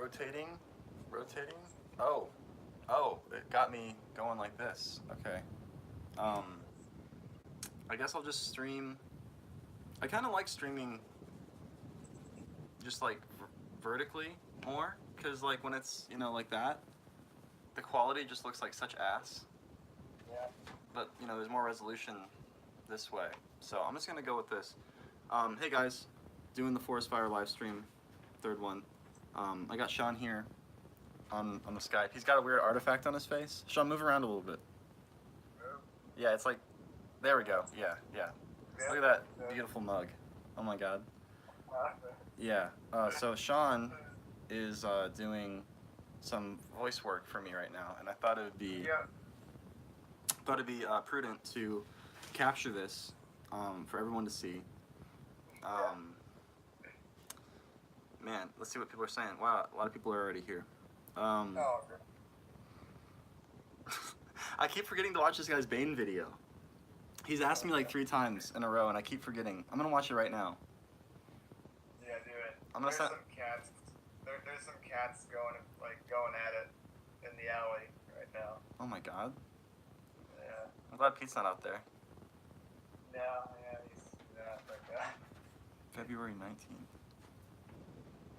rotating. Oh, it got me going like this. Okay. I guess I'll just stream. I kind of like streaming just like vertically more, because like when it's, you know, like that, the quality just looks like such ass. Yeah. But, you know, there's more resolution this way. So I'm just gonna go with this. Hey guys, doing the ForrestFire live stream, third one. I got Sean here on the Skype. He's got a weird artifact on his face. Sean, move around a little bit. Yeah, it's like, there we go. Yeah. Look at that beautiful mug. Oh my god. Yeah. So Sean is doing some voice work for me right now, and I thought it would be prudent to capture this for everyone to see. Man, let's see what people are saying. Wow, a lot of people are already here. I keep forgetting to watch this guy's Bane video. He's asked me like 3 times in a row, and I keep forgetting. I'm gonna watch it right now. Yeah, do it. There's some cats. There's some cats going at it in the alley right now. Oh my god. Yeah. I'm glad Pete's not out there. No, yeah, he's not like that. February 19th.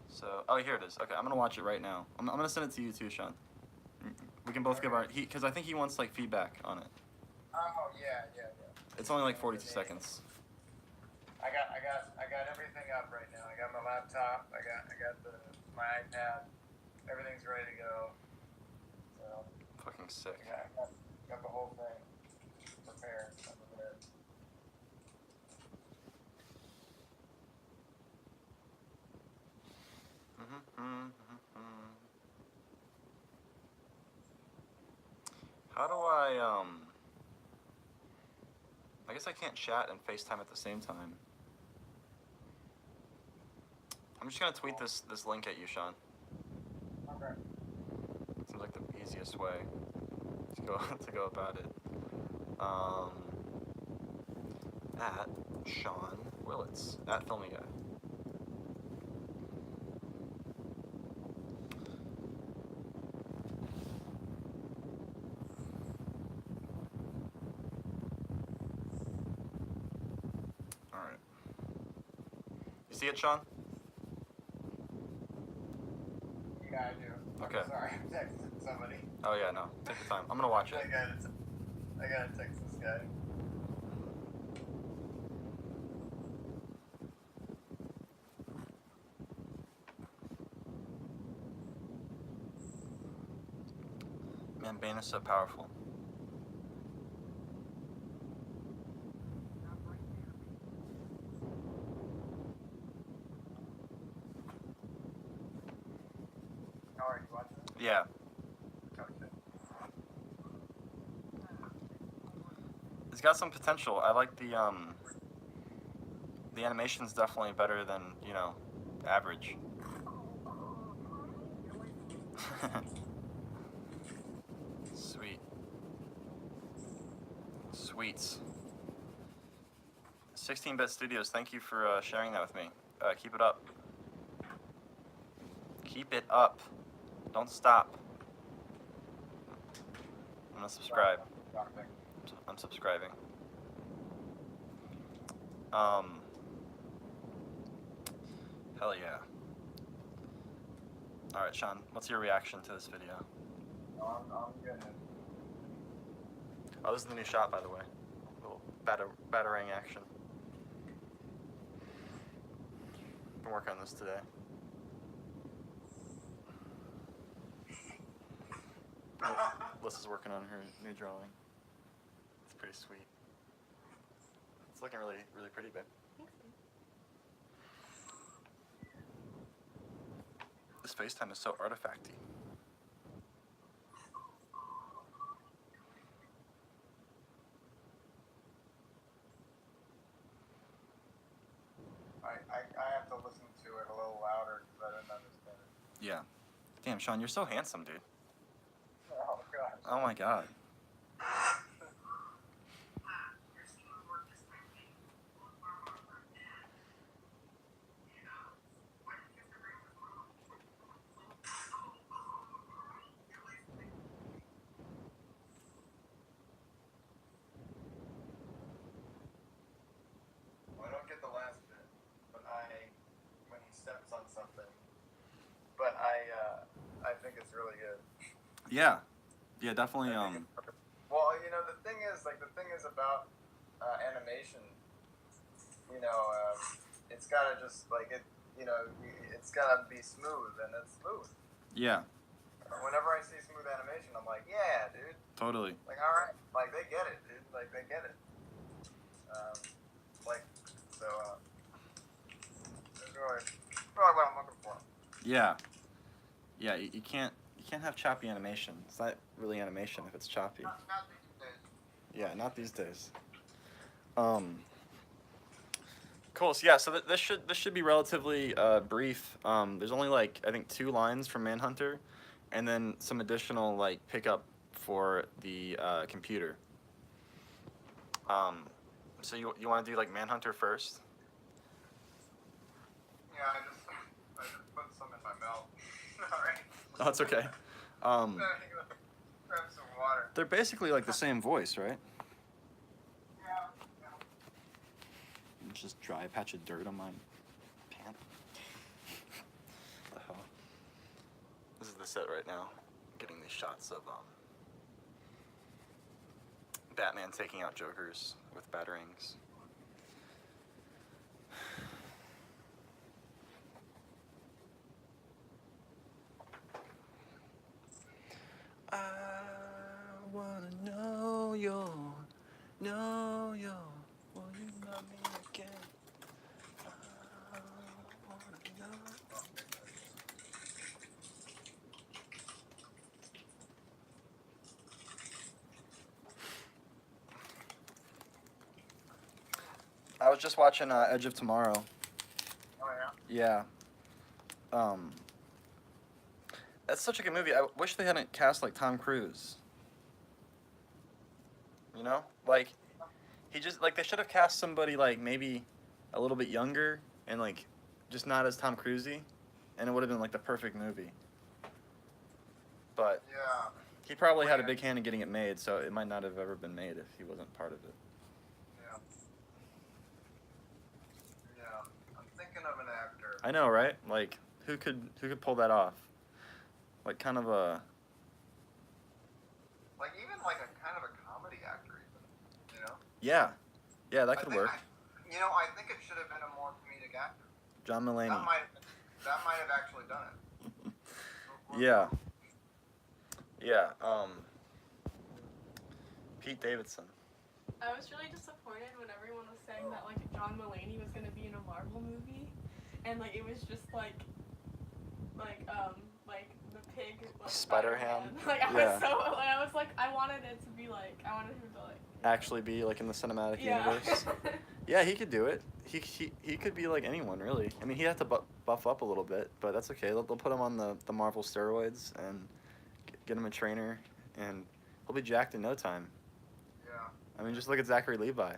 So, oh, here it is. Okay, I'm gonna watch it right now. I'm gonna send it to you too, Sean. We can both give our, because I think he wants like feedback on it. Oh yeah. It's only like 42 seconds. I got everything up right now. I got my laptop. I got my iPad. Everything's ready to go. So. Fucking sick. Yeah, I got the whole thing prepared. How do I guess I can't chat and FaceTime at the same time. I'm just gonna tweet this link at you, Sean. Okay. Seems like the easiest way to go about it. At Sean Willits, at Filmy Guy. Alright. You see it, Sean? Yeah, I do. Okay. I'm sorry, I'm texting somebody. Oh yeah, no. Take your time. I'm gonna watch it. I gotta text this guy. Man, Bane is so powerful. How are you watching? Yeah. Okay. It's got some potential. I like the animation's definitely better than, you know, average. Sweets. 16-Bit Studios, thank you for sharing that with me. Keep it up. Keep it up. Don't stop. I'm gonna subscribe. I'm subscribing. Hell yeah. Alright, Sean, what's your reaction to this video? I'm good. Oh, this is the new shot, by the way. A little batarang action. Been working on this today. Liz is working on her new drawing. It's pretty sweet. It's looking really, really pretty, babe. This FaceTime is so artifacty. I have to listen to it a little louder because I didn't understand it. Yeah. Damn, Sean, you're so handsome, dude. Oh, gosh. Oh my god. but I think it's really good. Yeah, yeah, definitely. Well, you know, the thing is about animation. You know, it's gotta just like it. You know, it's gotta be smooth, and it's smooth. Yeah, Whenever I see smooth animation, I'm like, yeah, dude. totally. Like, all right, like they get it, dude. Like they get it. Like, so that's really what I'm looking for. Yeah, yeah. You can't have choppy animation. It's not really animation if it's choppy. Not these days. Yeah, not these days. Cool. So yeah, so this should be relatively brief. There's only like I think 2 lines from Manhunter, and then some additional like pickup for the computer. So you want to do like Manhunter first? Yeah, I just put some in my mouth. All right. Oh, it's okay. Grab some water. They're basically like the same voice, right? Yeah. Just dry patch of dirt on my pant. What the hell? This is the set right now. Getting these shots of Batman taking out Jokers with batarangs. I wanna know you, will you love me again? I wanna know. I was just watching Edge of Tomorrow. Oh yeah. Yeah. That's such a good movie. I wish they hadn't cast like Tom Cruise. You know? Like he just like they should have cast somebody like maybe a little bit younger and like just not as Tom Cruisey, and it would have been like the perfect movie. But Yeah. he probably had a big hand in getting it made, so it might not have ever been made if he wasn't part of it. Yeah. Yeah. I'm thinking of an actor. I know, right? Like who could pull that off? Like kind of a Like even like a kind of a comedy actor, even. You know. yeah, that could work. I think it should have been a more comedic actor. John Mulaney. That might have actually done it. Yeah. Yeah. Pete Davidson. I was really disappointed when everyone was saying that like John Mulaney was gonna be in a Marvel movie, and like it was just like the pig. Like, Spider-Ham. Like I Yeah. was so like I was like I wanted it to be like I wanted him to like Actually be like in the cinematic yeah. universe. Yeah, he could do it. He could be like anyone really. I mean, he'd have to buff up a little bit, but that's okay. They'll put him on the Marvel steroids and get him a trainer, and he'll be jacked in no time. Yeah. I mean, just look at Zachary Levi.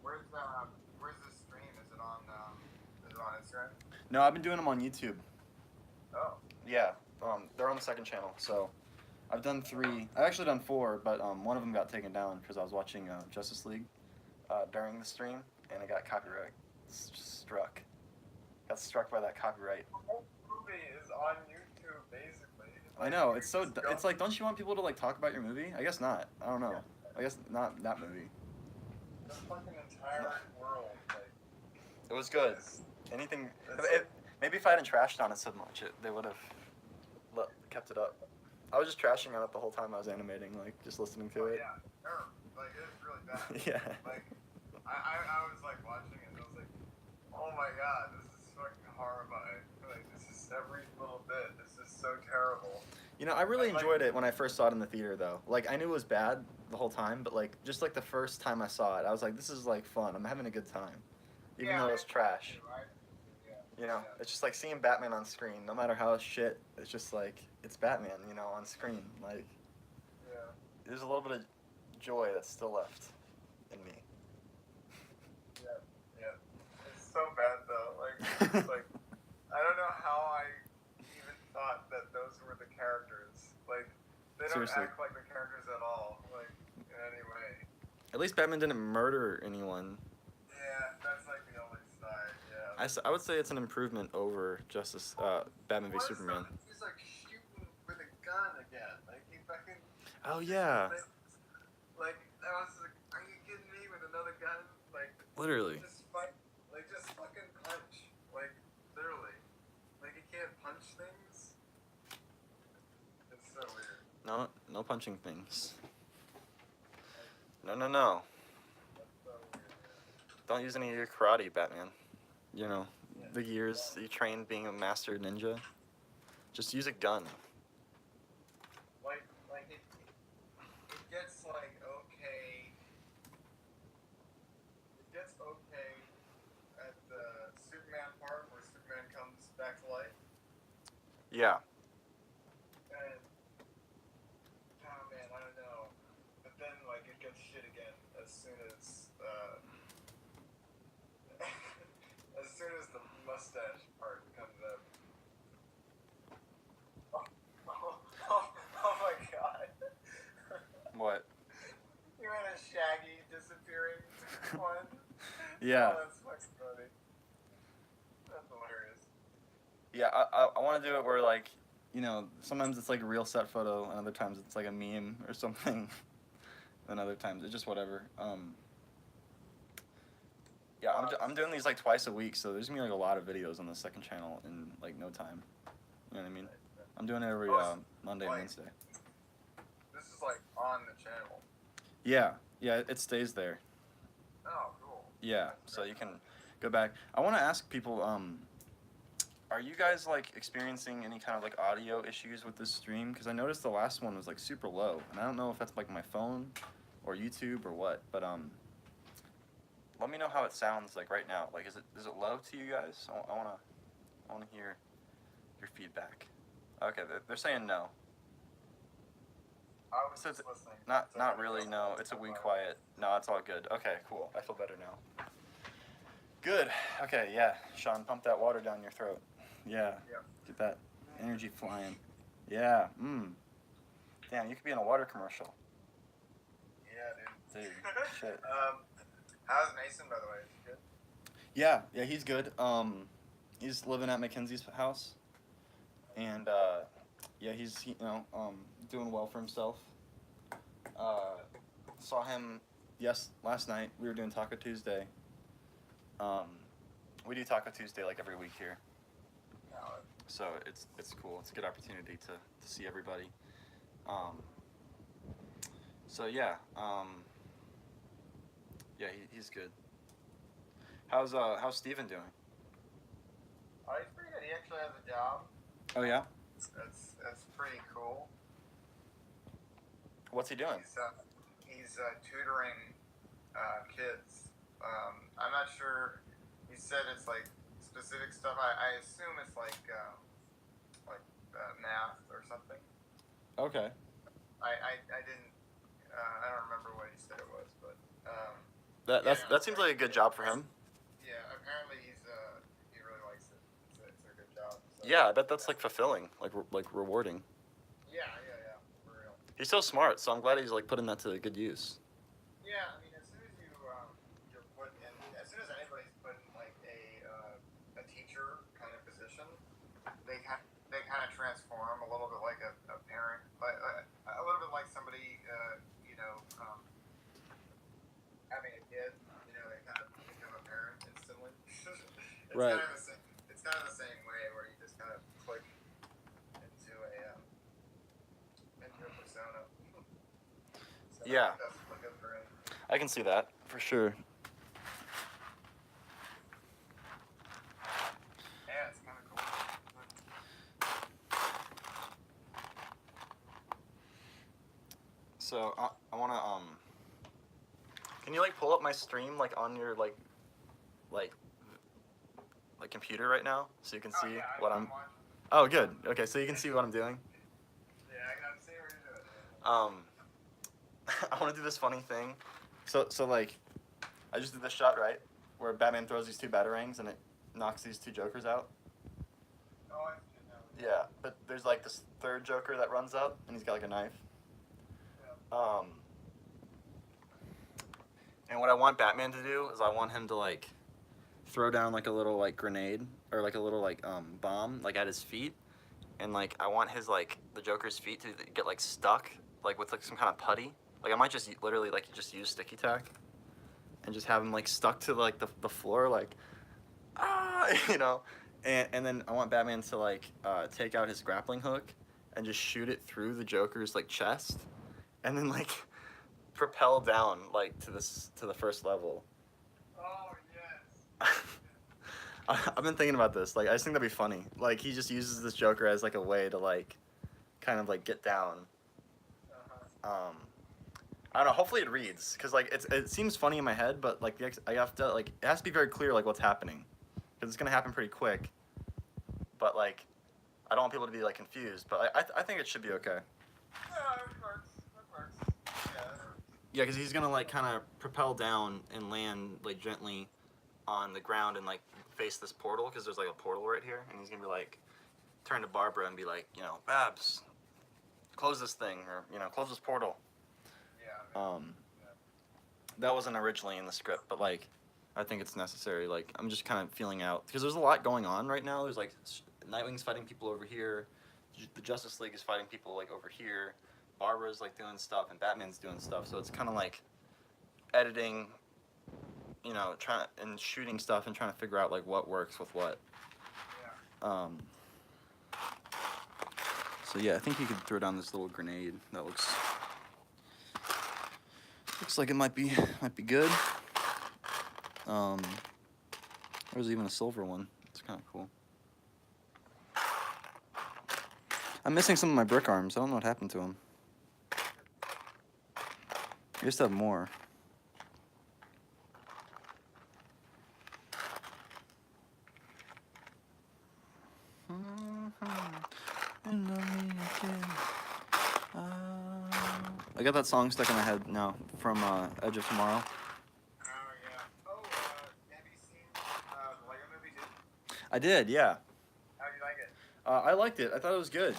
Where's this stream? Is it on Instagram? No, I've been doing them on YouTube. Oh. Yeah, they're on the second channel. So I've done 3. I've actually done 4, but one of them got taken down because I was watching Justice League during the stream, and it got copyright struck. Got struck by that copyright. The whole movie is on YouTube, basically. I know, it's so. It's like, don't you want people to like talk about your movie? I guess not. I don't know. I guess not that movie. The fucking entire world, like. It was good. Anything. Maybe if I hadn't trashed on it so much, they would have kept it up. I was just trashing on it the whole time I was animating, like just listening to it. Yeah, sure. Like it was really bad. Yeah. Like I was like watching it and I was like, oh my god, this is fucking horrifying. Like this is every little bit. This is so terrible. You know, I really enjoyed it when I first saw it in the theater, though. Like, I knew it was bad the whole time, but like, just like the first time I saw it, I was like, this is like fun. I'm having a good time, even though it's trash. You know, it's just like seeing Batman on screen. No matter how shit, it's just like it's Batman. You know, on screen. Like, there's a little bit of joy that's still left in me. Yeah. It's so bad though. Like, it's like I don't know how I even thought that those were the characters. Like, they don't Seriously. act like the characters at all. Like, in any way. At least Batman didn't murder anyone. Yeah, that's like the only side. Yeah. I I would say it's an improvement over Justice Batman v Superman. He's like shooting with a gun again. Like he fucking. Oh yeah. Like I was like, are you kidding me with another gun? Like Literally. just fucking punch. Like literally. Like he can't punch things. It's so weird. No punching things. No. That's so weird. Yeah. Don't use any of your karate, Batman. You know, the years you trained being a master ninja. Just use a gun. Like it gets like okay. It gets okay at the Superman part where Superman comes back to life. Yeah. And oh man, I don't know. But then like it gets shit again as soon as as soon as the mustache part comes up. Oh my god. What? You had a Shaggy disappearing one? Yeah. Oh, that's fucking funny. That's hilarious. Yeah, I want to do it where, like, you know, sometimes it's like a real set photo, and other times it's like a meme or something, and other times it's just whatever. Yeah, I'm doing these like twice a week, so there's gonna be like a lot of videos on the second channel in like no time. You know what I mean? I'm doing it every Monday and Wednesday. This is like on the channel. Yeah, it stays there. Oh, cool. Yeah, so you can go back. I want to ask people, are you guys like experiencing any kind of like audio issues with this stream? Because I noticed the last one was like super low, and I don't know if that's like my phone or YouTube or what, but let me know how it sounds like right now. Like, is it low to you guys? I wanna hear your feedback. Okay, they're saying no. I was So just listening. Not really. No, it's a wee quiet. No, it's all good. Okay, cool. I feel better now. Good. Okay, yeah. Sean, pump that water down your throat. Yeah. Yeah. Get that energy flying. Yeah. Damn, you could be in a water commercial. Yeah, dude. Dude, shit. How's Mason, by the way? Is he good? Yeah, he's good. He's living at Mackenzie's house, and yeah, he's doing well for himself. Saw him last night. We were doing Taco Tuesday. We do Taco Tuesday like every week here, so it's cool. It's a good opportunity to see everybody. So yeah, yeah, he's good. How's Steven doing? Oh, he's pretty good. He actually has a job. Oh yeah? That's pretty cool. What's he doing? He's tutoring kids. I'm not sure. He said it's like specific stuff. I assume it's like math or something. Okay. I didn't. I don't remember what he said it was, but. That seems like a good job for him. Yeah, apparently he really likes it. It's a good job. So. Yeah, I bet that's like fulfilling, like rewarding. Yeah, for real. He's so smart, so I'm glad he's like putting that to good use. Yeah, I mean, as soon as you're put in, as soon as anybody's put in like a teacher kind of position, they kind of transform a little bit like a parent, like a little bit like somebody having a kid, they kind of become a parent instantly. Right. It's kind of the same way where you just kind of click into a persona. So Yeah. I think that's really good for him. I can see that for sure. Yeah, it's kind of cool. So I wanna can you like pull up my stream like on your like computer right now so you can see what I'm. Oh, good. Okay, so you can see what I'm doing. Yeah, I can see what you're doing. I want to do this funny thing. So like, I just did this shot right where Batman throws these two batarangs and it knocks these two Jokers out. Oh, I see now. Yeah, but there's like this third Joker that runs up and he's got like a knife. Yeah. And what I want Batman to do is I want him to like throw down like a little like grenade or like a little like bomb like at his feet, and like I want his like the Joker's feet to get like stuck like with like some kind of putty. Like I might just literally like just use sticky tack and just have him like stuck to like the floor like you know, and then I want Batman to like take out his grappling hook and just shoot it through the Joker's like chest, and then like propel down like to the first level. Oh yes. I've been thinking about this. Like I just think that'd be funny. Like he just uses this Joker as like a way to like kind of like get down. I don't know. Hopefully it reads, because like it seems funny in my head, but like I have to like it has to be very clear like what's happening, because it's gonna happen pretty quick. But like I don't want people to be like confused. But I think it should be okay. Yeah, it works. It works. Yeah. Yeah, because he's gonna like kind of propel down and land like gently on the ground and like face this portal, because there's like a portal right here, and he's gonna be like turn to Barbara and be like, you know, Babs, close this thing, or you know, close this portal. Yeah. That wasn't originally in the script, but like I think it's necessary. Like I'm just kind of feeling out, because there's a lot going on right now. There's like Nightwing's fighting people over here, the Justice League is fighting people like over here, Barbara's like doing stuff, and Batman's doing stuff. So it's kind of like editing, you know, and shooting stuff and trying to figure out like what works with what. Yeah. So yeah, I think you could throw down this little grenade. That looks like it might be good. There's even a silver one. It's kind of cool. I'm missing some of my brick arms. I don't know what happened to them. I used to have more. I got that song stuck in my head now from Edge of Tomorrow. Oh yeah. Oh, have you seen the Lego Movie too? I did, yeah. How do you like it? I liked it. I thought it was good.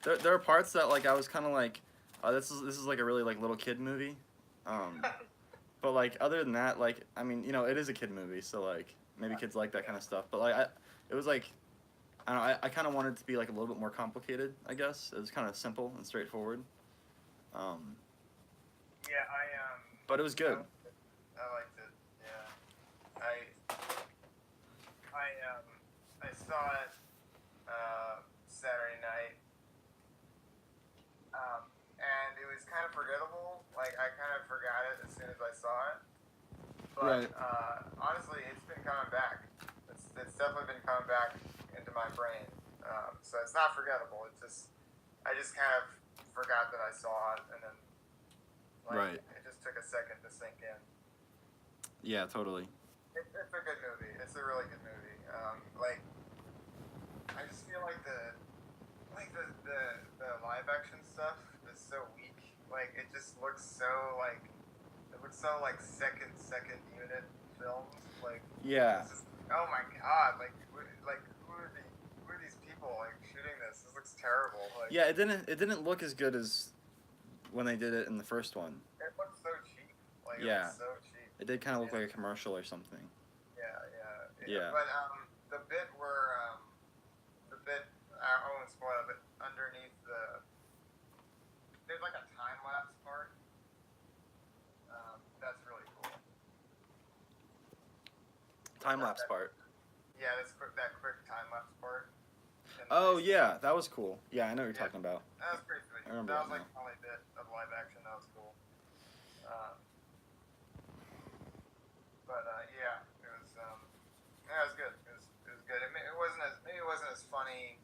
There are parts that like I was kind of like, this is like a really like little kid movie. But like other than that, like I mean, you know, it is a kid movie, so like maybe kids like that kind of stuff. But like it was like, I don't know, I kind of wanted it to be like a little bit more complicated. I guess it was kind of simple and straightforward. Yeah, But it was good. I liked it. Yeah. I saw it Saturday night. And it was kind of forgettable. Like I kind of forgot it as soon as I saw it. But Right. Honestly, it's been coming back. It's definitely been coming back into my brain. So it's not forgettable. It's just I just kind of forgot that I saw it, and then Right. it just took a second to sink in. Yeah, totally. It's a good movie. It's a really good movie. Like I just feel like the live action stuff is so weak. Like it just looks so like second unit films. Like Yeah. it's just, oh my god! Like who are these people like shooting this? This looks terrible. Like Yeah, it didn't look as good as when they did it in the first one. it looks so cheap. Like it Yeah. looks so cheap. It did kind of look like a commercial or something. Yeah. But the bit where I won't spoil it, but underneath there's like a time lapse part. That's really cool. Time lapse part. Yeah, that quick time lapse part. Oh yeah, that was cool. Yeah, I know what you're talking about. That was pretty sweet. I remember That that was like the only bit of live action that was cool. Yeah, it was good. It was good. It wasn't as funny,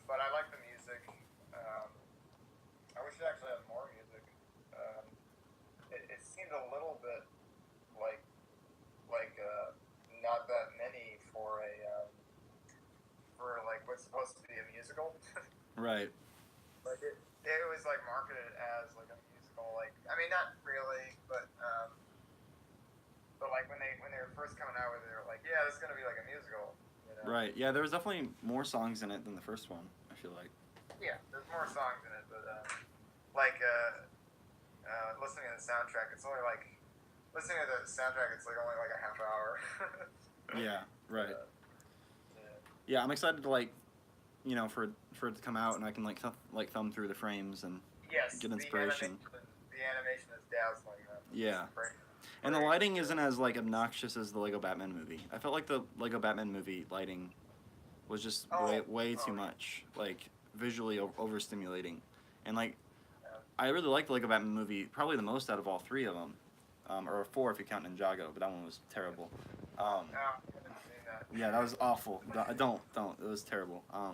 but I like the music. I wish it actually had more music. It seemed a little bit like not that many for like what's supposed to be a musical. Right. Like it was like marketed as like a musical. Like I mean, not really, but like when they were first coming out with it, they were like, yeah, this is gonna be like a musical. You know? Right. Yeah, there was definitely more songs in it than the first one, I feel like. Yeah, there's more songs in it, but listening to the soundtrack, it's only like listening to the soundtrack, it's like only like a half hour. Yeah, right. Yeah. Yeah, I'm excited to like, you know, for it to come out and I can like thumb through the frames and Yes, get inspiration. The animation is dazzling. Yeah. It's great. And the lighting isn't as like obnoxious as the Lego Batman movie. I felt like the Lego Batman movie lighting was just way too much, like visually overstimulating, and like I really liked the Lego Batman movie probably the most out of all three of them, or four if you count Ninjago, but that one was terrible. I haven't seen that. Yeah, that was awful. Don't. It was terrible. Yeah.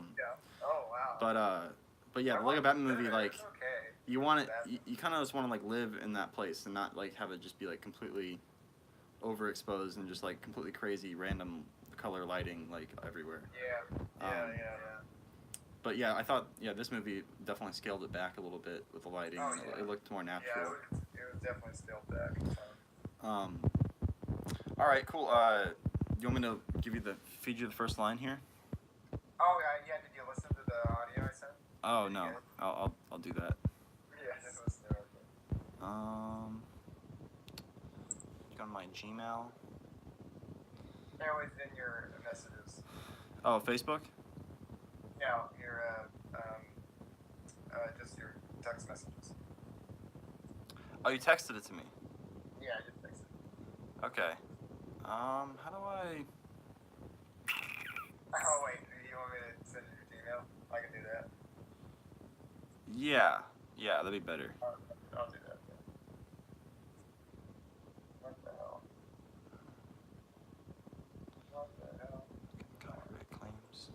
Oh wow. But yeah, the Lego Batman movie, like, It's okay. you want it, you kind of just want to like live in that place and not like have it just be like completely overexposed and just like completely crazy random color lighting like everywhere. Yeah. But yeah, I thought this movie definitely scaled it back a little bit with the lighting. Oh, yeah. It looked more natural. Yeah, it was definitely scaled back. All right, cool. You want me to feed you the first line here? Oh yeah. Did you listen to the audio I sent? Oh no, I'll do that. Yeah, just listen to it. Go to my Gmail. No, it's in your messages. Oh, Facebook. No, your just your text messages. Oh, you texted it to me. Yeah, I just texted it. Okay. How do I? Oh wait, do you want me to send you your email? I can do that. Yeah, that'd be better. I'll do that. Yeah. What the hell? What the hell? Copyright claims.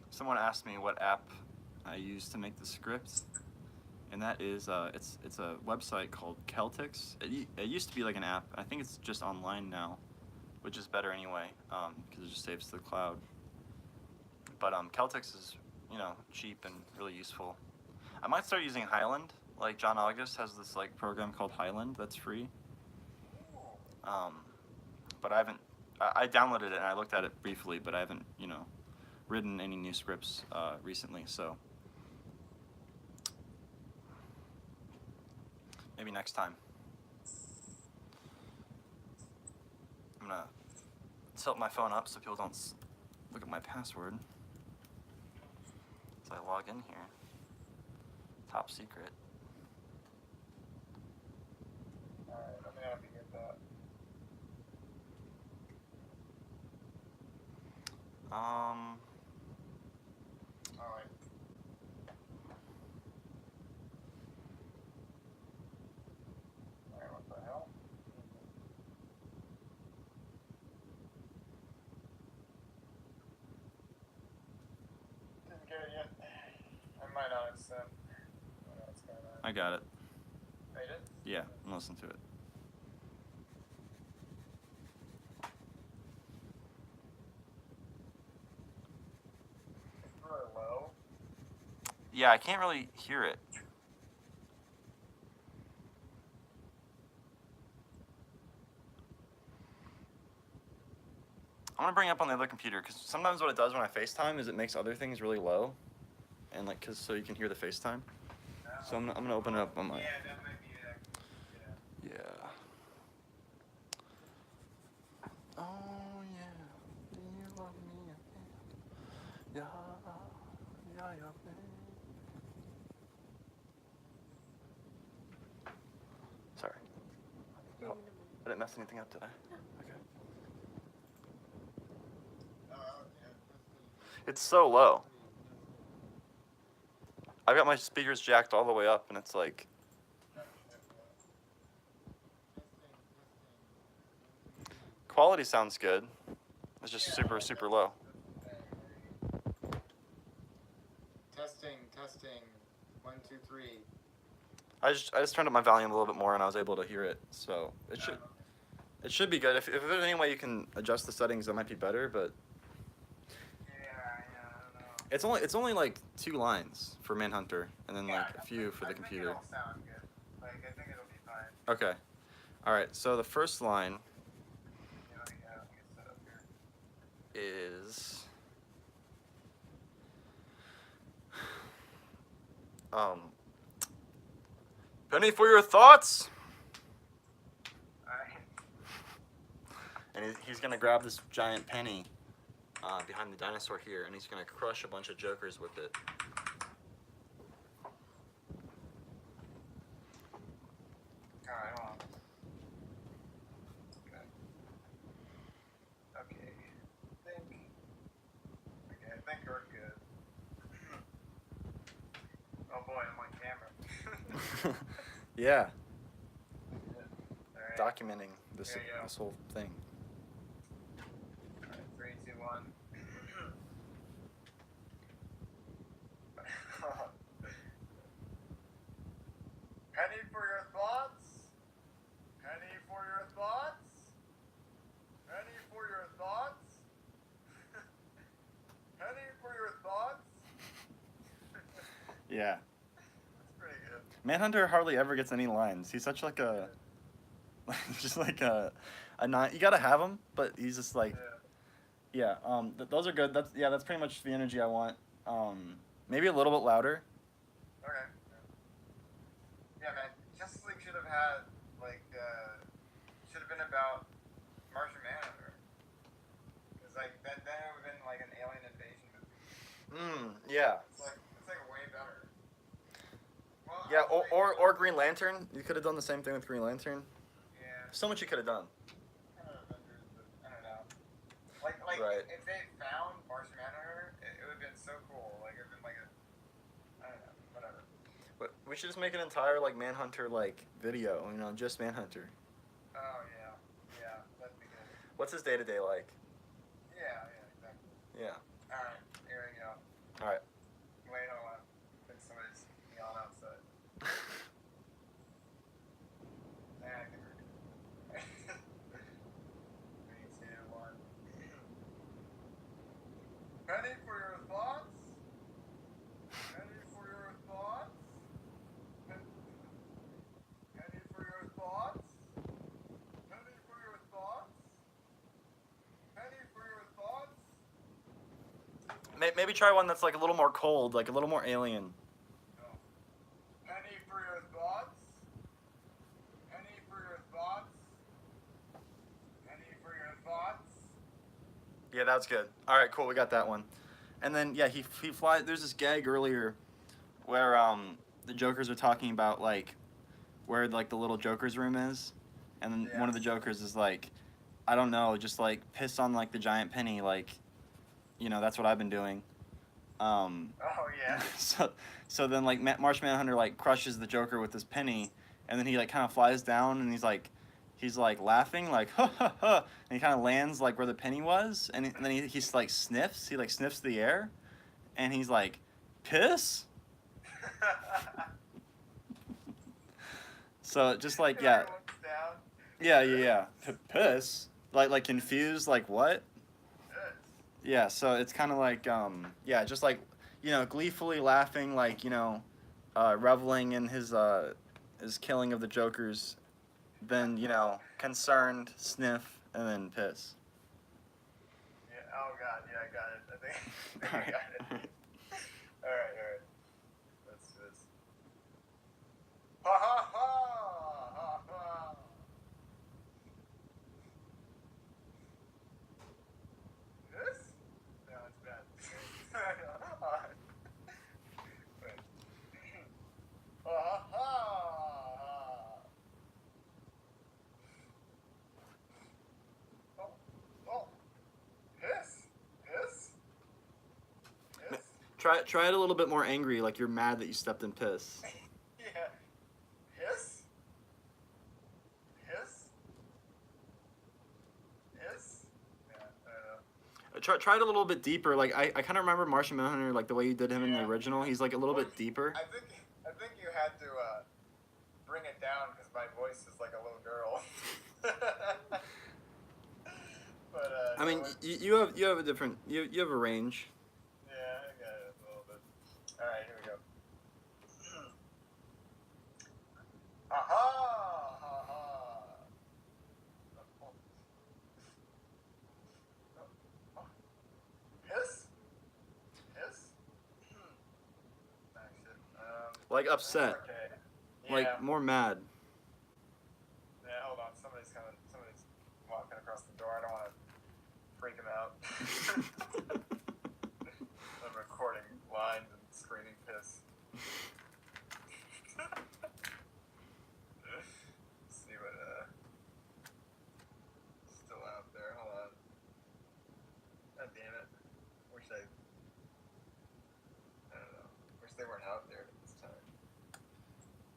Someone asked me what app I use to make the script, and that is it's a website called Celtics. It used to be like an app. I think it's just online now, which is better anyway, because it just saves to the cloud. But Celtics is cheap and really useful. I might start using Highland. Like John August has this like program called Highland that's free. But I haven't. I downloaded it and I looked at it briefly, but I haven't written any new scripts recently, so maybe next time. I'm gonna tilt my phone up so people don't look at my password as I log in here. Top secret. Alright, I'm gonna have to get that. Alright. Alright, what the hell? Didn't get it yet. I might not have sent. I don't know what's going on. I got it. Oh, you did? Yeah, I'm listening to it. It's really low. Yeah, I can't really hear it. I'm gonna bring it up on the other computer because sometimes what it does when I FaceTime is it makes other things really low, and like so you can hear the FaceTime. So I'm gonna open it up on my. Yeah, that might be it. Yeah. Oh yeah, you love me. Yeah, yeah. Sorry. Oh, I didn't mess anything up, did I? Okay. It's so low. I've got my speakers jacked all the way up, and it's like. Quality sounds good. It's just super, super low. Testing. 1, 2, 3. I just turned up my volume a little bit more, and I was able to hear it. So it should be good. If there's any way you can adjust the settings, that might be better. But It's only like 2 lines for Manhunter, and then like a few for the computer. I think it'll sound good. Like, I think it'll be fine. Okay. All right. So the first line You know, yeah, let me get set up here. is penny for your thoughts. Alright. And he's gonna grab this giant penny behind the dinosaur here, and he's gonna crush a bunch of jokers with it. Alright, hold on. Okay. Okay. I think we're good. Oh boy, I'm on camera. Yeah, Alright. documenting this There you go. this whole thing. Alright, 3, 2, 1. Penny for your thoughts. Penny for your thoughts. Penny for your thoughts. Penny for your thoughts. Yeah. That's pretty good. Manhunter hardly ever gets any lines. He's such like a, just like a non. You gotta have him, but he's just like, Yeah. yeah. Those are good. That's pretty much the energy I want. Maybe a little bit louder. Okay. Yeah, man. Justice League should have had should have been about Martian Manhunter. Cause like then it would have been like an alien invasion movie. Yeah. It's like way better. Well, Yeah. I was Or Green Lantern. You could have done the same thing with Green Lantern. yeah. So much you could have done. Avengers, but I don't know. Like Right. if they found Martian Manhunter, it would have been so cool. Like it would have been like a I don't know, whatever. But we should just make an entire like Manhunter like video. You know, just Manhunter. Oh yeah, yeah, that'd be good. What's his day-to-day like? Yeah, exactly. Yeah. All right, here we go. All right. Wait, hold on. I think somebody's yelling outside. I think we're good. 3, 2, 1. Penny for your thoughts. Penny for your thoughts. Penny for your thoughts. Penny for your thoughts. Penny for your thoughts. Maybe try one that's like a little more cold, like a little more alien. No. Penny for your thoughts. Penny for your thoughts. Penny for your thoughts. Yeah, that's good. All right, cool. We got that one. And then yeah, he flies. There's this gag earlier where the Jokers are talking about like where like the little Joker's room is, and then one of the Jokers is like, I don't know, just like piss on like the giant penny, like, you know, that's what I've been doing. Oh yeah. So then like Martian Manhunter like crushes the Joker with this penny, and then he like kind of flies down and he's like laughing like ha ha ha, and he kind of lands like where the penny was, and then he's like sniffs the air, and he's like, piss. So just like yeah, piss, like confused, like what? Yeah, so it's kind of like yeah, just like, you know, gleefully laughing, like, you know, reveling in his killing of the Jokers, then, you know, concerned, sniff, and then piss. Yeah. Oh god. Yeah, I got it. I think I Alright. got it. All right. Let's do this. Ha ha ha ha ha. This? No, it's bad. Wait. Ha ha ha. Oh. Piss. Try it a little bit more angry, like you're mad that you stepped in piss. Yeah. Piss. Yeah, Try it a little bit deeper. Like I kind of remember Martian Manhunter, like the way you did him in the original. He's like a little bit deeper. I think you had to bring it down because my voice is like a little girl. But I mean, no, you have a different you have a range. yeah, I got it. All right, here we go. Aha! Ha ha! Piss? Piss? Shit. Like upset. Okay. Yeah. Like more mad. Yeah, hold on. Somebody's coming. Somebody's walking across the door. I don't want to freak him out. I'm recording lines and screaming piss. See what still out there. Hold on. God damn it. Wish I don't know. Wish they weren't out there at this time.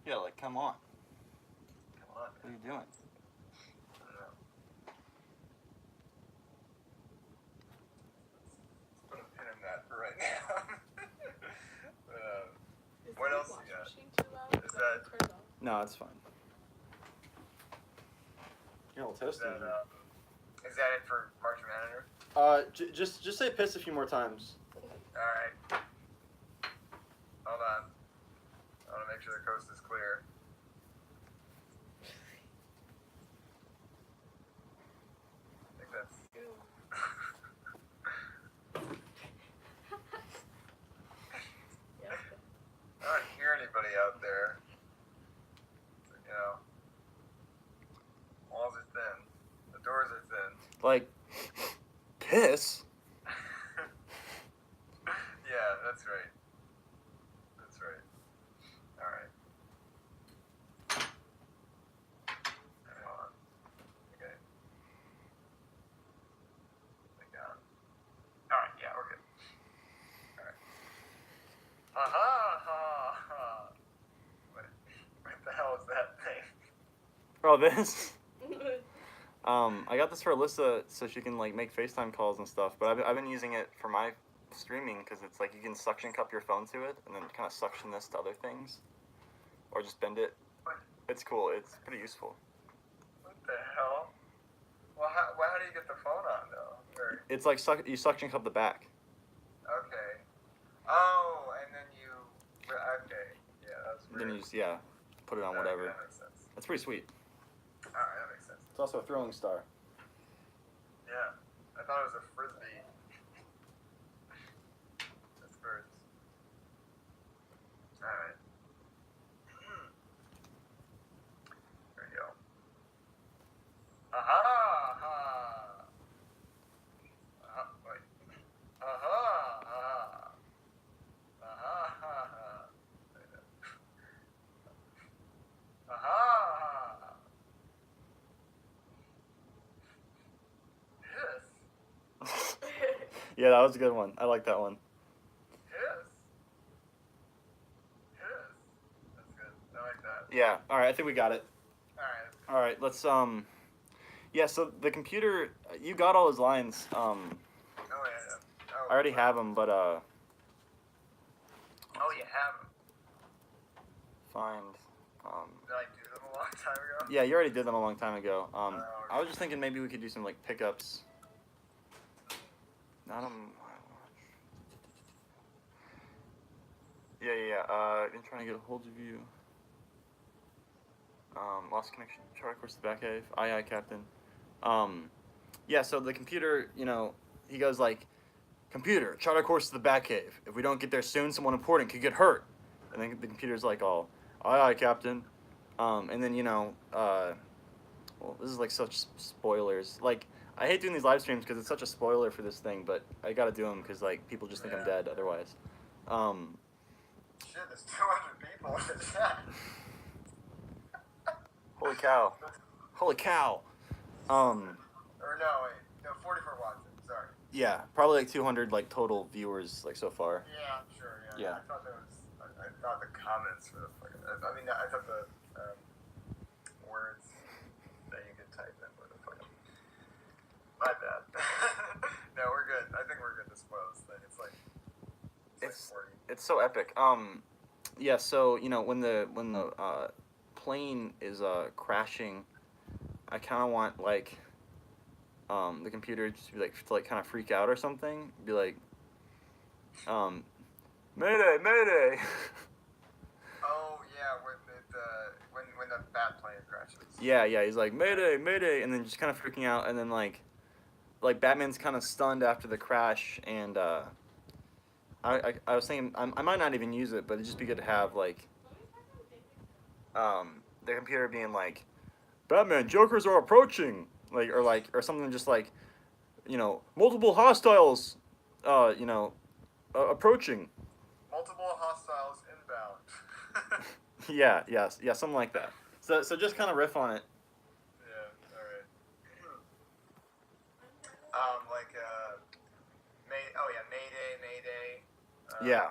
Yeah, like come on. Come on, What are man. you doing? I don't know. Let's put a pin in that for right now. Is What the else wash you got? machine too loud? Is that- Turn it off. No, it's fine. You're all toasty. Is that it for March Manager? Just say piss a few more times. Alright. Hold on. I want to make sure the coast is clear. I think that's. Ew. Yeah. I don't hear anybody out there. You know. Walls are thin. The doors are thin. Like piss. Yeah, that's right. That's right. Alright. Hold on. Okay. Like that. Alright, yeah, we're good. Alright. Aha! Ha! Ha! What the hell is that thing? Oh, this. I got this for Alyssa so she can like make FaceTime calls and stuff. But I've been using it for my streaming because it's like you can suction cup your phone to it and then kind of suction this to other things, or just bend it. What? It's cool. It's pretty useful. What the hell? Well, how do you get the phone on though? Or, It's like you suction cup the back. okay. Oh, and then you. Okay. Yeah, that's weird. Then you just put it on Okay, whatever. that makes sense. That's pretty sweet. Alright, that makes sense. It's also a throwing star. Yeah. I thought it was a frisbee. That's birds. Alright. There you go. Aha! Ha! Wait. Aha! Ha! Aha! Ha! Aha! Ha! Piss? Yeah, that was a good one. I like that one. Piss? Piss? That's good. I like that. Yeah. All right. I think we got it. Alright. All right. Let's Yeah. So the computer, you got all his lines. Oh, yeah. Oh, I already have them, but Oh, you have them. find. Did I do them a long time ago? Yeah, you already did them a long time ago. Oh, I was just thinking maybe we could do some like pickups. Not Yeah. Been trying to get a hold of you. Lost connection. Chart course to the back cave. Aye, Captain. Yeah. So the computer, he goes like, computer, charter course to the back cave. If we don't get there soon, someone important could get hurt. And then the computer's like, all, aye, Captain. And then well, this is like such spoilers. Like, I hate doing these live streams because it's such a spoiler for this thing, but I gotta do them because like people just think I'm dead otherwise. Shit, there's 200 people in the chat. Holy cow! Holy cow! Or no, wait. No, 44 watching. Sorry. Yeah, probably like 200 like total viewers like so far. Yeah, I'm sure. Yeah. Yeah. I thought that was. I thought the comments for the fucking. I mean, I thought the words that you could type in were the fucking. My bad. No, we're good. I think we're good to spoil this thing. It's like. It's like 40. It's so epic. Yeah. So when the plane is crashing, I kind of want like the computer just to be like kind of freak out or something. Be like Mayday, Mayday. Oh yeah, when the bat plane crashes. Yeah, he's like, Mayday, Mayday, and then just kind of freaking out, and then like Batman's kind of stunned after the crash, and I was thinking I might not even use it, but it'd just be good to have like the computer being like, Batman, Jokers are approaching, or something just like, multiple hostiles, approaching. Multiple hostiles inbound. Yeah, something like that. So just kind of riff on it. Yeah, alright. Mayday, Mayday. Yeah.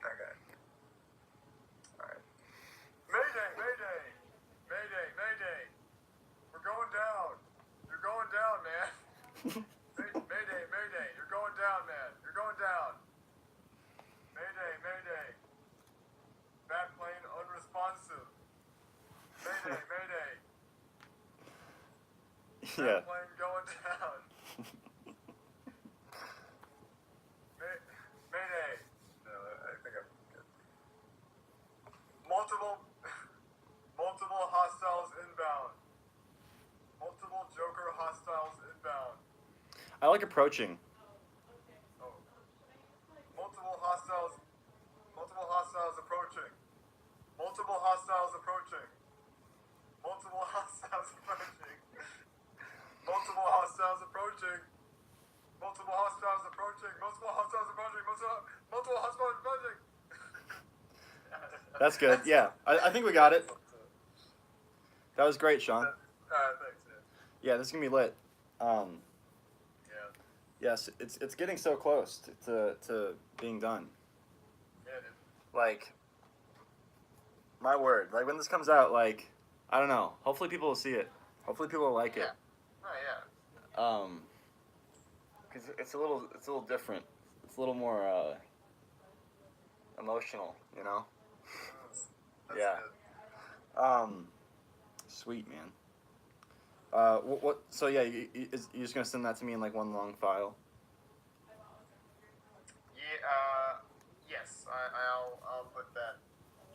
Okay. Alright. Mayday, Mayday! Mayday, Mayday! We're going down! You're going down, man! Mayday, Mayday! You're going down, man! You're going down! Mayday, Mayday! Bat plane unresponsive! Mayday, Mayday! Yeah. Bat plane going down! Mayday! No, I think I'm good. Multiple hostiles inbound. Multiple Joker hostiles inbound. I like approaching. Oh. Multiple hostiles approaching. Multiple hostiles approaching. Multiple hostiles approaching. Multiple hostiles approaching. Multiple hostiles approaching. Multiple hostiles approaching. Multiple hostiles approaching. That's good. Yeah, I think we got it. That was great, Sean. Thanks, man. Yeah, this is gonna be lit. Yeah. Yes, it's getting so close to being done. Yeah, dude. Like, my word. Like when this comes out, like, I don't know. Hopefully people will see it. Hopefully people will like it. Oh, yeah. Because it's a little different. It's a little more emotional, you know. That's Yeah. good. Sweet, man. What? So yeah, you're just gonna send that to me in like one long file. Yeah. Yes. I'll put that.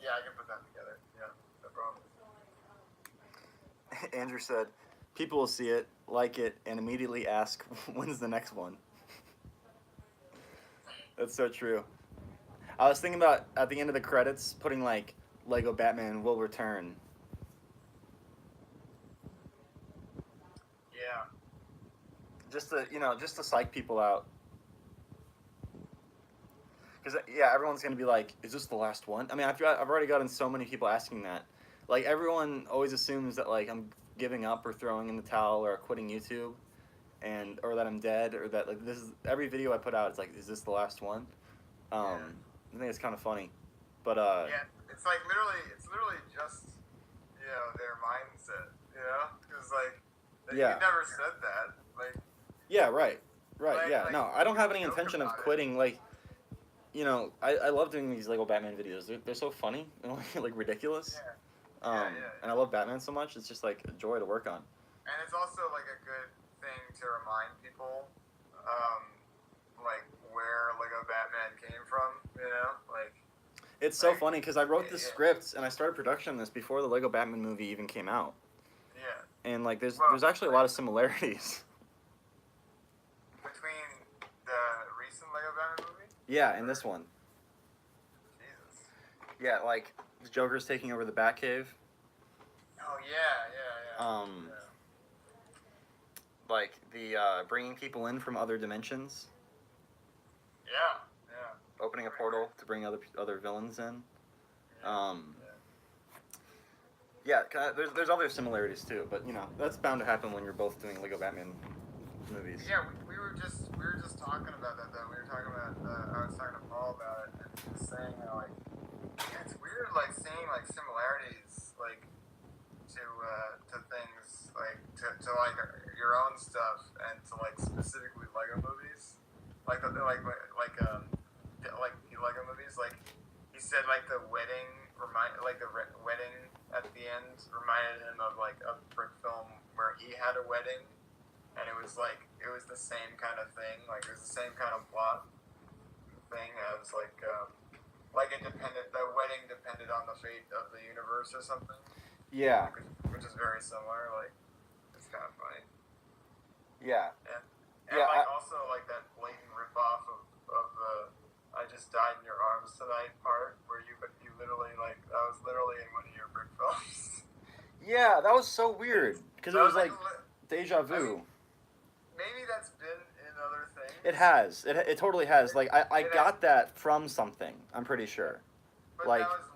Yeah, I can put that together. Yeah. No problem. Andrew said, people will see it, like it, and immediately ask, when's the next one? That's so true. I was thinking about at the end of the credits putting like Lego Batman will return. Yeah. Just to psych people out. Because yeah, everyone's gonna be like, is this the last one? I mean, I've already gotten so many people asking that. Like everyone always assumes that like I'm giving up or throwing in the towel or quitting YouTube, or that I'm dead, or that like this is every video I put out. It's like, is this the last one? I think it's kind of funny, but Yeah. It's literally just their mindset. Because Yeah. you never said that. Like. Yeah, right. Yeah, Like, no, I don't have any joke intention of about it. quitting. Like, I love doing these Lego Batman videos. They're so funny and like ridiculous. Yeah. And I love Batman so much. It's just like a joy to work on. And it's also like a good thing to remind people, like where Lego Batman came from. Like. It's so Like, funny because I wrote the yeah. scripts and I started production on this before the Lego Batman movie even came out. Yeah. And like there's Well, actually a lot of similarities. Between the recent Lego Batman movie. Yeah, and this one. Jesus. Yeah, like the Joker's taking over the Batcave. Oh yeah. Yeah. Like the bringing people in from other dimensions, Yeah. opening a portal to bring other villains in. Yeah, there's other similarities too, but that's bound to happen when you're both doing Lego Batman movies. Yeah, we were just talking about that though. We were talking about I was talking to Paul about it, and he was saying how it's weird like seeing like similarities like to things like to like your own stuff and to like specifically Lego movies, like the Lego movies. Like he said, like the wedding wedding at the end reminded him of like a brick film where he had a wedding. And it was the same kind of thing, like it was the same kind of plot thing as like like the wedding depended on the fate of the universe or something. Yeah. Which is very similar. Like, it's kind of funny. Yeah. And like also like that blatant ripoff of the "I just died in your arms tonight" part, where you literally like that was literally in one of your brick films. Yeah, that was so weird because it was like deja vu. I mean, maybe that's been in other things. It has. It totally has. Like I got that from something. I'm pretty sure. But like, that was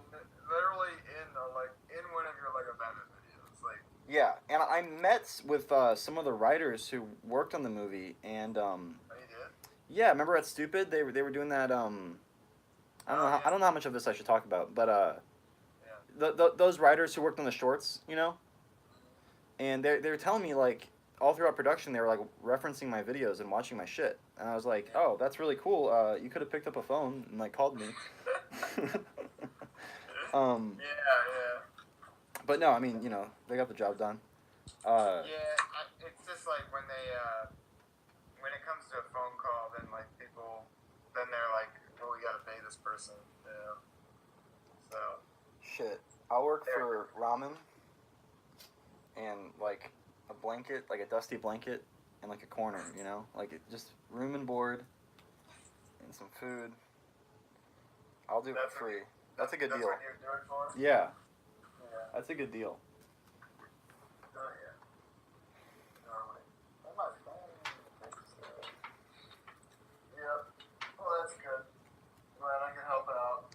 literally in one of your Lego Batman videos. Like. Yeah, and I met with some of the writers who worked on the movie, and Oh, you did? yeah, remember at Stupid they were doing that. I don't know how much of this I should talk about, but those writers who worked on the shorts, you know, and they were telling me like all throughout production they were like referencing my videos and watching my shit, and I was like, oh, that's really cool. You could have picked up a phone and like called me. Yeah. But no, I mean, you know, they got the job done. It's just like when it comes to a phone call, then like then they're like, well, we gotta pay this person, you know. So. Shit, I'll work for ramen and like a blanket, like a dusty blanket, and like a corner, you know, like just room and board and some food. I'll do it for free. That's a good deal. That's what you do it for? Yeah. That's a good deal. Oh, yeah. Yep. Well, that's good. Glad I can help out.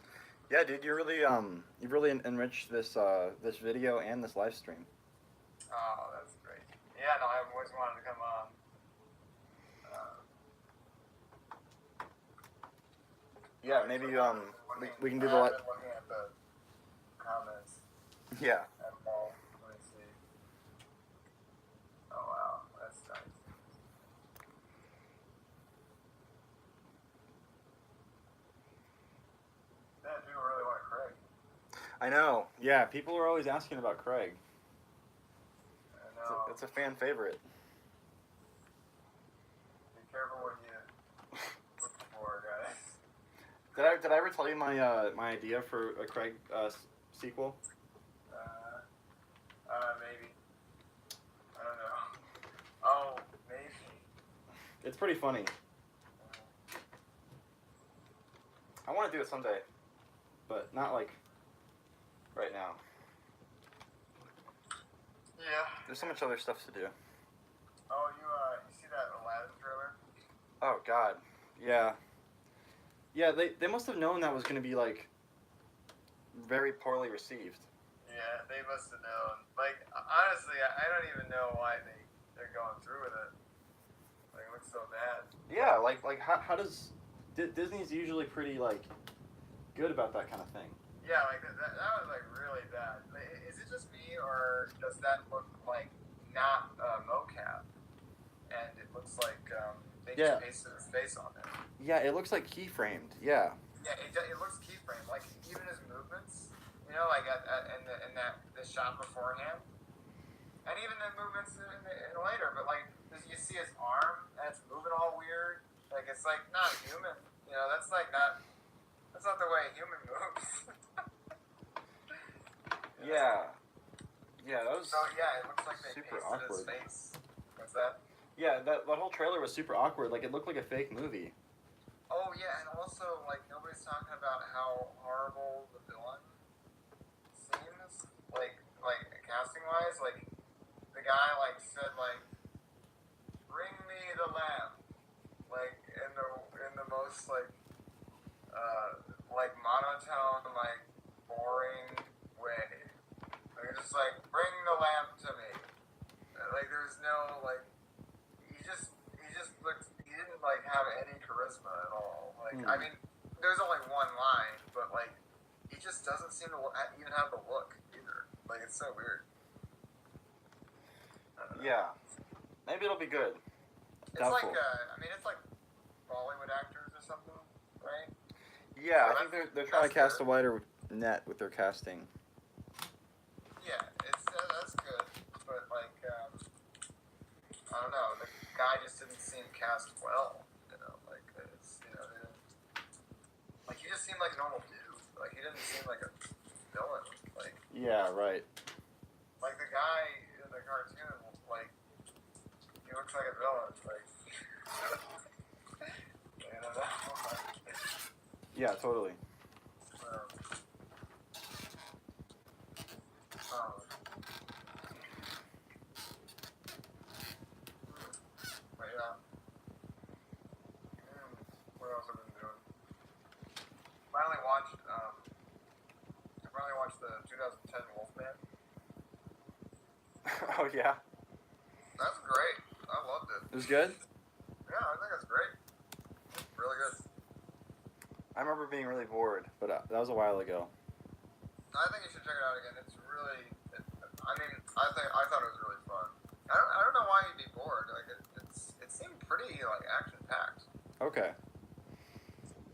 Yeah, dude, you've really enriched this this video and this live stream. Oh, that's great. Yeah, no, I've always wanted to come on. Yeah, maybe we can do the I've been looking at the comments. Yeah. Let me see. Oh wow, that's nice. Yeah, people really want Craig. I know. Yeah, people are always asking about Craig. I know. It's a fan favorite. Be careful what you look for, guys. Did I ever tell you my my idea for a Craig sequel? Maybe. I don't know. Oh, maybe. It's pretty funny. I want to do it someday, but not like right now. Yeah. There's so much other stuff to do. Oh, you see that Aladdin trailer? Oh God, yeah. Yeah, they must have known that was going to be like very poorly received. Yeah, they must have known. Like, honestly, I don't even know why they're going through with it. Like, it looks so bad. Yeah, like how does Disney's usually pretty like good about that kind of thing. Yeah, like that was like really bad. Like, is it just me, or does that look like not mocap? And it looks like they just pasted his face on it. Yeah, it looks like keyframed. Yeah. Yeah, it looks keyframed. Like even his movements, you know, like in the shot beforehand, and even the movements in later. But like you see his arm, and it's moving all weird. Like it's like not human. You know, that's not the way a human moves. Yeah. Yeah, that was. So yeah, it looks like they super pasted awkward. his face. What's that? Yeah, that whole trailer was super awkward. Like it looked like a fake movie. Oh yeah, and also like nobody's talking about how horrible the villain seems. Like casting wise, like the guy like said like, "Bring me the lamp," like in the most like monotone, like boring way. Like just like, "Bring the lamp to me." Like there's no like. He just looked. He didn't like have any charisma at all. Like I mean, there's only one line, but like he just doesn't seem to even have the look either. Like it's so weird. Yeah. Maybe it'll be good. It's Doubtful. like I mean, it's like Bollywood actors or something, right? Yeah, So I think they're trying to cast good. a wider net with their casting. Yeah, it's that's good, but like I don't know, the guy just didn't seem cast well. You know, like it's like he just seemed like a normal dude. Like he didn't seem like a villain. Like Yeah, right. like the guy in the cartoon, like he looks like a villain. Like I don't know. Yeah, totally. But yeah. What else have I been doing? Finally watched. I finally watched the 2010 Wolfman. Oh yeah, That's great. I loved it. it was good. Yeah, I think it's great. It's really good. I remember being really bored, but that was a while ago. I think you should check it out again. It's really. I thought it was really fun. I don't know why you'd be bored. Like it seemed pretty like action packed. Okay. I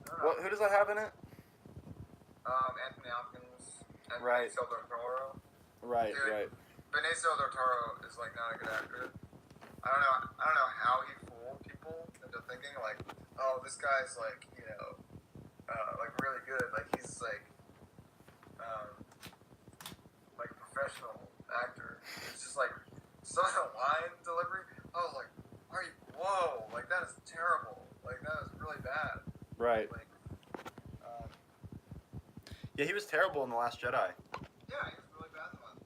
don't know. Well, who does that have in it? Anthony Hopkins and Right. Benicio del Toro. Right, Dude. right. Benicio del Toro is like not a good actor. I don't know how he fooled people into thinking like, oh, this guy's like, like really good. Like he's like a professional actor. It's just like some of the line delivery. I was like, whoa, like that is terrible. Like that is really bad. Right. Like, Yeah, he was terrible in The Last Jedi. yeah, he was really bad in one.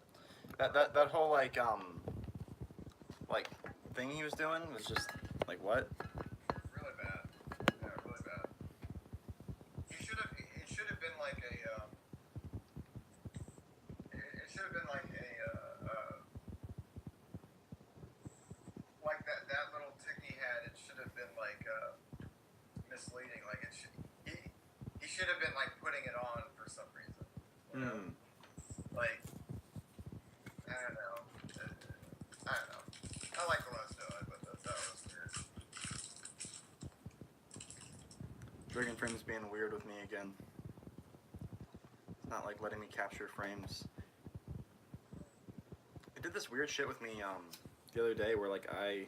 That whole like thing he was doing was just like what? Really bad. Yeah, really bad. It should have been like a. It should have been like a. Like that little tick he had. It should have been like misleading. Like it should. He should have been like putting it on for some reason. You know? Like. I don't know. I like the Last Jedi, but that was weird. Dragon Frame's being weird with me again. It's not like letting me capture frames. It did this weird shit with me the other day where like I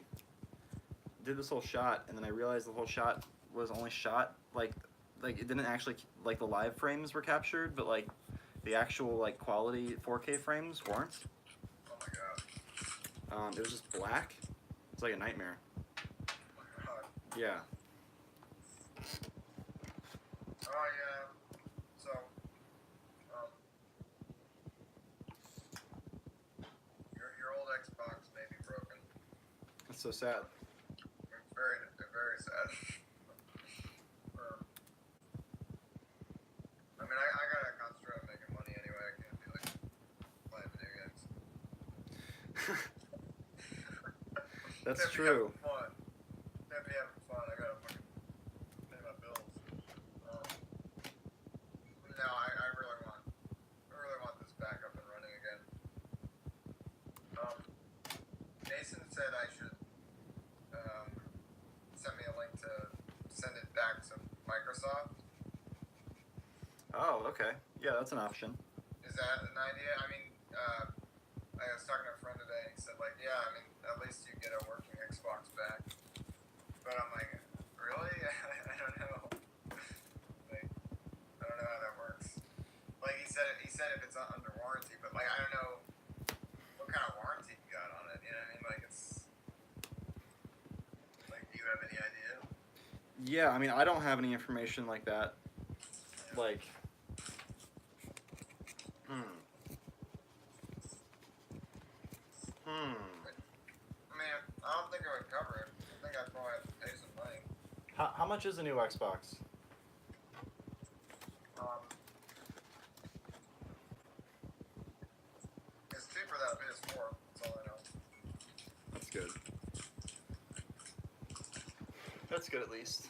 did this whole shot and then I realized the whole shot was only shot like it didn't actually like the live frames were captured, but like the actual like quality 4K frames weren't. Oh my god. It was just black. It's like a nightmare. Oh my god. Yeah. Oh yeah. So, your old Xbox may be broken. That's so sad. It's very, very sad. I mean, I gotta concentrate on making money anyway. I can't be like playing video games. That's Can't be true. having fun. Can't be having fun. I gotta fucking pay my bills. No, I really want this back up and running again. Mason said I should send me a link to send it back to Microsoft. Oh, okay. Yeah, that's an option. Is that an idea? I mean, I was talking to a friend today, and he said, like, yeah, I mean, at least you get a working Xbox back. But I'm like, really? I don't know. Like, I don't know how that works. Like, he said if it's not under warranty, but, like, I don't know what kind of warranty you got on it. You know what I mean? Like, it's... Like, do you have any idea? Yeah, I mean, I don't have any information like that. Like... I mean, I don't think it would cover it. I think I'd probably have to pay some money. How much is a new Xbox? It's cheaper than a PS4. That's all I know. That's good. That's good at least.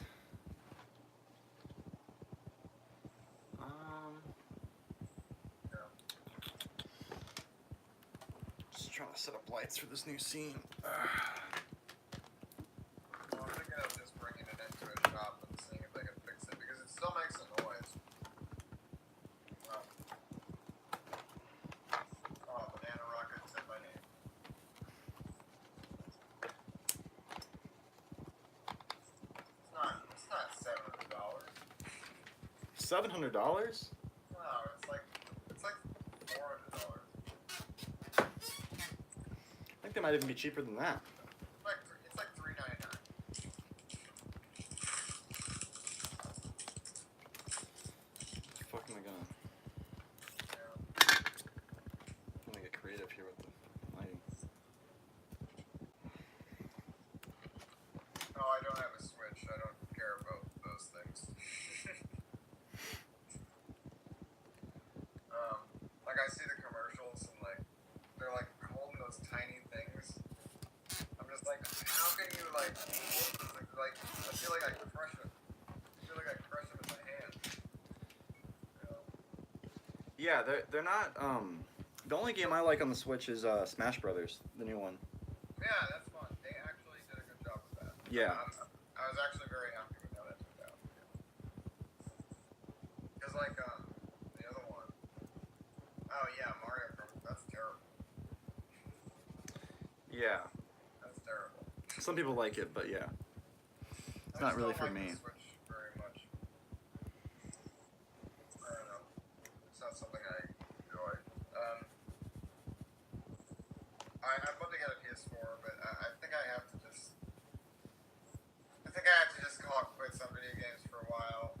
Yeah. Just trying to set up lights for this new scene. Well, I'm thinking of just bringing it into a shop and seeing if they can fix it because it still makes a noise. Oh, Banana Rocket said my name. It's not $700. $700? Well, might even be cheaper than that. It's like $3.99. Fuck am I gonna? Yeah. I'm gonna get creative here with the lighting. Oh, I don't have a Switch. I don't care about those things. Like I see the commercials and like they're like holding those tiny things. I'm just like, how can you like I feel like I crush them. I feel like I crush them in my hand. You know? Yeah, they're not. The only game I like on the Switch is Smash Brothers, the new one. Yeah, that's fun. They actually did a good job with that. Yeah. I was actually very happy with how that turned out. Because like the other one. Oh yeah, Mario Kart. That's terrible. Yeah. That's terrible. Some people like it, but yeah, it's not really for me. I just don't like the Switch very much. I don't know. It's not something I enjoy. I'd love to get a PS4, but I think I have to just. I think I have to just call it quits on video games for a while,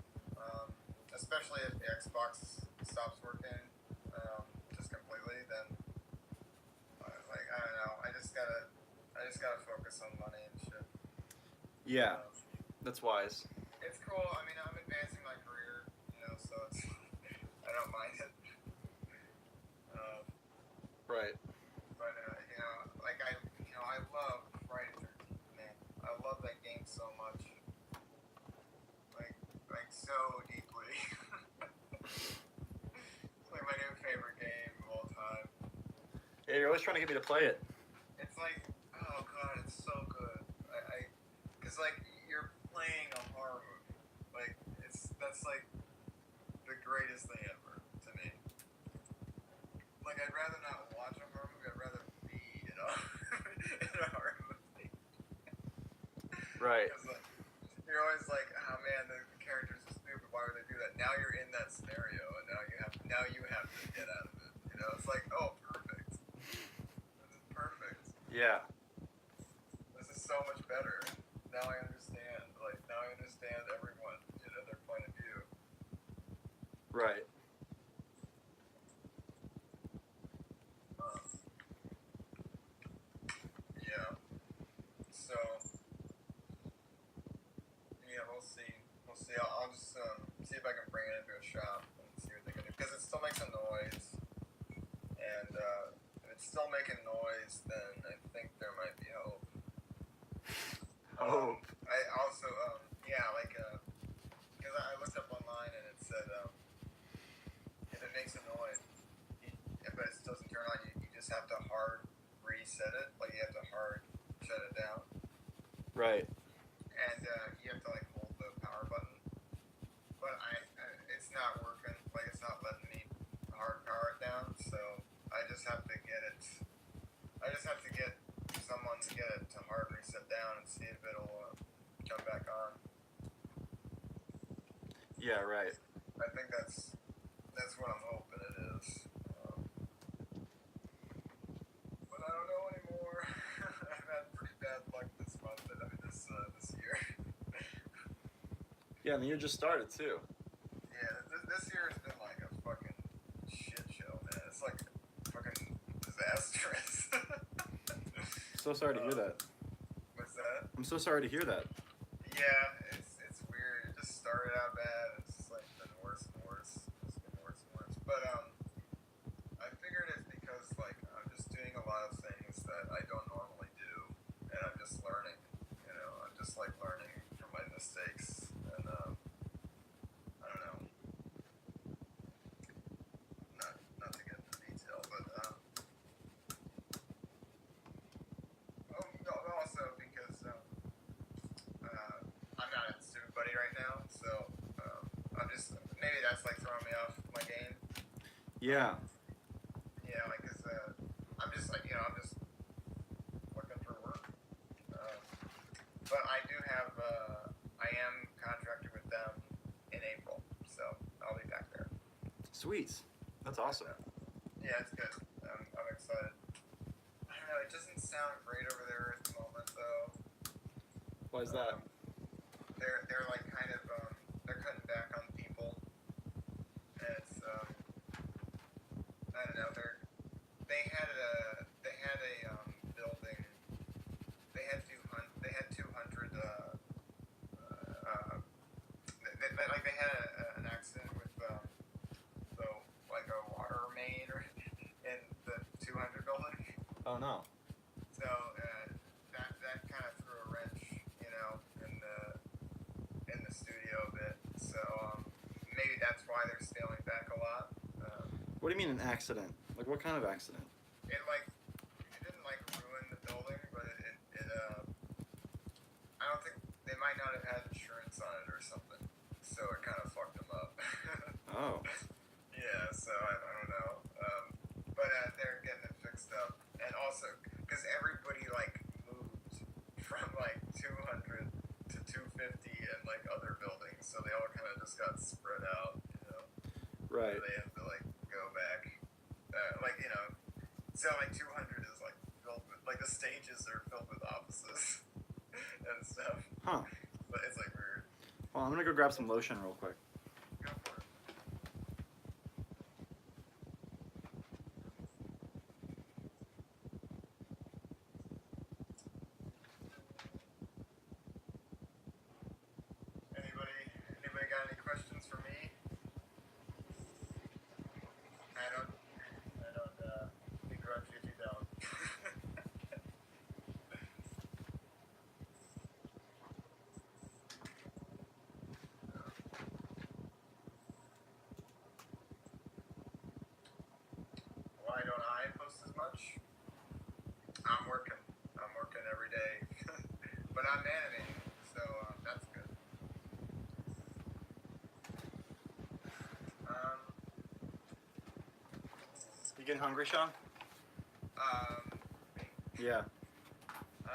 especially if the Xbox stops working just completely. Then, like I don't know. I just gotta focus on money and shit. Yeah, that's wise. It's cool. I mean, I'm advancing my career, so it's I don't mind it. Right. But like I love Friday the 13th, man. I love that game so much, like so deeply. It's like my new favorite game of all time. Yeah, you're always trying to get me to play it. It's like, oh god, it's so good. Cause like you're playing a horror movie. Like that's like the greatest thing ever to me. Like I'd rather not watch a horror movie. I'd rather be in a horror movie. Right. Because like, you're always like, oh man, the characters are stupid. Why would they do that? Now you're in that scenario, and now you have to get out of it. It's like, oh, perfect. This is perfect. Yeah. This is so much better. Now I understand. Like now I understand everyone. Their point of view. Right. Yeah. So. Yeah, we'll see. We'll see. I'll just see if I can bring it into a shop and see what they can do. Because it still makes a noise. And if it's still making noise, then I think there might be hope. Hope. I also, because I looked up online and it said if it makes a noise, but it doesn't turn on, you just have to hard reset it. Like you have to hard shut it down. Right. And you have to like hold the power button, but it's not working. Like it's not letting me hard power it down. So I just have to get it. I just have to get someone to get it to hard reset down and see if it'll come back on. Yeah. Right. I think that's what I'm hoping it is. But I don't know anymore. I've had pretty bad luck this month. This year. Yeah, and the year just started too. Yeah, this year has been like a fucking shit show, man. It's like fucking disastrous. So sorry to hear that. What's that? I'm so sorry to hear that. Yeah, it's weird. It just started out bad. It's just like been worse and worse. It's been worse and worse. But I figured it's because like I'm just doing a lot of things that I don't normally do, and I'm just learning. I'm just like learning from my mistakes, and I don't know. Not to get into detail, but also because I'm not at Student Buddy right now, so I'm just maybe that's like throwing me off my game. Yeah. Yeah, like cause I'm just like I'm just looking for work. But I do have I am contracted with them in April, so I'll be back there. Sweet. That's awesome. Yeah, it's good. I'm excited. I don't know, it doesn't sound great over there at the moment, though. Why is that? They're like kind of they're cutting back on people. And it's I don't know. They had a building. They had 200. They had an accident with the like a water main or in the 200 building. Oh no. So that kind of threw a wrench, you know, in the studio a bit. So maybe that's why they're scaling back a lot. What do you mean an accident? Like what kind of accident? It didn't like ruin the building, but it I don't think they might not have had insurance on it or something. So it kind of fucked them up. Oh. Yeah, so I don't know. But they're getting it fixed up. And also, because everybody, like, moved from, like, 200 to 250 and, like, other buildings. So they all kind of just got spread out, you know. Right. So they have to, like, go back. Like, you know, so, like, 200 is, like, filled with, like, the stages are filled with offices and stuff. Huh. But it's, like, weird. Well, I'm gonna go grab some lotion real quick. Go for it. Anybody got any questions for me? I don't begrudge if you don't. Why don't I post as much? I'm working every day, but I'm animating, so that's good. You getting hungry, Sean? Me. Yeah. I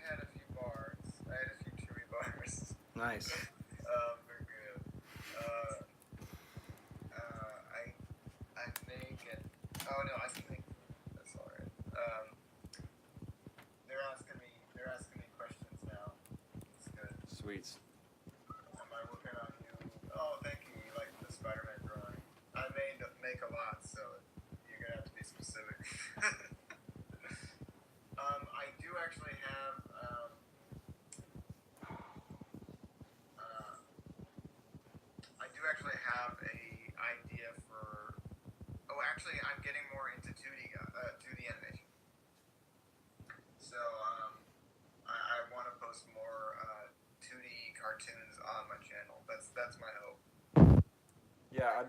had a few bars. I had a few chewy bars. Nice. They're good. I make it. Oh no, I can make food. That's all right. They're asking me questions now. It's good. Sweets. Am I working on you? Oh, thank you. You like the Spider-Man drawing. I make a lot, so you're gonna have to be specific. I do actually have a idea for. Oh, actually, I'm getting more into 2D animation. So I want to post more 2D cartoons on my channel. That's my hope. Yeah,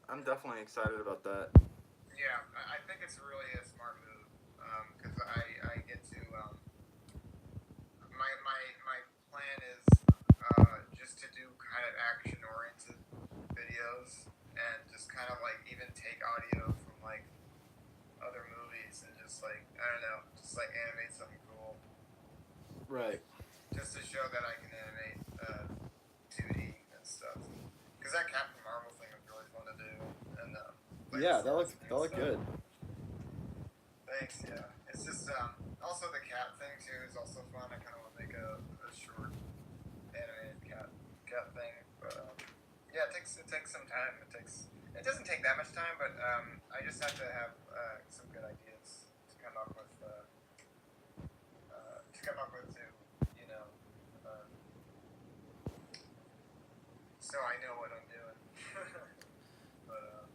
I'm definitely excited about that. Yeah, I think it's really a smart move because I get to my plan is just to do kind of action oriented videos and just kind of like even take audio from like other movies and just like I don't know, just like animate something cool. Right. Just to show that I can animate 2D and stuff. Because that Captain Marvel thing was really fun to do. And like Yeah, that looked good. Thanks, yeah. It's just also the cat thing too is also fun. I kind of want to make a short animated cat thing, but yeah, it takes some time. It doesn't take that much time, but I just have to have some good ideas to come up with to you know so I know what I'm doing. But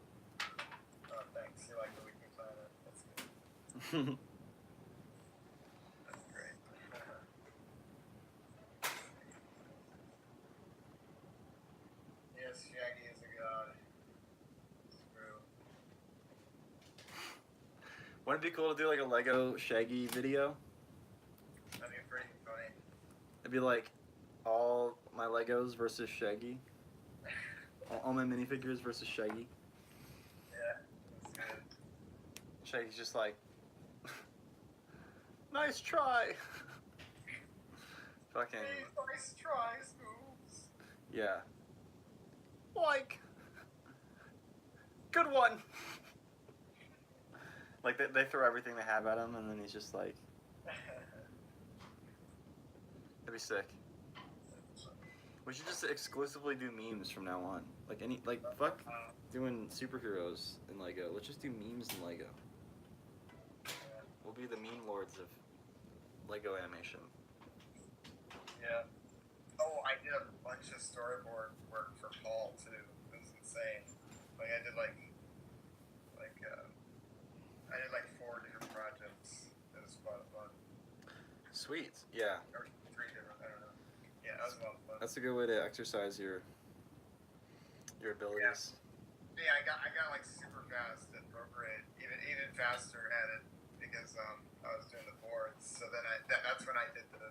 thanks. You like the Weekly Planet? That's good. That's great. Yes, Shaggy is a god. It's true. Wouldn't it be cool to do like a Lego Shaggy video? That'd be pretty funny. It'd be like all my Legos versus Shaggy. All my minifigures versus Shaggy. Yeah, that's good. Shaggy's just like, nice try. Fucking. Nice tries, moves. Yeah. Like. Good one. Like they throw everything they have at him, and then he's just like, that'd be sick. We should just exclusively do memes from now on. Like fuck doing superheroes in Lego. Let's just do memes in Lego. We'll be the meme lords of Lego animation. Yeah. Oh, I did a bunch of storyboard work for Paul too. It was insane. Like I did like 4 different projects. It was a lot of fun. Sweet. Yeah. Or 3 different. I don't know. Yeah, that was a lot of fun. That's a good way to exercise your abilities. Yeah, I got like super fast at Procreate, even faster at it because I was doing the boards. So then that's when I did the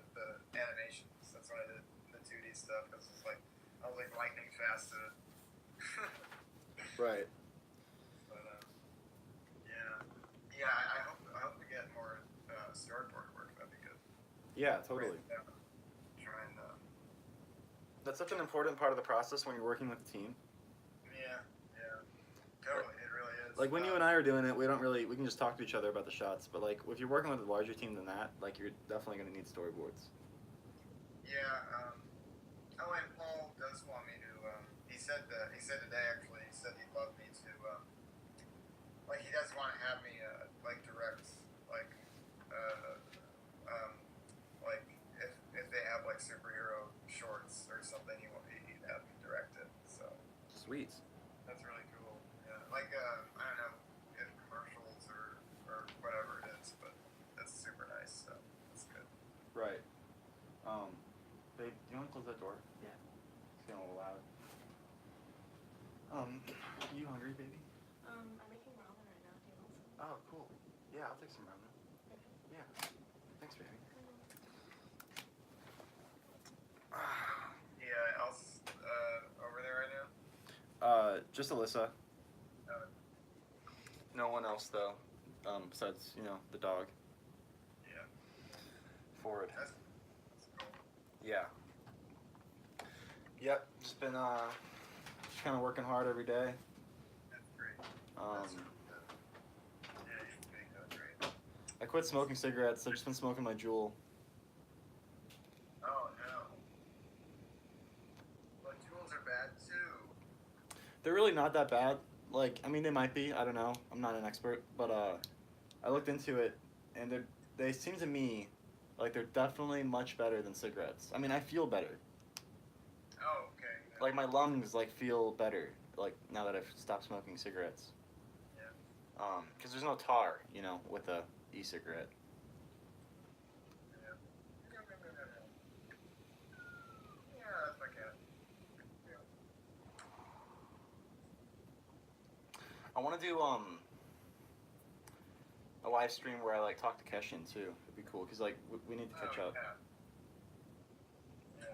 animations. That's when I did the 2D stuff. Cause it was like I was like lightning fast at it. Right. But yeah. I hope to get more storyboard work. That'd be good. Yeah, totally. Yeah. Try and That's such an important part of the process when you're working with a team. yeah. Totally, it really is. Like when you and I are doing it, we can just talk to each other about the shots. But like if you're working with a larger team than that, like you're definitely gonna need storyboards. Yeah. Oh, and Paul does want me to. He said today actually. He said he'd love me to. Like he does want to have me like direct like like if they have like superhero shorts or something, he'd have me direct it. So Sweet. that's really cool. Yeah. Like I don't know if commercials or whatever it is, but that's super nice. So that's good. Right. Babe, do you want to close that door? Yeah. It's getting a little loud. Are you hungry, baby? I'm making ramen right now. Do you want some? Oh, cool. Yeah, I'll take some ramen. Okay. Yeah. Thanks, baby. Yeah, else over there right now. Just Alyssa. Uh, No one else though. Besides, the dog. yeah, Forward. that's cool. Yeah. Yep. Just been just kind of working hard every day. That's great. Um, That's really good. Yeah, you should make that great. I quit smoking cigarettes. I've just been smoking my Juul. Oh no. But tools are bad too. They're really not that bad. Like, I mean, they might be. I don't know. I'm not an expert, but I looked into it, and they seem to me like they're definitely much better than cigarettes. I mean, I feel better. Oh, okay. Yeah. Like my lungs feel better. Like now that I've stopped smoking cigarettes. Yeah. Because there's no tar, with a e-cigarette. Yeah. Yeah, that's my cat. Yeah. I want to do a live stream where I talk to Keshin too. It'd be cool because we need to catch up. Yeah. Yeah.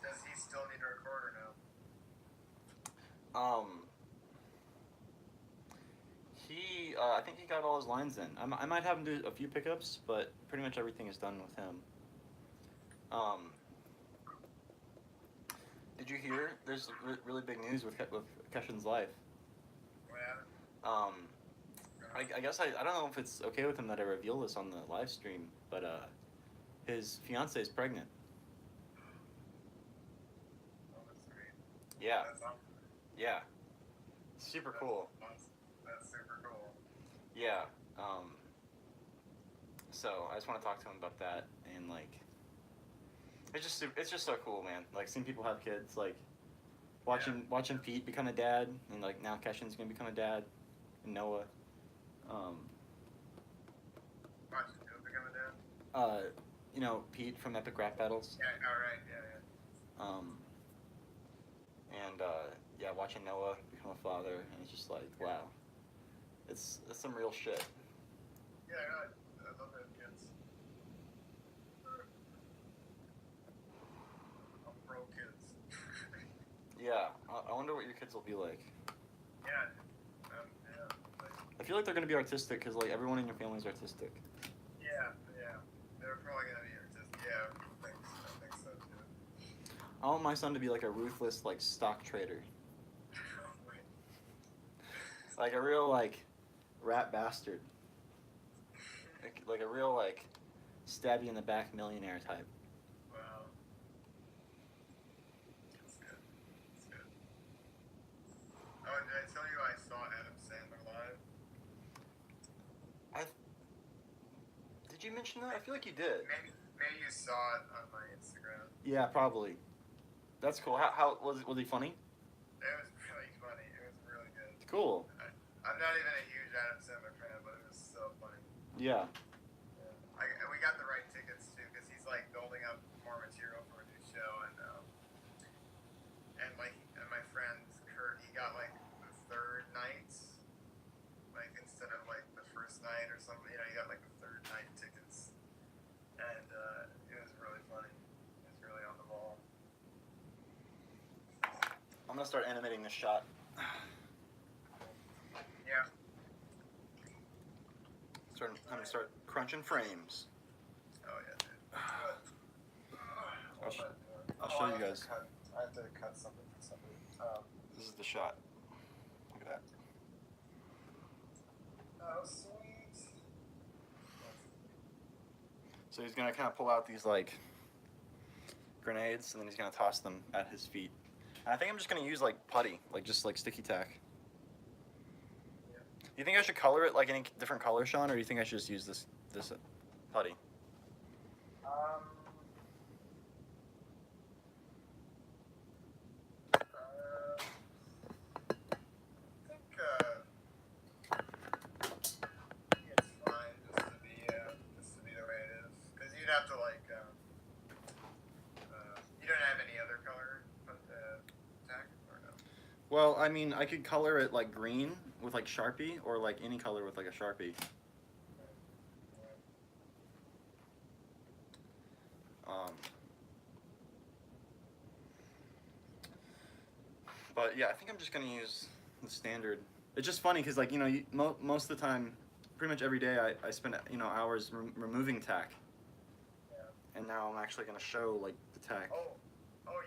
Does he still need to record or no? I think he got all his lines in. I might have him do a few pickups, but pretty much everything is done with him. Did you hear? There's really big news with Keshin's life. What happened? I guess I don't know if it's okay with him that I reveal this on the live stream, but his fiance is pregnant. Oh, that's great. Yeah, That's awesome. yeah, super cool. That's super cool. Yeah. So I just want to talk to him about that, and it's just so cool, man. Seeing people have kids, watching Pete become a dad, and now Keshin's gonna become a dad, and Noah. Watch who become a dad? Pete from Epic Rap Battles. Yeah, alright, yeah. And watching Noah become a father, and it's just wow, it's some real shit. Yeah, I love that kids. I'm pro kids. Yeah, I wonder what your kids will be like. Yeah, yeah. I feel like they're gonna be artistic because everyone in your family is artistic. Yeah. They're probably gonna be artistic. Yeah, I think so too. I want my son to be a ruthless stock trader. Like a real like rat bastard. Like a real like stab you in the back millionaire type. Wow. That's good. That's good. Oh, and did I tell you I saw Adam Sandler live? Did you mention that? I feel like you did. Maybe you saw it on my Instagram. Yeah, probably. That's cool. How was he funny? It was really funny. It was really good. Cool. I'm not even a huge Adam Sandler fan, but it was so funny. Yeah. We got the right tickets too, because he's like building up more material for a new show, and my friend Kurt, he got like the third night, like instead of like the first night or something. You know, he got like the third night tickets, and it was really funny. It was really on the ball. I'm gonna start animating this shot. Yeah. I'm gonna start crunching frames. Oh yeah, dude. I'll show you guys. I have to cut something for somebody. This is the shot. Look at that. Oh, sweet. So he's gonna kind of pull out these like grenades, and then he's gonna toss them at his feet. And I think I'm just gonna use like putty, like just like sticky tack. Yeah. Do you think I should color it like any different color, Sean, or do you think I should just use this putty? It's fine just to be the way it is. Because you'd have to like, you don't have any other color tack or no? Well, I mean, I could color it like green with like Sharpie, or like any color with like a Sharpie. But yeah, I think I'm just gonna use the standard. It's just funny because like most of the time, pretty much every day I spend hours removing tack, Yeah. and now I'm actually gonna show like the tack. Oh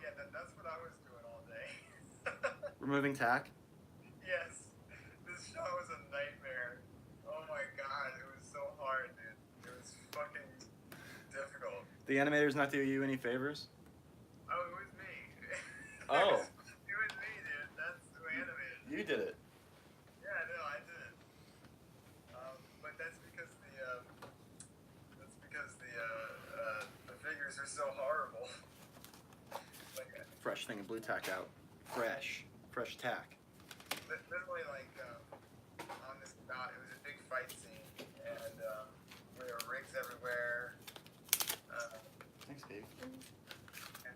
yeah, that's what I was doing all day. Removing tack. Yes, this shot was a nightmare. Oh my god, it was so hard, dude. It was fucking difficult. The animators not do you any favors? Oh, it was me. Oh. It was me, dude. That's who animated. You did it. Yeah, no, I did. But that's because the figures are so horrible. Like, Fresh thing of blue tack out. Fresh tack. literally, like, on this dot, it was a big fight scene, and there were rigs everywhere. Thanks, Dave. And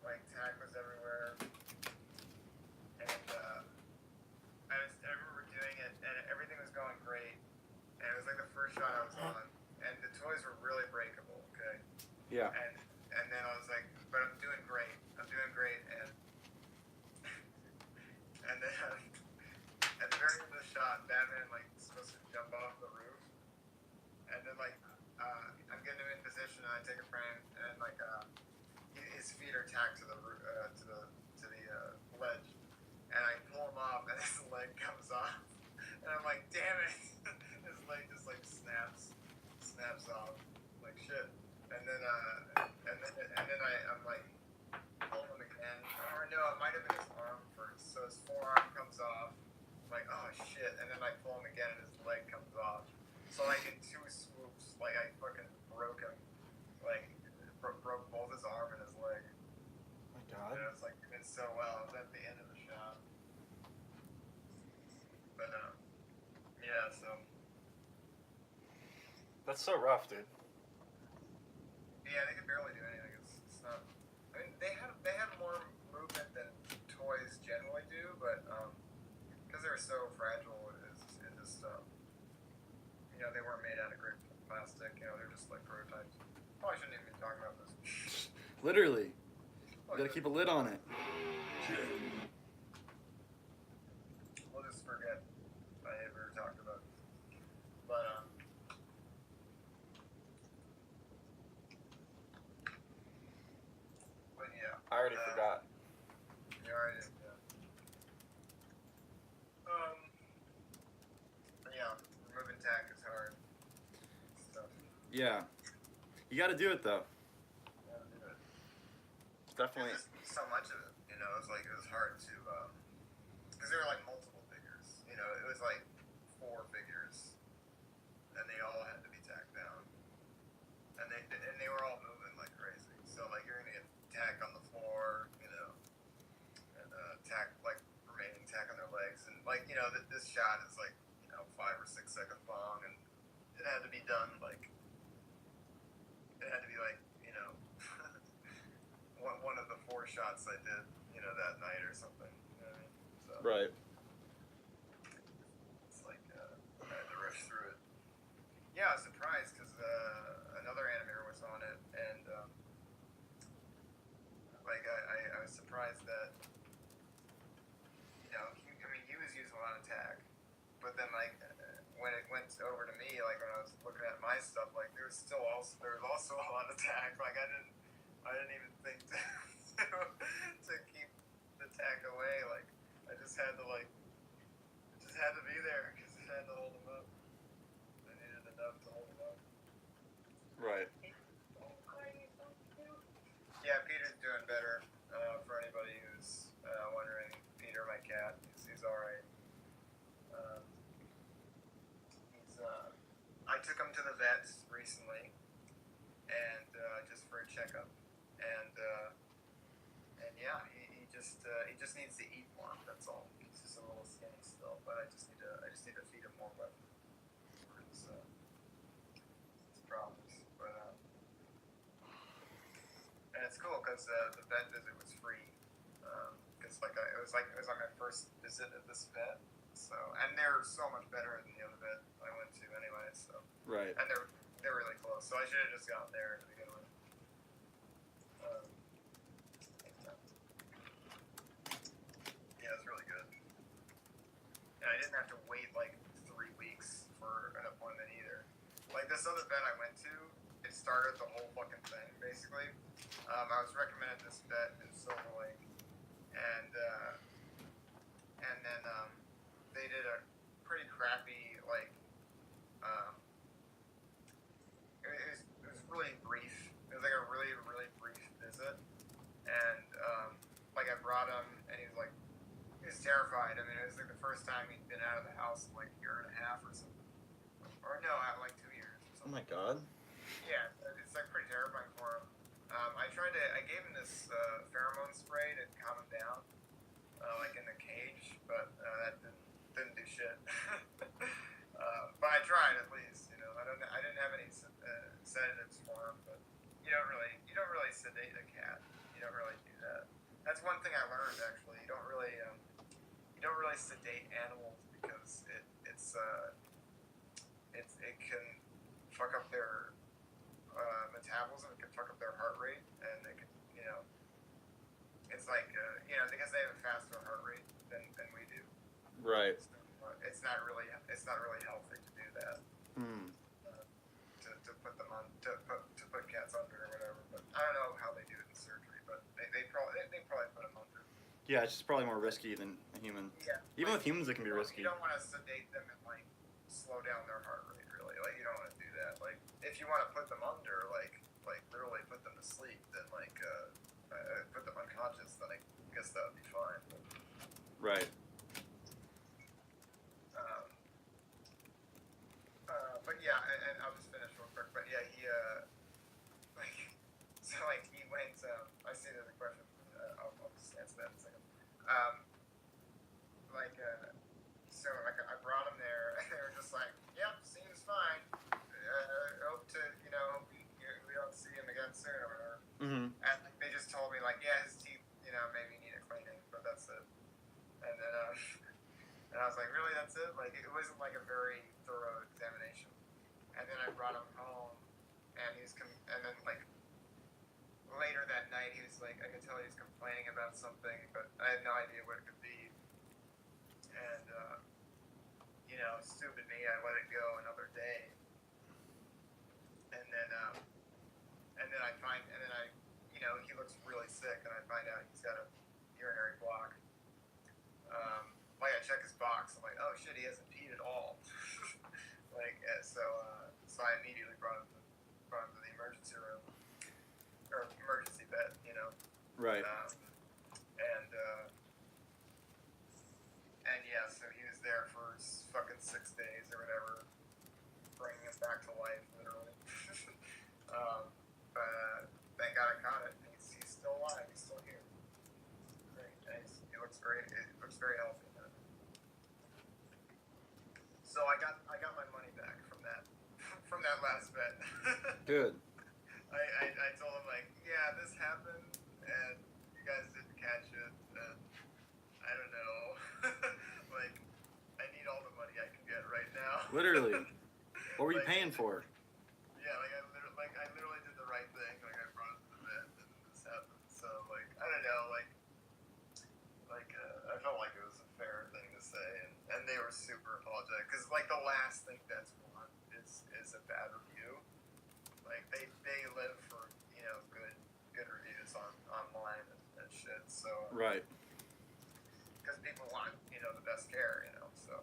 like tack was everywhere, and I remember doing it, and everything was going great, and it was like the first shot I was on, and the toys were really breakable, okay, Yeah. and then I was like, but I'm doing great, and then at the very end of the shot, Batman like supposed to jump off the roof, and then like I'm getting him in position, and I take a frame, and like his feet are tacked to the ledge, and I pull him off, and his leg comes off, and I'm like, damn it, his leg just like snaps off, like shit, and then I'm like pull him again, or no, it might have been his arm first, so his forearm comes off, I'm like, oh shit, and then I pull him again, and his leg comes off, so like in two swoops, like I fucking broke him, like broke both his arm and his leg. Oh my God. And it was like, it did so well. It was at the end of the shot. But, yeah, so. That's so rough, dude. Yeah, they could barely do anything. It's not. I mean, they had more movement than toys generally do, but because they're so fragile, it just they weren't made out of great plastic. They're just like prototypes. Probably shouldn't even be talking about this. Literally. You gotta keep a lid on it. We'll just forget I ever talked about it. But yeah. I already forgot. You already did, yeah. Yeah. You got to do it though. Gotta do it. Definitely. There's just so much of it, you know. It was hard to, because there were like multiple figures. You know, it was like 4 figures, and they all had to be tacked down, and they were all moving like crazy. So like you're gonna get tack on the floor, you know, and tack like remaining tack on their legs, and like you know this shot is like 5 or 6 seconds long, and it had to be done like it had to be like one of the 4 shots I did that night or something. You know what I mean? So Right. it's like I had to rush through it. Yeah, I was surprised because another animator was on it, and like I was surprised that he was using a lot of tack, but then like when it went over to me, like when I was looking at my stuff, like there was also a lot of tack. Like I didn't even think to keep the tack away. Like I just had to be there because it had to hold them up. I needed enough to hold them up. Right. Yeah, Peter's doing better. For anybody who's wondering, Peter, my cat, he's all right. I took him to the vet recently, and just for a checkup, and yeah, he just needs to eat more. That's all. He's just a little skinny still, but I just need to feed him more for his problems. But and it's cool because the vet visit was free. Because it was like my first visit at this vet. So and they're so much better than the other vet I went to anyway. So Right. and they're really close. So I should have just gone there to begin with. Yeah, it's really good. And I didn't have to wait like 3 weeks for an appointment either. Like this other vet I went to, it started the whole fucking thing basically. I was recommended this vet in Silver Lake, and then they did a pretty crappy like it was really brief. It was like a really really brief visit, and like I brought him, and he was terrified. I mean, it was like the first time he'd been out of the house in like a year and a half or something, or no, like 2 years or Oh something. my God. Yeah, it's like pretty terrifying for him. I gave him this pheromone spray to calm him down, like in the cage, but that didn't do shit. But I tried at least, I didn't have any sedatives for him, but you don't really sedate a cat. You don't really do that. That's one thing I learned actually. You don't really sedate animals because it can fuck up their metabolism. It can fuck up their heart rate, and it can, it's like, because they have a faster heart rate than we do. Right. It's not really healthy to do that. To put them on to put cats under or whatever. But I don't know how they do it in surgery, but they probably put them under. Yeah, it's just probably more risky than a human. Yeah. Even with humans, it can be risky. You don't want to sedate them and like slow down their heart rate. Really, like you don't want to do that. Like if you want to put them under, like literally put them to sleep, then put them unconscious, then I guess that would be fine. Right. But yeah, and I'll just finish real quick. But yeah, he he went. I see there's a question. I'll just answer that in a second. I brought him there, and they were just like, "Yep, seems fine. Hope to, we don't see him again soon or whatever." Mm-hmm. And they just told me like, "Yeah, his teeth, maybe need a cleaning, but that's it." And then and I was like, "Really, that's it?" Like it wasn't like a very thorough examination. And then I brought him home, and and then like later that night, he was like, I could tell he was complaining about something, but I had no idea what it could be. And stupid me, I let it go another day. And then he looks really sick, and I find out he's got a urinary block. Like I check his box, I'm like, oh shit, he hasn't peed at all. So I immediately brought him emergency room or emergency bed, you know. Right. And yeah, so he was there for fucking 6 days or whatever, bringing him back to life, literally. But thank God I caught it. He's still alive. He's still here. Great. And he looks very healthy. So I got my money back from that last bet. Good. I told him, like, yeah, this happened and you guys didn't catch it, and I don't know. Like, I need all the money I can get right now. Literally. What were you Like, paying for? Yeah, I literally did the right thing. Like, I brought it to the vet, and this happened. So, like, I don't know. I felt like it was a fair thing to say, and they were super apologetic because, like, the last thing vets want is a bad review. Like, they live for, you know, good reviews online and shit. So Right. because people want, you know, the best care, you know. So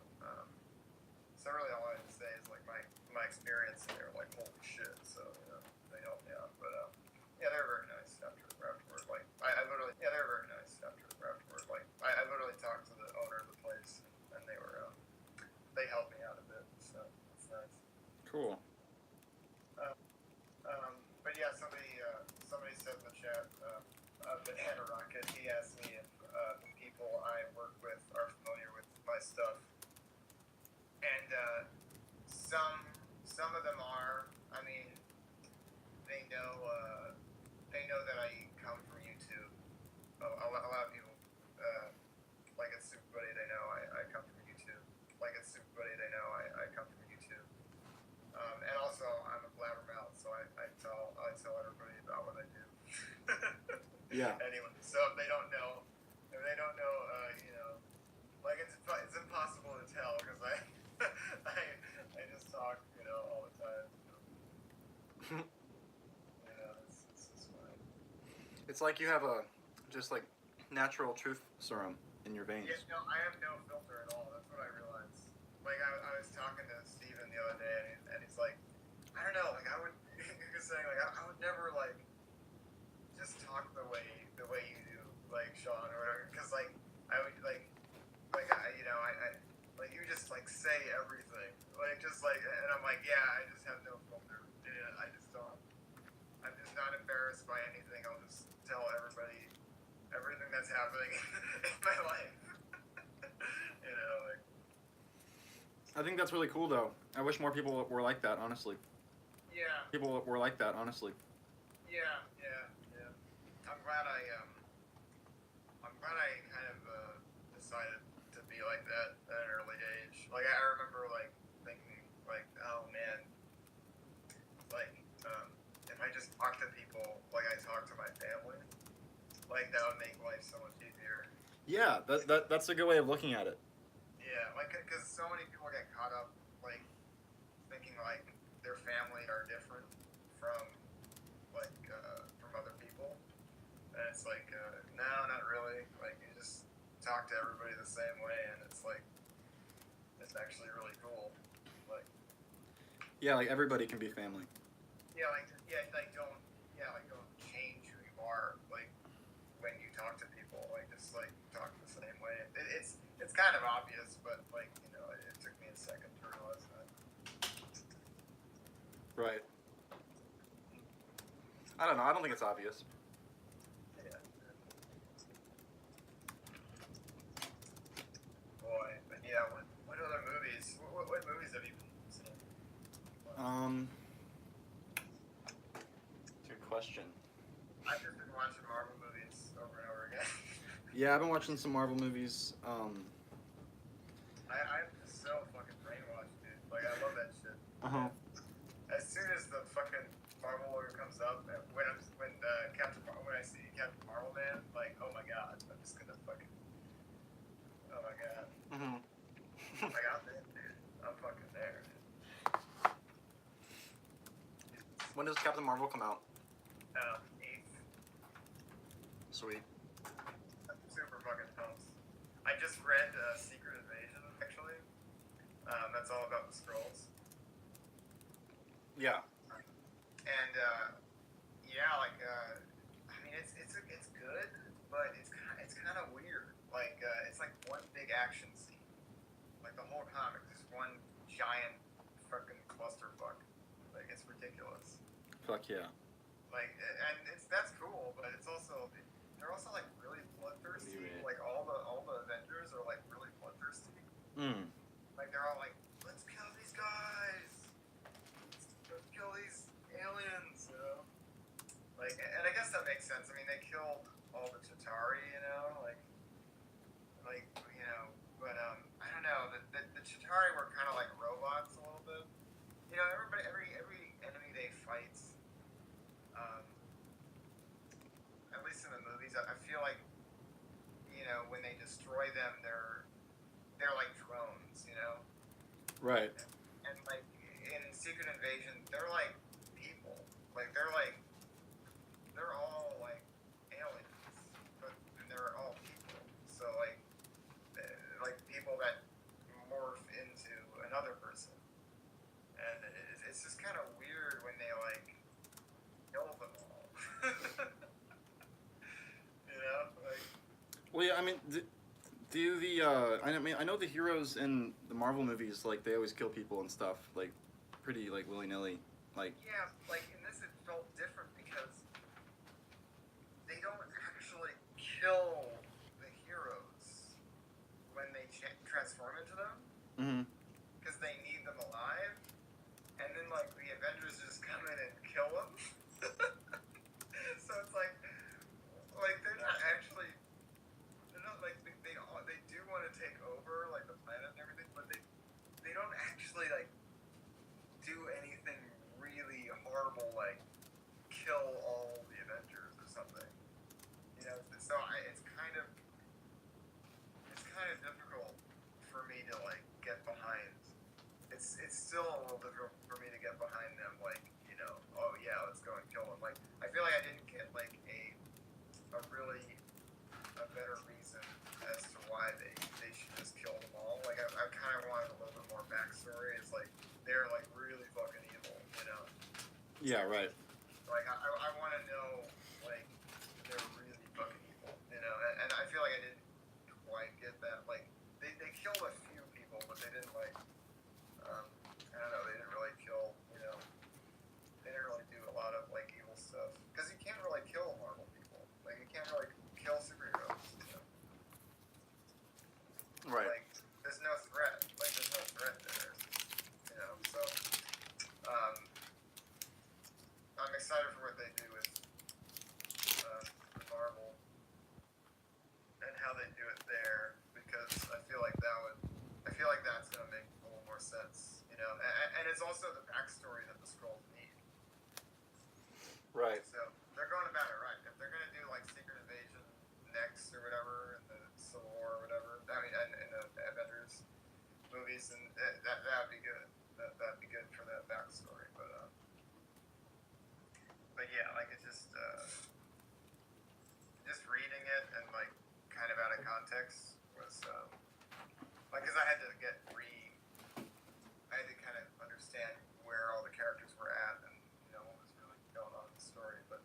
so really all I have to say is, like, my experience there, like, holy shit. So, you know, they helped me out. But yeah, they were very nice afterward. Like, I literally, yeah, they were very nice afterward. Like, I literally talked to the owner of the place, and they were they helped me out a bit. So it's nice. Cool. But yeah, somebody said in the chat, Banana Rocket, he asked me if the people I work with are familiar with my stuff. And some of them are. I mean, they know that I come from YouTube. A lot of people, like it's Super Buddy, they know I come from YouTube. Like it's Super Buddy, they know I come from YouTube. And also, I'm a blabbermouth, so I tell everybody about what I do. Yeah. Anyway, so if they don't know, you know, like it's impossible to tell because I just talk, you know, all the time. You know, it's fine. It's like you have a just like natural truth serum in your veins. Yeah, no, I have no filter at all. That's what I realized. Like I was talking to Steven the other day, and he's like, I don't know, like I would. He was saying like I would never like just talk the way you do, like Sean or whatever, because like I would like I you know I like you just like say everything, like just like, and I'm like, yeah, I just have no filter. Yeah, I just don't. I'm just not embarrassed by anything. I'll just tell everybody everything that's happening in my life. You know, like. I think that's really cool, though. I wish more people were like that, honestly. Yeah. People were like that, honestly. Yeah. I'm glad I kind of decided to be like that at an early age. Like I remember like thinking like, oh man, like if I just talk to people like I talk to my family, like that would make life so much easier. Yeah, that's a good way of looking at it. Yeah, like because so many people get caught up like thinking like their family are different from like from other people, and it's like no, not really. Like you just talk to everybody the same way, and it's like it's actually really cool. Like Yeah, like everybody can be family. don't change who you are like when you talk to people. Like just like talk the same way. It's kind of obvious, but like you know, it took me a second to realize that. Right. I don't know. I don't think it's obvious. Yeah. Boy, but yeah, what other movies? What movies have you been seeing? Good question. I've just been watching Marvel movies over and over again. Yeah, I've been watching some Marvel movies. I'm just so fucking brainwashed, dude. Like, I love that shit. Uh-huh. As soon as the fucking Marvel logo comes up, when I see Captain Marvel Man, like, oh my god, I'm just gonna fucking, oh my god. Like, I'm there, dude. I'm fucking there. When does Captain Marvel come out? 8th. Sweet. I'm super fucking pumped. I just read Secret Invasion, actually. That's all about the Skrulls. Yeah. And action scene. Like the whole comic, just one giant fucking clusterfuck. Like it's ridiculous. Fuck yeah. Like, and that's cool, but it's also they're also like really bloodthirsty. Like all the Avengers are like really bloodthirsty. Like they're all like, let's kill these guys. Let's kill these aliens. You know. Like, and I guess that makes sense. I mean, they killed all the Chitauri. You know, like you know, but I don't know. The Chitauri were kind of like robots a little bit. You know, every enemy they fight. At least in the movies, I feel like, you know, when they destroy them, they're like drones, you know. Right. And like in Secret Invasion, they're like people. Like they're all like aliens, but they're all people. So like people that morph into another person, and it's just kind of weird when they like kill them all. You know, like. Well, yeah. I mean, I know the heroes in the Marvel movies, like they always kill people and stuff, like pretty like willy nilly, like. Yeah, like in this it felt different because they don't actually kill the heroes when they transform into them. Mm-hmm. Because they need them alive, and then like the Avengers just come in and kill them. So it's like they're not actually, they're not like they do want to take over like the planet and everything, but they don't actually like do anything really horrible like kill all the Avengers or something. You know, so it's kind of difficult for me to like get behind. It's still a little difficult for me to get behind them. Like, you know, oh yeah, let's go and kill them. Like, I feel like I didn't get like a better reason as to why they should just kill them all. Like, I kind of wanted a little bit more backstory. It's like they're like really fucking evil, you know. Yeah. Right. Like I want to know like they're really fucking evil, you know. And I feel like I didn't quite get that. Like they killed a few people, but they didn't like. I don't know. They didn't really kill. You know, they didn't really do a lot of like evil stuff because you can't really kill Marvel people. Like you can't really kill superheroes. You know? Right. Like there's no threat. Like there's no threat there. You know. So I'm excited for what they do with Marvel and how they do it there because I feel like that's gonna make a little more sense, you know. And it's also the backstory that the Skrulls need. Right. So they're going about it right. If they're gonna do like Secret Invasion next or whatever in the Civil War or whatever, I mean, in the Avengers movies, and that'd be good. That'd be good for that backstory, but yeah, like it's just reading it and like kind of out of context was like because I had to kind of understand where all the characters were at and you know what was really going on in the story. But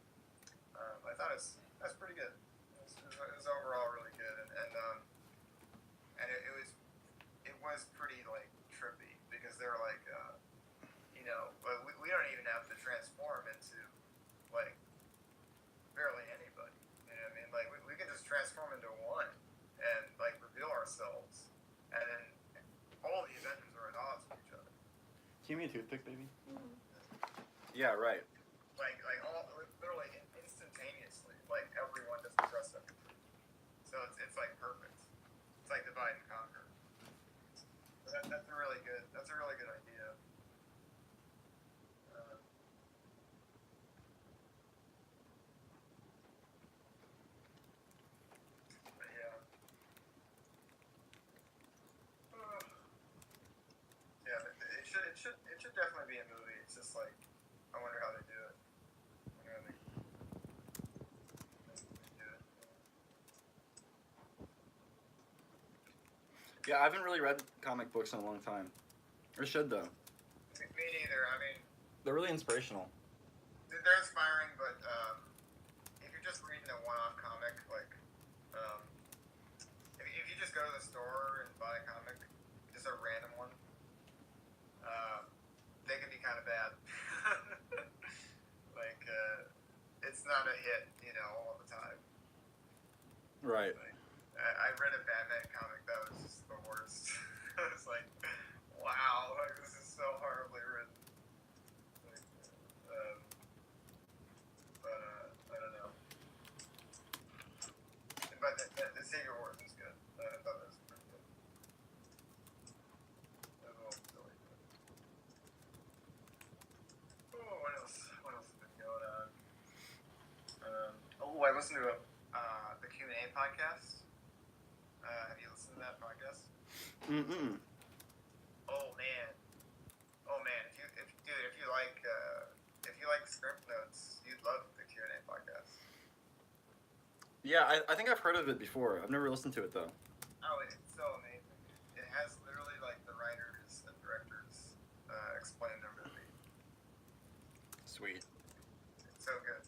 I thought that's pretty good. It was overall really good, and it was pretty like trippy because they were like you know we don't even have to transform into like barely anybody. You know what I mean? Like we can just transform into one and like reveal ourselves, and then all the Avengers are at odds with each other. Give me a toothpick, baby. Mm-hmm. Yeah. Right. Like all literally instantaneously, like everyone just trusts them. So it's like perfect. It's like divide and conquer. So that's a really good idea. But yeah. Yeah, it should definitely be a movie. It's just like I wonder how they do it. I wonder how they do it. Yeah, I haven't really read comic books in a long time. Or should though. Me neither. I mean, They're really inspirational. they're inspiring, but if you're just reading a one-off comic, like if you just go to the store and buy a comic, just a random one, they can be kind of bad. Like, it's not a hit, all the time. Right. Like, I read a Batman comic that was just the worst. I was like, wow, like, this is so horribly written. Like, I don't know. But the Savior Wars is good. I thought that was pretty good. It was a little silly. Oh, what else? What else has been going on? I listened to the Q&A podcast. Have you listened to that podcast? Mm-mm. Oh man. If you like script notes, you'd love the Q&A podcast. Yeah, I think I've heard of it before. I've never listened to it though. Oh, it's so amazing. It has literally like the writers and directors explain their movie. Sweet. It's so good.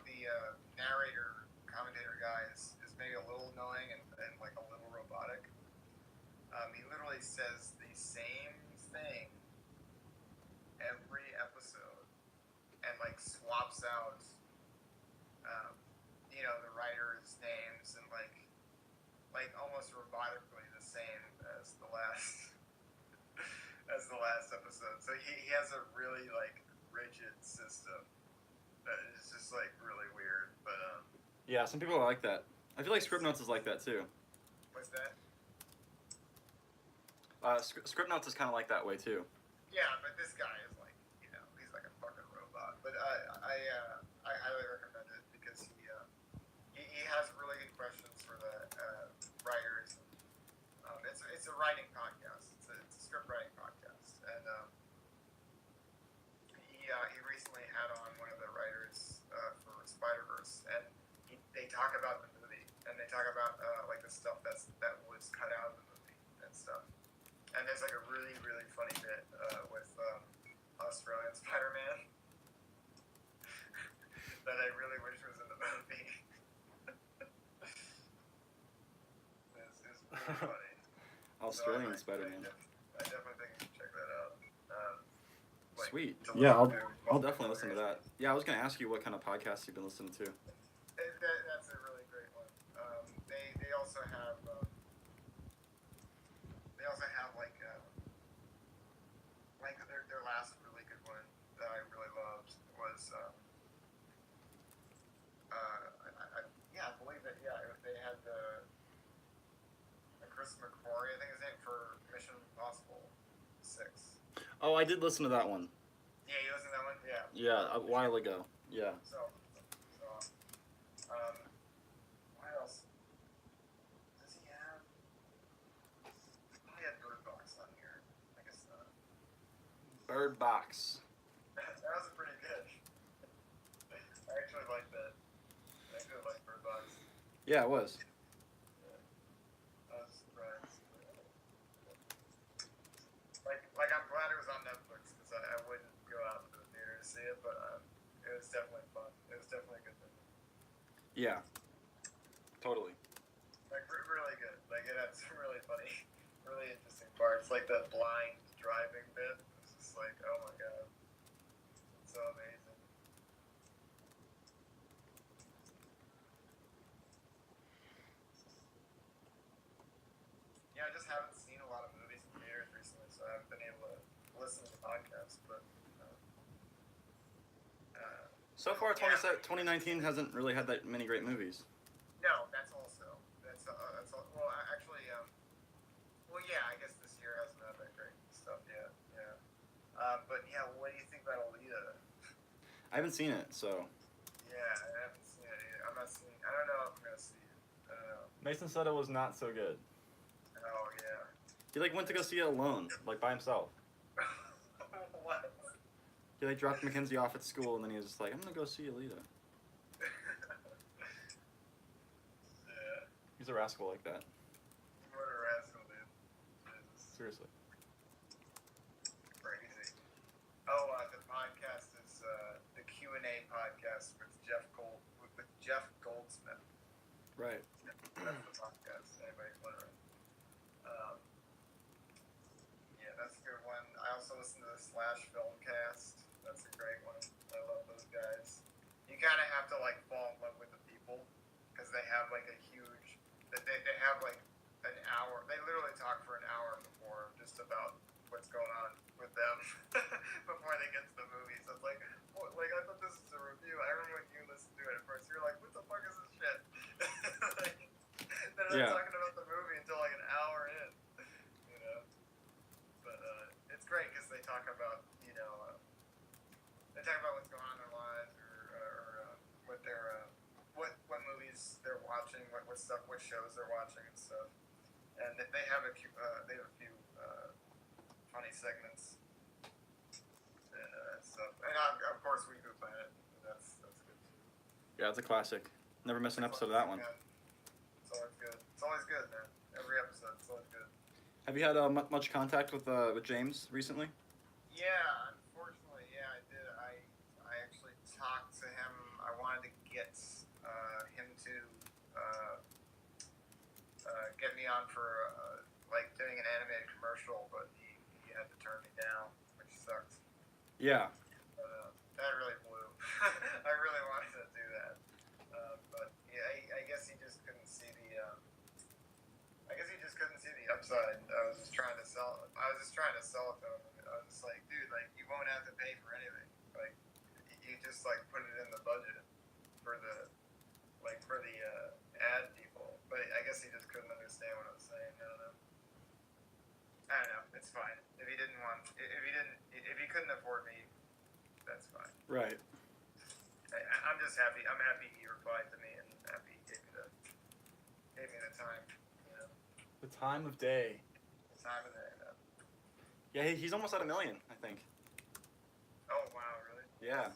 The narrator commentator guy is maybe a little annoying and like a little robotic. He literally says the same thing every episode and like swaps out the writers' names and like almost robotically the same as the last episode. So he has a really like rigid system that is just like really weird. But Yeah, some people are like that. I feel like Scriptnotes is like that too. what's that? Scriptnotes is kind of like that way too. Yeah, but this guy is like, he's like a fucking robot. But I highly recommend it because he has really good questions for the writers. It's a writing podcast. It's a script writing podcast, and he recently had on one of the writers for Spider-Verse, and they talk about the movie, and they talk about like the stuff that was cut out of the movie and stuff. And there's like a really, really funny bit with Australian Spider-Man that I really wish was in the movie. It's really funny. Australian So Spider-Man. I definitely think you should check that out. Sweet. to Yeah, listen to I'll definitely listen to that. Yeah, I was gonna ask you what kind of podcasts you've been listening to. That's a really great one. They also have like their last really good one that I really loved was I believe that they had the Chris McQuarrie, I think his name, for Mission Impossible 6. Oh, I did listen to that one. Yeah, you listened to that one? Yeah. Yeah, a while ago. Yeah. So what else? Does he have? He had Bird Box on here. I guess not. Bird Box. That was pretty good. I actually like that. I actually like Bird Box. Yeah, it was. I was surprised. Like I'm glad it was on Netflix because I wouldn't go out to the theater to see it, but it was definitely fun. It was definitely a good movie. Yeah. Totally. Like really good. Like it had some really funny, really interesting parts. Like the blind driving bit. It's just like, oh my god, it's so amazing. Yeah, I just haven't seen a lot of movies in theaters recently, so I haven't been able to listen to the podcast. But So far, 2019 hasn't really had that many great movies. no, that's all. Well, actually, well, yeah, I guess this year hasn't had that great stuff yet. Yeah. But yeah, what do you think about Alita? I haven't seen it, so. Yeah, I haven't seen it either. I don't know if I'm gonna see it. I don't know. Mason said it was not so good. Oh yeah. He went to go see it alone, by himself. What? He dropped Mackenzie off at school, and then he was just like, I'm gonna go see Alita. Yeah. He's a rascal like that. What a rascal, dude. Jesus. Seriously. Crazy. Oh, the podcast is the Q&A podcast with Jeff Goldsmith. Right. That's the podcast. Anybody's wondering. also listen to the Slash Filmcast. That's a great one. I love those guys. You kind of have to like fall in love with the people because they have like a huge. They have like an hour. They literally talk for an hour before just about what's going on with them before they get to the movie. So it's like, what, like I thought this was a review. I remember when you listened to it at first, you're like, what the fuck is this shit? Like, they're not talking about the movie until like an hour in, you know. But it's great because they talk about, you know, they talk about what's going on in their lives or what they're what movies they're watching, what stuff, what shows they're watching and stuff. And they have a few funny segments and stuff. And of course, We Who Planet. That's good too. Yeah, it's a classic. Never miss an episode of that one. It's always good. It's always good, man. Every episode, it's always good. Have you had much contact with James recently? Yeah, unfortunately, yeah, I did. I actually talked to him. I wanted to get him to get me on for like doing an animated commercial, but he had to turn me down, which sucked. Yeah. That really blew. I really wanted to do that, but yeah, I guess he just couldn't see the. I guess he just couldn't see the upside. I was just trying to sell it. I was just trying to sell it to him. I was just like, dude, like you won't have to pay for anything. Like you just like put it in the budget for the ad people. But I guess he just couldn't understand what I was saying. I don't know. It's fine. If he couldn't afford me, that's fine. Right. I'm just happy. I'm happy he replied to me and happy he gave me the time. You know. The time of day. The time of day. Man. Yeah, he's almost at 1 million, I think. Oh wow, really? Yeah.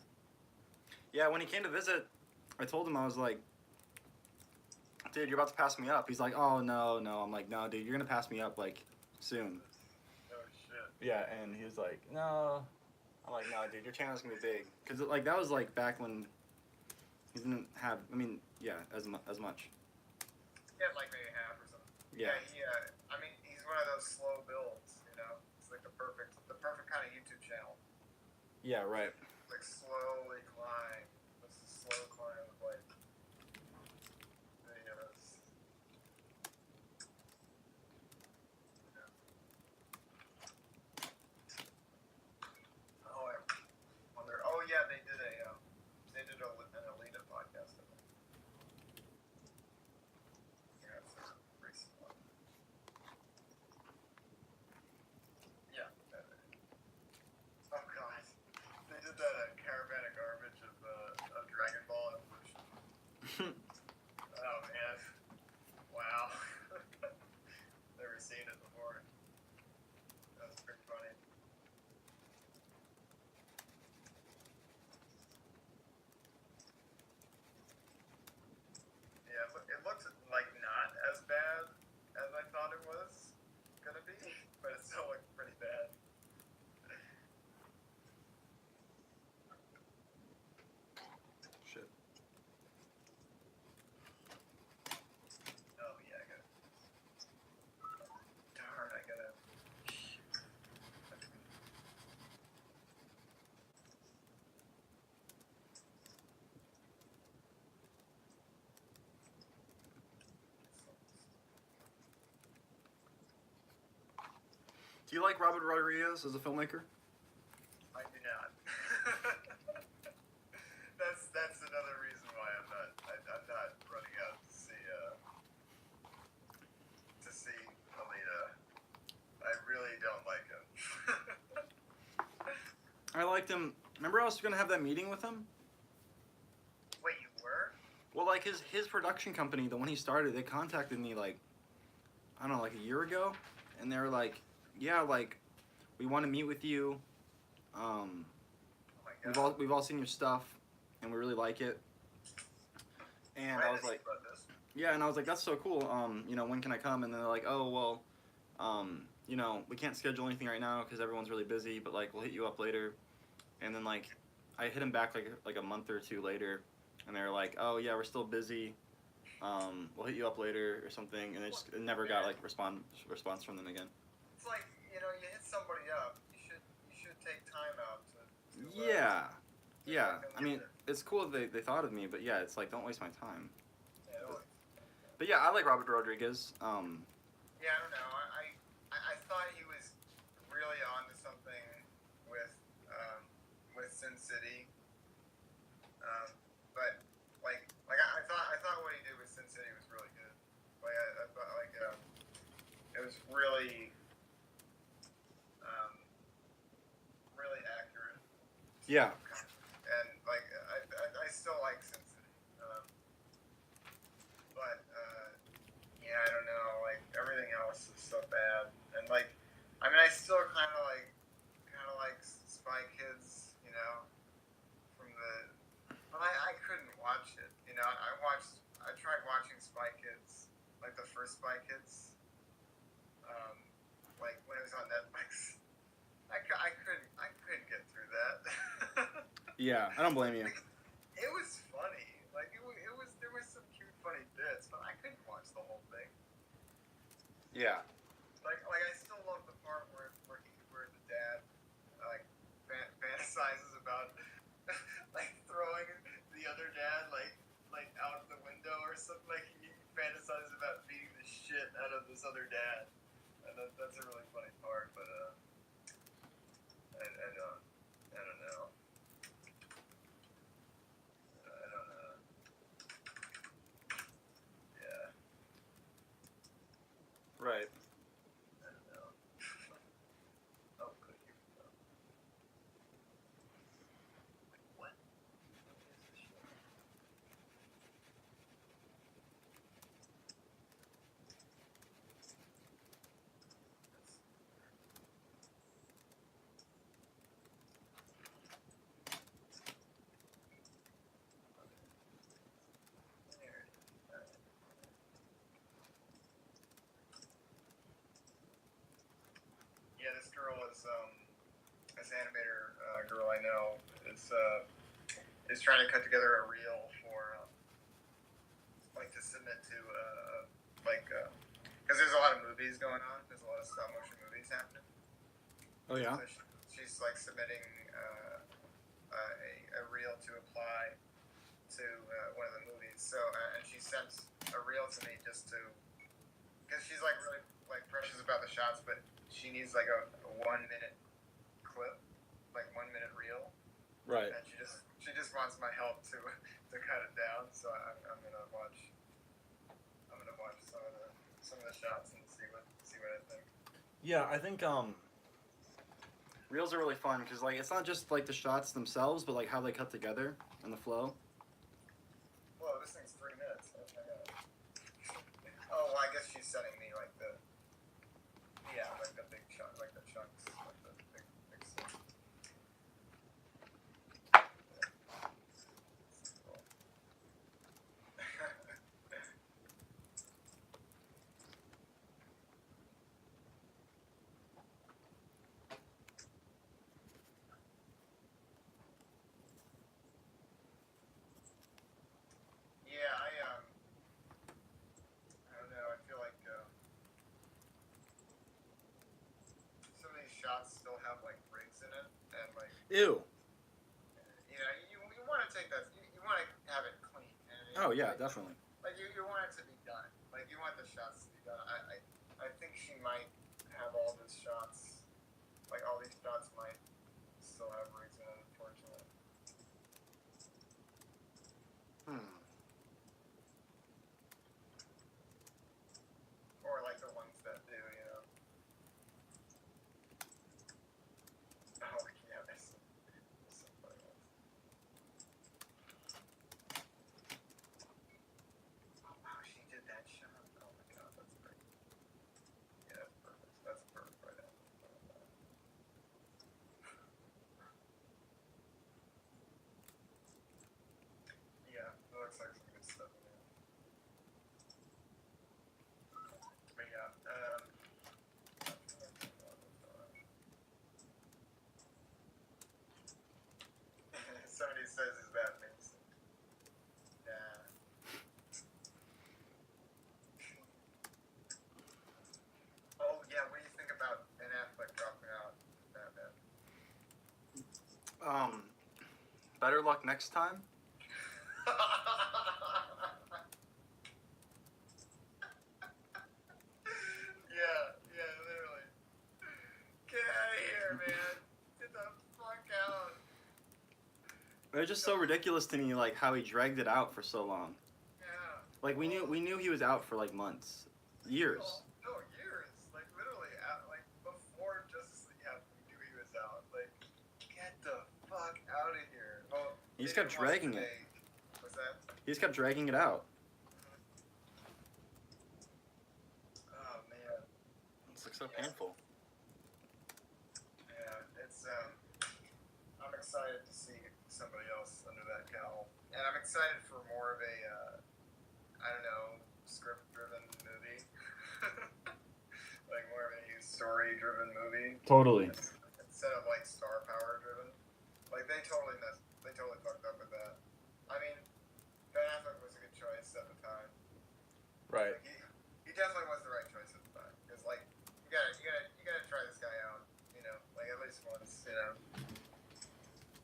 Yeah, when he came to visit, I told him, I was like, dude, you're about to pass me up. He's like, oh, no. I'm like, no, dude, you're going to pass me up, like, soon. Oh, shit. Yeah, and he was like, no. I'm like, no, dude, your channel's going to be big. Because, like, that was, like, back when he didn't have, I mean, yeah, as much. He had, like, maybe half or something. Yeah. I mean, he's one of those slow builds, you know? It's, like, the perfect kind of YouTube channel. Yeah, right. Like, slowly climb. It's a slow climb of, like, videos. Oh, I wonder. Oh, yeah, they did an Alita podcast. I think. Yeah, it's a recent one. Yeah. Oh god, they did that caravan of garbage of Dragon Ball Evolution. Oh man, wow. Never seen it before. That was pretty funny. Yeah, it looks like not as bad as I thought it was gonna be, but it still looked pretty bad. Shit. Oh yeah, I gotta. Darn, I gotta. Do you like Robert Rodriguez as a filmmaker? I do not. That's another reason why I'm not running out to see Alita. I really don't like him. I liked him. Remember I was going to have that meeting with him? Wait, you were? Well, like, his production company, the one he started, they contacted me, like, I don't know, like a year ago. And they were like, yeah, like, we want to meet with you. Oh my god. We've all seen your stuff, and we really like it. And I was like, yeah, and I was like, that's so cool. You know, when can I come? And they're like, oh, well, you know, we can't schedule anything right now because everyone's really busy, but like, we'll hit you up later. And then like, I hit him back like a month or two later, and they were like, oh yeah, we're still busy. We'll hit you up later or something. And it never got like response from them again. It's like, you know, you hit somebody up, you take time out to Yeah. Yeah. come I mean, get it's cool they thought of me, but yeah, it's like don't waste my time. Yeah, But yeah, I like Robert Rodriguez. yeah, I don't know. I thought he was really onto something with Sin City, but I thought what he did with Sin City was really good. Like I thought it was really really accurate. Yeah. And like I still like Sin City, but yeah, I don't know. Like everything else is so bad, and like I mean, I still kind of like Spy Kids, you know, from the. But I couldn't watch it. You know, I tried watching Spy Kids, like the first Spy Kids, like when it was on Netflix. I couldn't get through that. Yeah, I don't blame you. It was funny. Like it was there was some cute funny bits, but I couldn't watch the whole thing. Yeah. Like I still love the part where the dad like fantasizes about like throwing the other dad like out the window or something. Like he fantasizes about beating the shit out of this other dad, and that's a really funny part. But I don't know. I don't know. Yeah. Right. I don't know. Oh, good. Here we go. What? What is this shit? There it is. All right. Yeah, this girl is this animator girl I know is trying to cut together a reel for like to submit to because there's a lot of movies going on. There's a lot of stop motion movies happening. Oh yeah. So she's like submitting a reel to apply to one of the movies. So and she sent a reel to me just to because she's like really like precious about the shots, but she needs like a 1 minute clip, like 1 minute reel. Right. And she just wants my help to cut it down. So I'm gonna watch some of the shots and see what I think. Yeah, I think reels are really fun because like it's not just like the shots themselves, but like how they cut together and the flow. Whoa, this thing's 3 minutes. Oh my god. Oh, well, I guess she's sending me like the big chunk, like the chunks, like the big scene. Cool. Yeah, I don't know. I feel like some of these shots still have like rigs in it, and like Ew. you know, you want to take that, you want to have it clean. And Oh yeah, like, definitely. Like you want it to be done. Like you want the shots to be done. I think she might have all these shots. Like all these shots might still have rigs in it, unfortunately. Or like the ones that do, you know. Oh yeah, there's some funny ones. Oh wow, she did that shot. Oh my god, that's great. Yeah, that's perfect. That's perfect right now. luck next time. Yeah, literally. Get out of here, man. Get the fuck out. It was just so ridiculous to me, like how he dragged it out for so long. Yeah. Like we knew he was out for like months, years. No, years. Like literally, like before Justice League happened, we knew he was out. Like, get the fuck out of here. Well, He just kept dragging it. What's that? He just kept dragging it out. Oh man. It's like so painful. Yeah, it's I'm excited to see somebody else under that cowl, and I'm excited for more of a I don't know, script-driven movie, like more of a story-driven movie. Totally. Instead of like star power-driven. Like they totally fucked up with that. I mean, Ben Affleck was a good choice at the time. Right. Like, he definitely was the right choice at the time. Because like you gotta try this guy out. You know, like at least once. You know,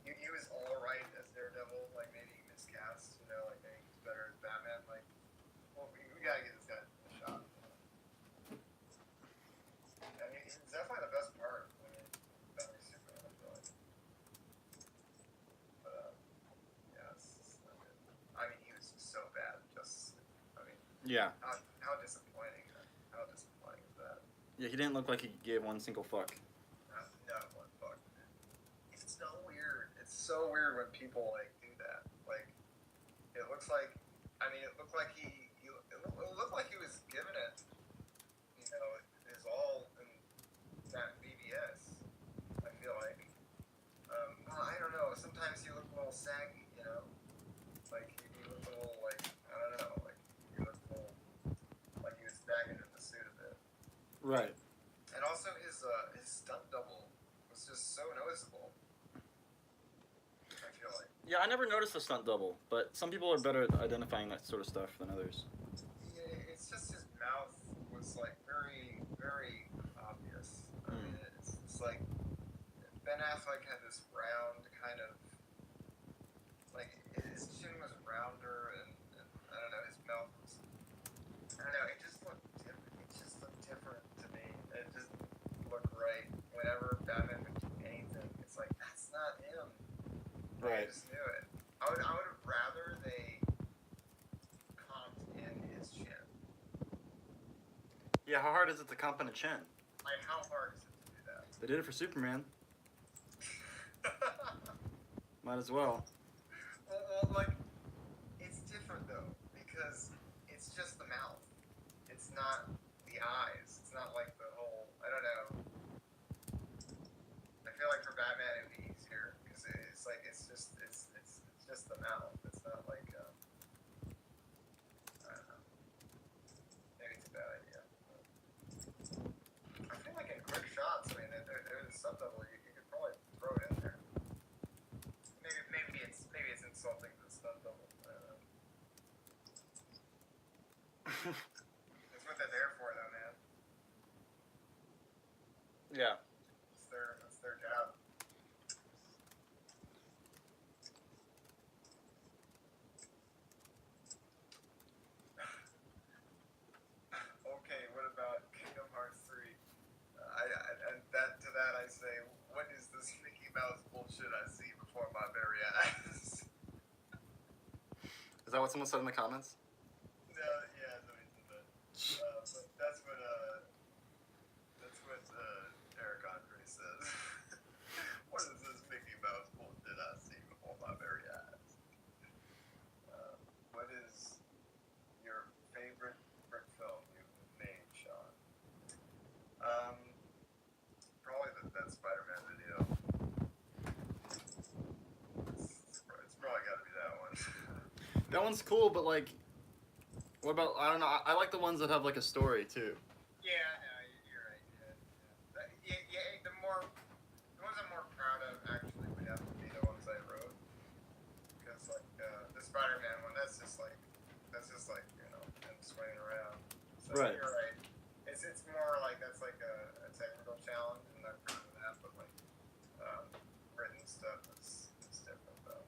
he was all right as Daredevil. Like maybe he miscast. You know, like maybe he's better as Batman. Like, well, we gotta get this guy a shot. You know? I mean, he's definitely the best part. I mean, Batman Superman. I feel like. But yeah, it's not good. I mean, he was so bad. I mean. Yeah. How disappointing. How disappointing is that? Yeah, he didn't look like he gave one single fuck. Not one fuck. It's so weird. It's so weird when people like do that. Like, it looks like. I mean, it looked like it looked like he was giving it. You know, his all in that BBS. I feel like. Well, I don't know. Sometimes he looked a little saggy. You know, like he looked a little like I don't know. Like he looked a little like he was back into the suit a bit. Right. And also his stunt double was just so noticeable. I feel like. Yeah, I never noticed the stunt double, but some people are better at identifying that sort of stuff than others. Yeah, it's just his mouth was like very, very obvious. I mean, it's like Ben Affleck had this round kind of like his chin was rounder and I don't know his mouth was I don't know it just looked different. It just looked different to me. It just looked right. Whenever Batman would do anything, it's like that's not him. Right. I just knew it. I would have rather they comped in his chin. Yeah, how hard is it to comp in a chin? Like how hard is it to do that? They did it for Superman. Might as well. Well, like, it's different though, because it's just the mouth. It's not the eyes. It's not like the whole, I don't know. I feel like for Batman it would be easier, because it's like, it's just the mouth. It's not like, I don't know. Maybe it's a bad idea. I feel like in quick shots, I mean, there's some level you could probably throw it in there. Maybe it's insulting to stunt double. I don't know. It's what they're there for, though, man. Yeah. It's their job. Okay, what about Kingdom Hearts 3? And to that I say, what is this Mickey Mouse bullshit I see before my very eyes? Is that what someone said in the comments? No, yeah, somebody said that. But that's what Eric Andre says. What is this Mickey Mouse bullshit I see before my very eyes? What is your favorite brick film you've made, Sean? Probably that Spider-Man video. It's probably got to be that one. That one's cool, but like, what about, I don't know, I like the ones that have like a story too. Yeah, you're right. Yeah. The ones I'm more proud of actually would have to be the ones I wrote, because like the Spider-Man one, that's just like you know him swinging around. So Right. You're right. It's more like that's like a technical challenge, and I'm proud of that. But like written stuff is different though.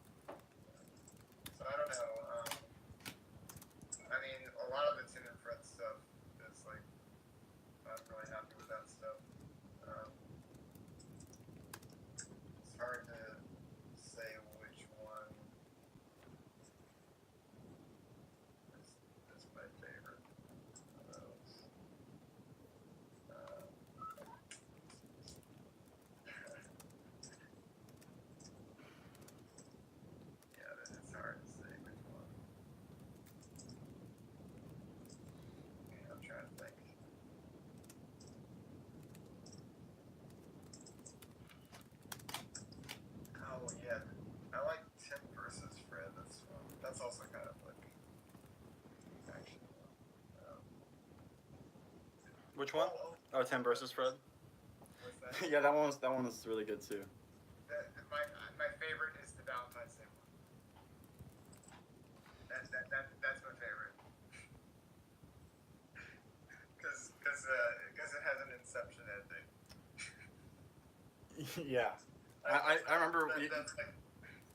Which one? Oh, Tim versus Fred. What's that? Yeah, that one was really good too. My favorite is the Valentine's Day one. That's my favorite. Because it has an Inception ending. Yeah. I remember. That's like,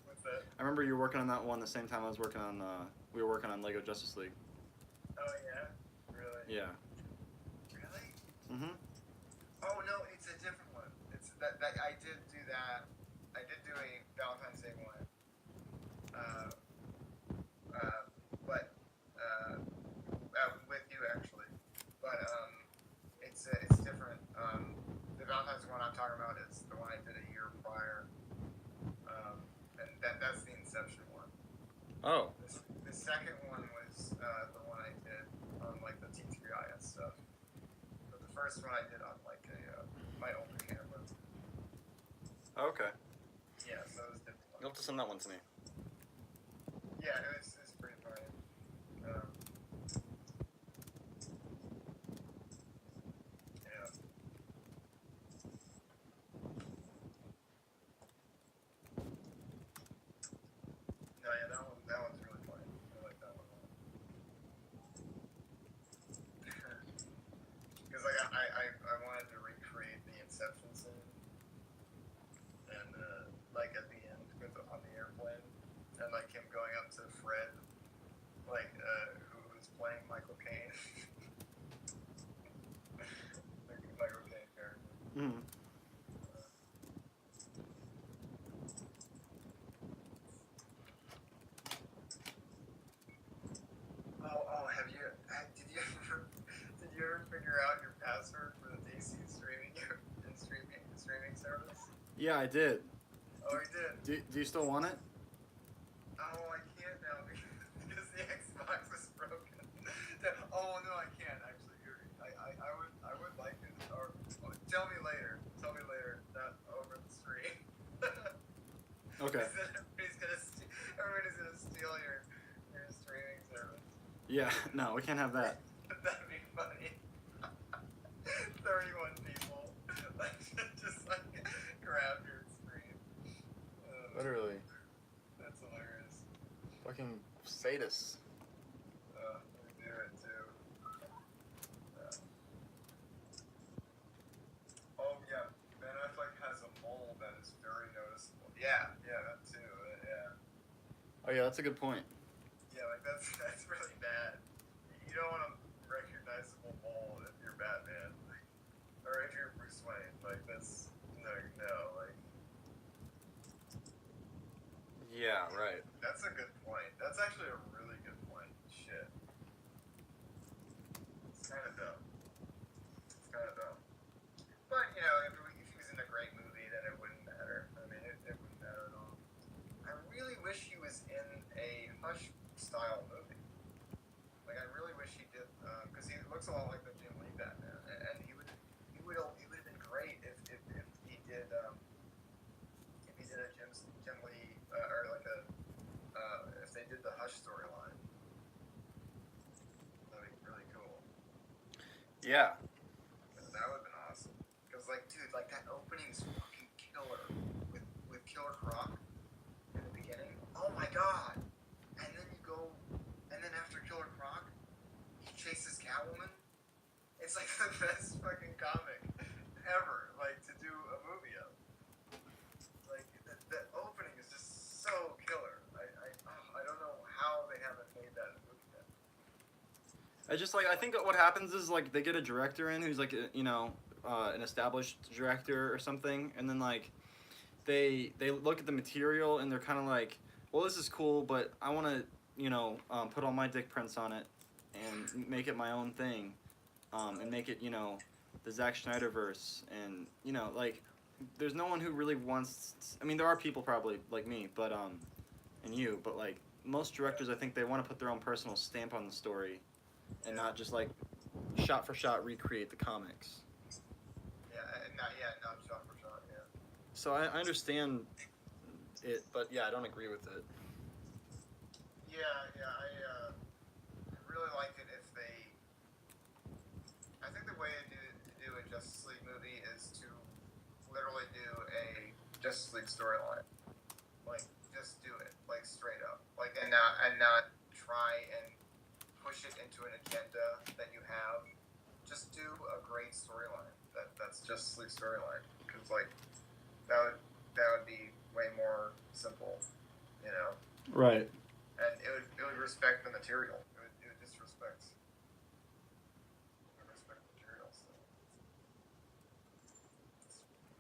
what's that? I remember you were working on that one the same time I was working on. We were working on Lego Justice League. Oh yeah, really? Yeah. Really? Mhm. Oh no, it's a different one. It's that I did do that. I did do a Valentine's Day one. But with you actually. But it's different. The Valentine's one I'm talking about is the one I did a year prior. And that's the Inception one. Oh. The second one was the one I did on like the T3IS stuff. But the first one I did on like my own camera. Okay. Yeah, so it was different. You'll have to send that one to me. Yeah, it's pretty funny. Yeah. No, yeah, that one's really funny. I like that one a lot. Because like I wanted to recreate the Inception scene, and like at the end on the airplane, and like him going up to Fred, like who's playing Michael Caine, the Michael Caine character. Mhm. Did you ever figure out your password for the DC streaming service? Yeah, I did. Oh, you did. Do you still want it? Oh, I can't now because the Xbox is broken. Oh no, I can't actually. I would like it. Or tell me later. Tell me later. Not over the stream. Okay. Everybody's gonna steal your streaming service. Yeah. No, we can't have that. That'd be funny. 31 people just like grab your screen. Literally. That's hilarious. Fucking sadists. We do it too. Oh yeah, Ben Affleck has a mole that is very noticeable. Yeah, that too. Yeah. Oh yeah, that's a good point. Yeah, like that's really bad. You don't want a recognizable mole if you're Batman, or if you're Bruce Wayne. Like that's no, like. Yeah, right. That's a good point. That's actually a really good point. Shit. It's kind of dumb. But you know, if he was in a great movie, then it wouldn't matter. I mean, it wouldn't matter at all. I really wish he was in a Hush style movie. Like I really wish he did, because he looks a lot like the Jim Lee Batman, and he would have been great if he did a Jim Lee or like a if they did the Hush storyline. That'd be really cool. Yeah. That would have been awesome. Because like, dude, like that opening is fucking killer with Killer Croc in the beginning. Oh my god! And then after Killer Croc, he chases Catwoman. It's like the best fucking comic ever, like to do a movie of. Like the opening is just so killer. I don't know how they haven't made that a movie yet. I think what happens is like they get a director in who's like an established director or something, and then like they look at the material and they're kind of like, well, this is cool, but I want to put all my dick prints on it and make it my own thing, and make it the Zack Snyderverse, and like there's no one who really wants. I mean, there are people probably like me, but and you, but like most directors, I think they want to put their own personal stamp on the story, and not just like shot for shot recreate the comics. Not shot for shot. Yeah. So I understand it, but yeah, I don't agree with it. Yeah, I really like it if they. I think the way they do Justice League movie is to literally do a Justice League storyline. Like, just do it, like straight up, like, and not try and push it into an agenda that you have. Just do a great storyline. That's Justice League storyline, because like that would be way more simple, you know. Right. And it would respect the material. It would just respect material. So I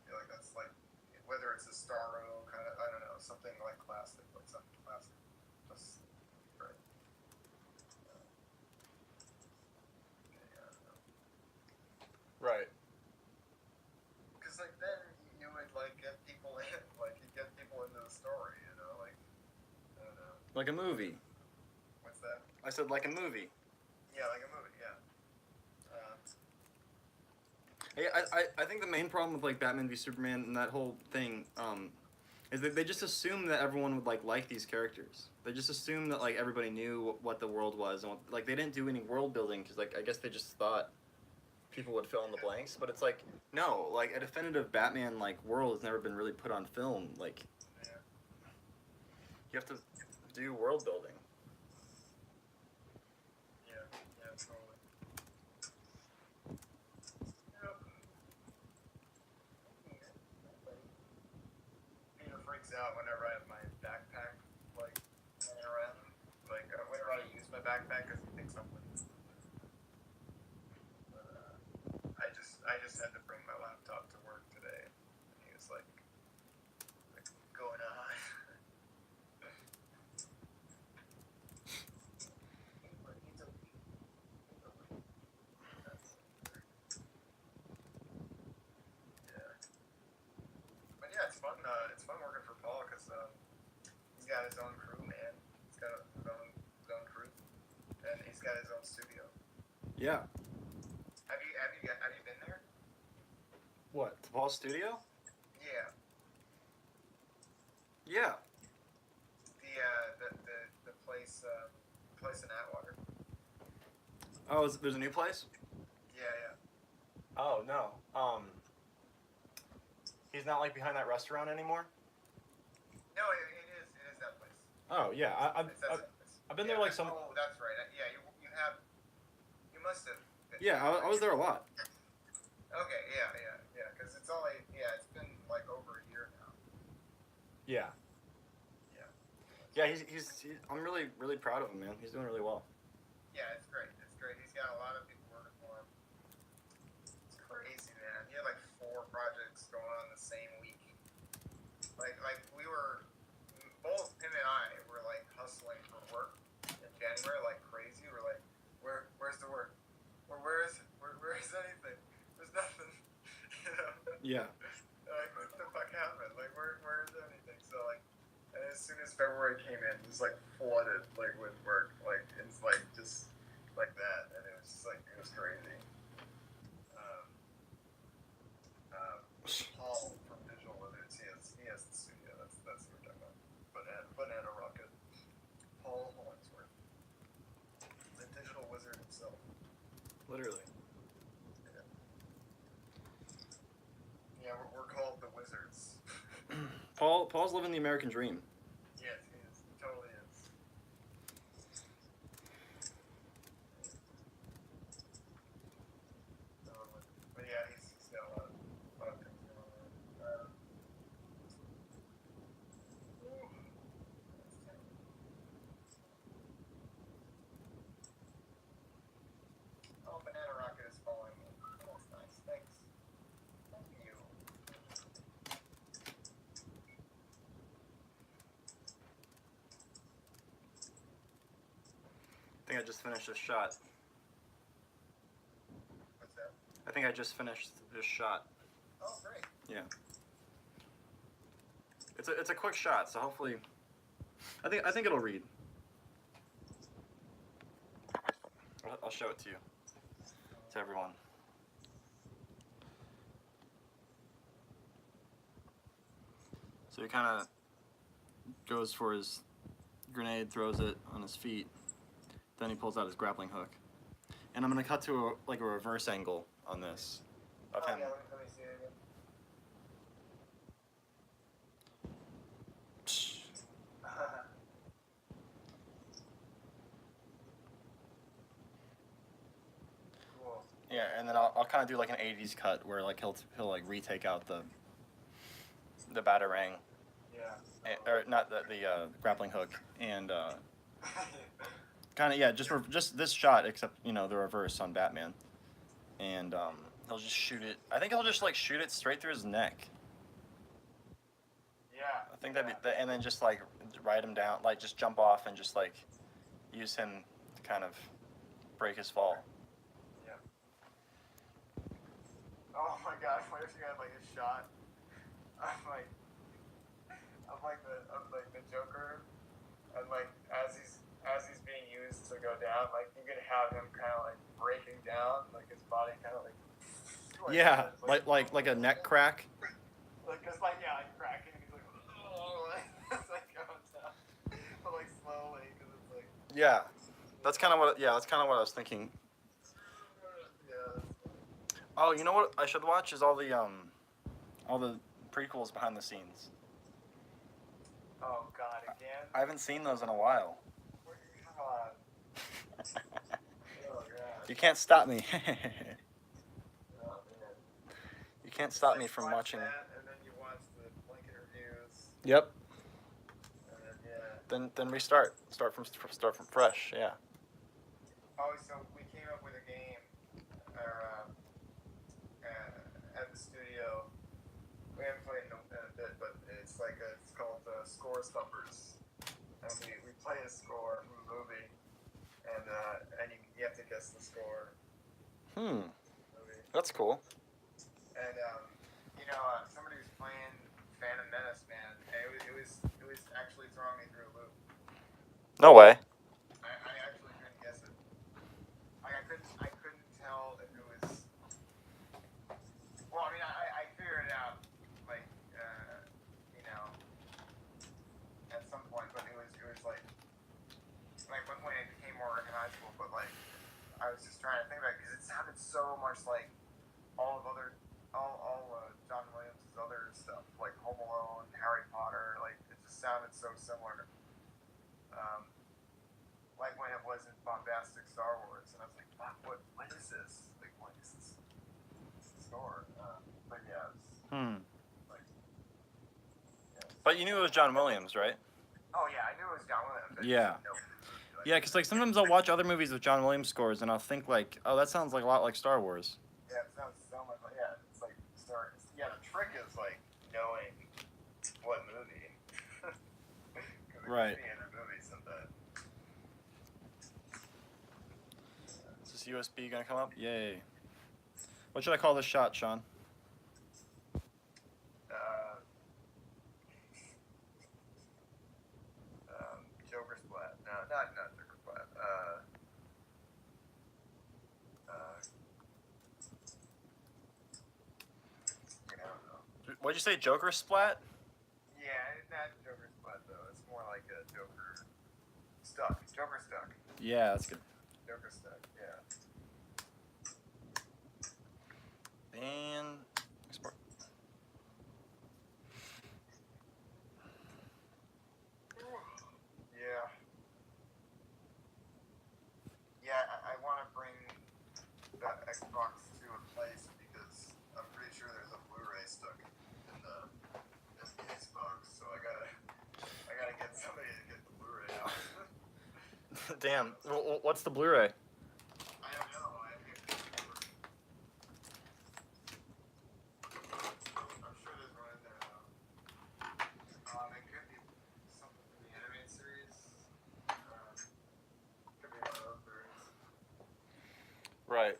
feel like that's like, whether it's a Starro kind of, I don't know, something like classic, like something classic. Just right. Yeah, I don't know. Right. Because like then you would like get people in, like you get people into the story, you know, like I don't know. Like a movie. What's that? I said like a movie. Yeah, like a movie. Yeah. Hey, I think the main problem with like Batman v Superman and that whole thing is that they just assume that everyone would like these characters. They just assume that like everybody knew what the world was, and like they didn't do any world building because like I guess they just thought people would fill in the blanks. But it's like no, like a definitive Batman like world has never been really put on film. Like Yeah. you have to do world building. Yeah. Yeah. Totally. Yep. Peter freaks out whenever I have my backpack like hanging around. Like whenever I use my backpack, because he thinks I'm with it. But I just had to bring my laptop to work today, and he was like going on. Yeah. But yeah, it's fun. It's fun working for Paul because he's got his own crew, man. He's got his own crew, and he's got his own studio. Yeah. Have you been there? What? To Paul's studio? Yeah. Yeah. The place in Atwater. Oh, there's a new place? Yeah, yeah. Oh no. He's not like behind that restaurant anymore. No, it is that place. Oh yeah, It's that place. I've been there like some. Oh, that's right. Yeah, you must have. Yeah, I was there a lot. Okay, yeah. Because it's been like over a year now. Yeah. Yeah. Yeah, I'm really proud of him, man. He's doing really well. Yeah, it's great. It's great. He's got a lot of people working for him. It's crazy, man. He had like 4 projects going on the same week. Like we were, both him and I were like hustling for work in January like crazy. We're like, where's the work? Where is it? Where is anything? There's nothing. You know? Yeah. Like what the fuck happened? Like where is anything? So like, and as soon as February came in, it was like flooded like with work. Like it's like just like that, and it was just like it was crazy. Paul from Digital Wizards, he has the studio. That's what we're talking about. Banana Rocket. Paul Hollingsworth, the digital wizard himself. Literally. Yeah, we're called the Wizards. Paul's living the American dream. Yes, he is. He totally is. But yeah, he's got a lot of things going on. Oh, Banana Rocket is following me. That's nice. Thanks. Thank you. I think I just finished this shot. What's that? I think I just finished this shot. Oh, great. Yeah. It's a quick shot, so hopefully, I think it'll read. I'll show it to you, to everyone. So he kind of goes for his grenade, throws it on his feet, then he pulls out his grappling hook. And I'm gonna cut to a reverse angle on this, of him. Yeah, let me see it again. Cool. Yeah, and then I'll kind of do like an '80s cut where like he'll like retake out the batarang, Yeah. or not the grappling hook, and kind of yeah, just this shot except you know the reverse on Batman, and he'll just shoot it. I think he'll just like shoot it straight through his neck. Yeah. I think that'd be, and then just like ride him down, like just jump off and just like use him to kind of break his fall. Yeah. Oh my gosh! What if you had like a shot of like the Joker, and like as he's being used to go down, like you could have him kind of like breaking down, like his body kind of like. Yeah, like a neck crack. Like just like yeah, like cracking. And he's like, oh, like it's like going down, but like slowly because it's like. Yeah, that's kind of what I was thinking. Yeah. Oh, you know what I should watch is all the prequels behind the scenes. Oh God, again. I haven't seen those in a while. God. Oh God. You can't stop me. Oh man. You can't stop me from Watch watching. that, and then you watch the blanket reviews, Yep. and then yeah. Then restart. Start from fresh. Yeah. Oh, so we came up with a game, at the studio. We haven't played in a bit, but it's called Score Stumpers, and we play a score from a movie, and you have to guess the score. Movie. That's cool. And somebody was playing Phantom Menace, man. And it was actually throwing me through a loop. No way. I actually couldn't guess it. Like I couldn't tell if it was. Well, I mean, I figured it out, like at some point, but it was like when it became more recognizable. But like, I was just trying to think about it because it sounded so much like all John Williams' other stuff, like Home Alone, Harry Potter. Like it just sounded so similar. Like when it wasn't bombastic Star Wars, and I was like, "Fuck, what is this? Like, what is this score?" But yeah, it's like, yeah. But you knew it was John Williams, right? Oh yeah, I knew it was John Williams. I Yeah. just didn't know it was movie, like, Yeah, because like sometimes I'll watch other movies with John Williams scores and I'll think like, oh, that sounds like a lot like Star Wars. Yeah, it sounds so much like it's like Star. Yeah, the trick is like knowing what movie. 'Cause it Right. could be in a movie sometimes. Is this USB gonna come up? Yay. What should I call this shot, Sean? Joker Splat. No, not Joker Splat. I don't know. What'd you say, Joker splat? Yeah, it's not Joker Splat though. It's more like a Joker Stuck. Joker Stuck. Yeah, that's good. Joker Stuck. Yeah. And export. Yeah. Yeah, I want to bring that Xbox to a place because I'm pretty sure there's a Blu-ray stuck in the Xbox, so I gotta get somebody to get the Blu-ray out. Damn. What's the Blu-ray? I don't know. I'm sure there's one in there though. It could be something from the animated series. Could be one of those movies. Right.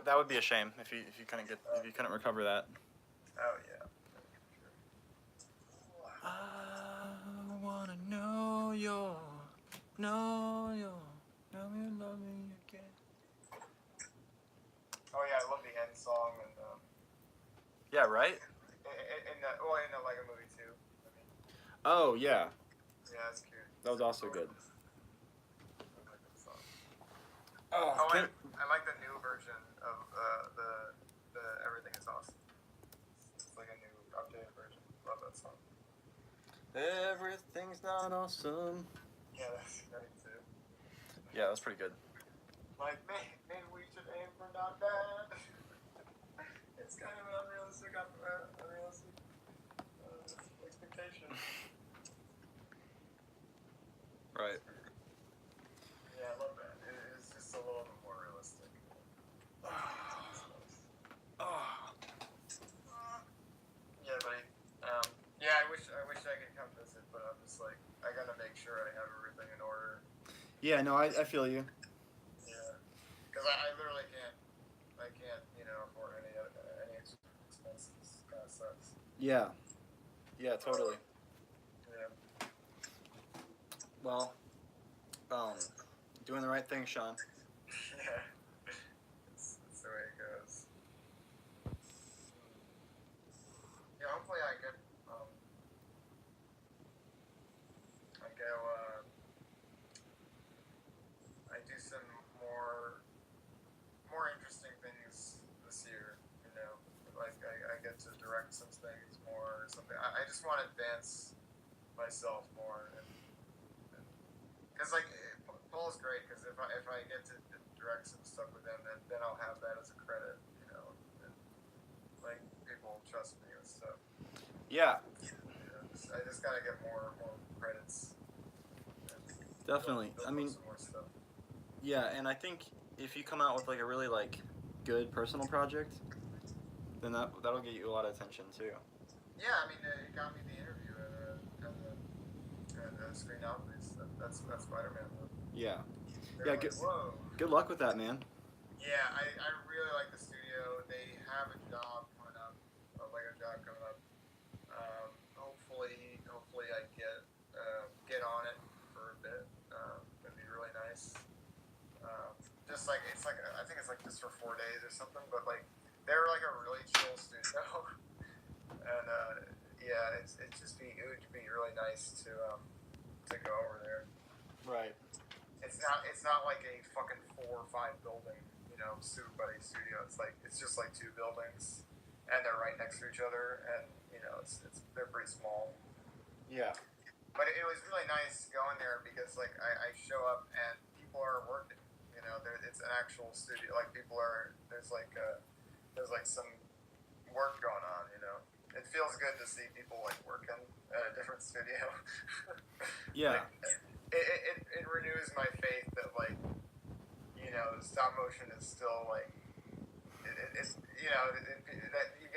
That would be a shame if you couldn't recover that. Oh yeah. I wanna know you love me again. Oh yeah, I love the end song and Yeah, right? in the Lego Movie too. I mean, Oh yeah, yeah, that's cute. that was also good. Everything's not awesome. Yeah, that's great too. Yeah, that's pretty good. Like, maybe we should aim for not bad. It's kind of an unrealistic expectation. Right. Yeah, I love that. It's just a little bit more realistic. Oh. Yeah, buddy. Yeah, I wish I could come visit, but I'm just like, I gotta make sure I have everything in order. Yeah, no, I feel you. Yeah, because I literally can't, afford any expenses. Kind of sucks. Yeah. Yeah, totally. Yeah. Well, doing the right thing, Sean. Yeah. It's the way it goes. Yeah, hopefully I get, I do some more interesting things this year, like I get to direct some things more or something. I just want to advance myself more, and because like Paul's great, because if I get to direct some stuff with him, then I'll have that as a credit, and like people trust me with stuff. Yeah. I just gotta get more credits. Definitely. Build I mean, some more stuff. yeah, and I think if you come out with like a really like good personal project, then that'll get you a lot of attention too. Yeah, I mean, it got me the interview at Screen Novelties. That's Spider-Man. Yeah. They're Yeah. like, whoa. Good luck with that, man. Yeah, I really like the studio. They have a job coming up, hopefully I get on it for a bit. It'd be really nice. Just like I think it's like just for 4 days or something. But like they're like a really chill studio, and yeah, it would be really nice to go over there. Right. It's not like a fucking 4 or 5 building, Super Buddy studio. It's just like 2 buildings, and they're right next to each other, and they're pretty small. Yeah. But it was really nice going there because like I show up and people are working. It's an actual studio. Like there's some work going on. It feels good to see people like working at a different studio. Yeah. Like, it renews my faith that like stop motion is still like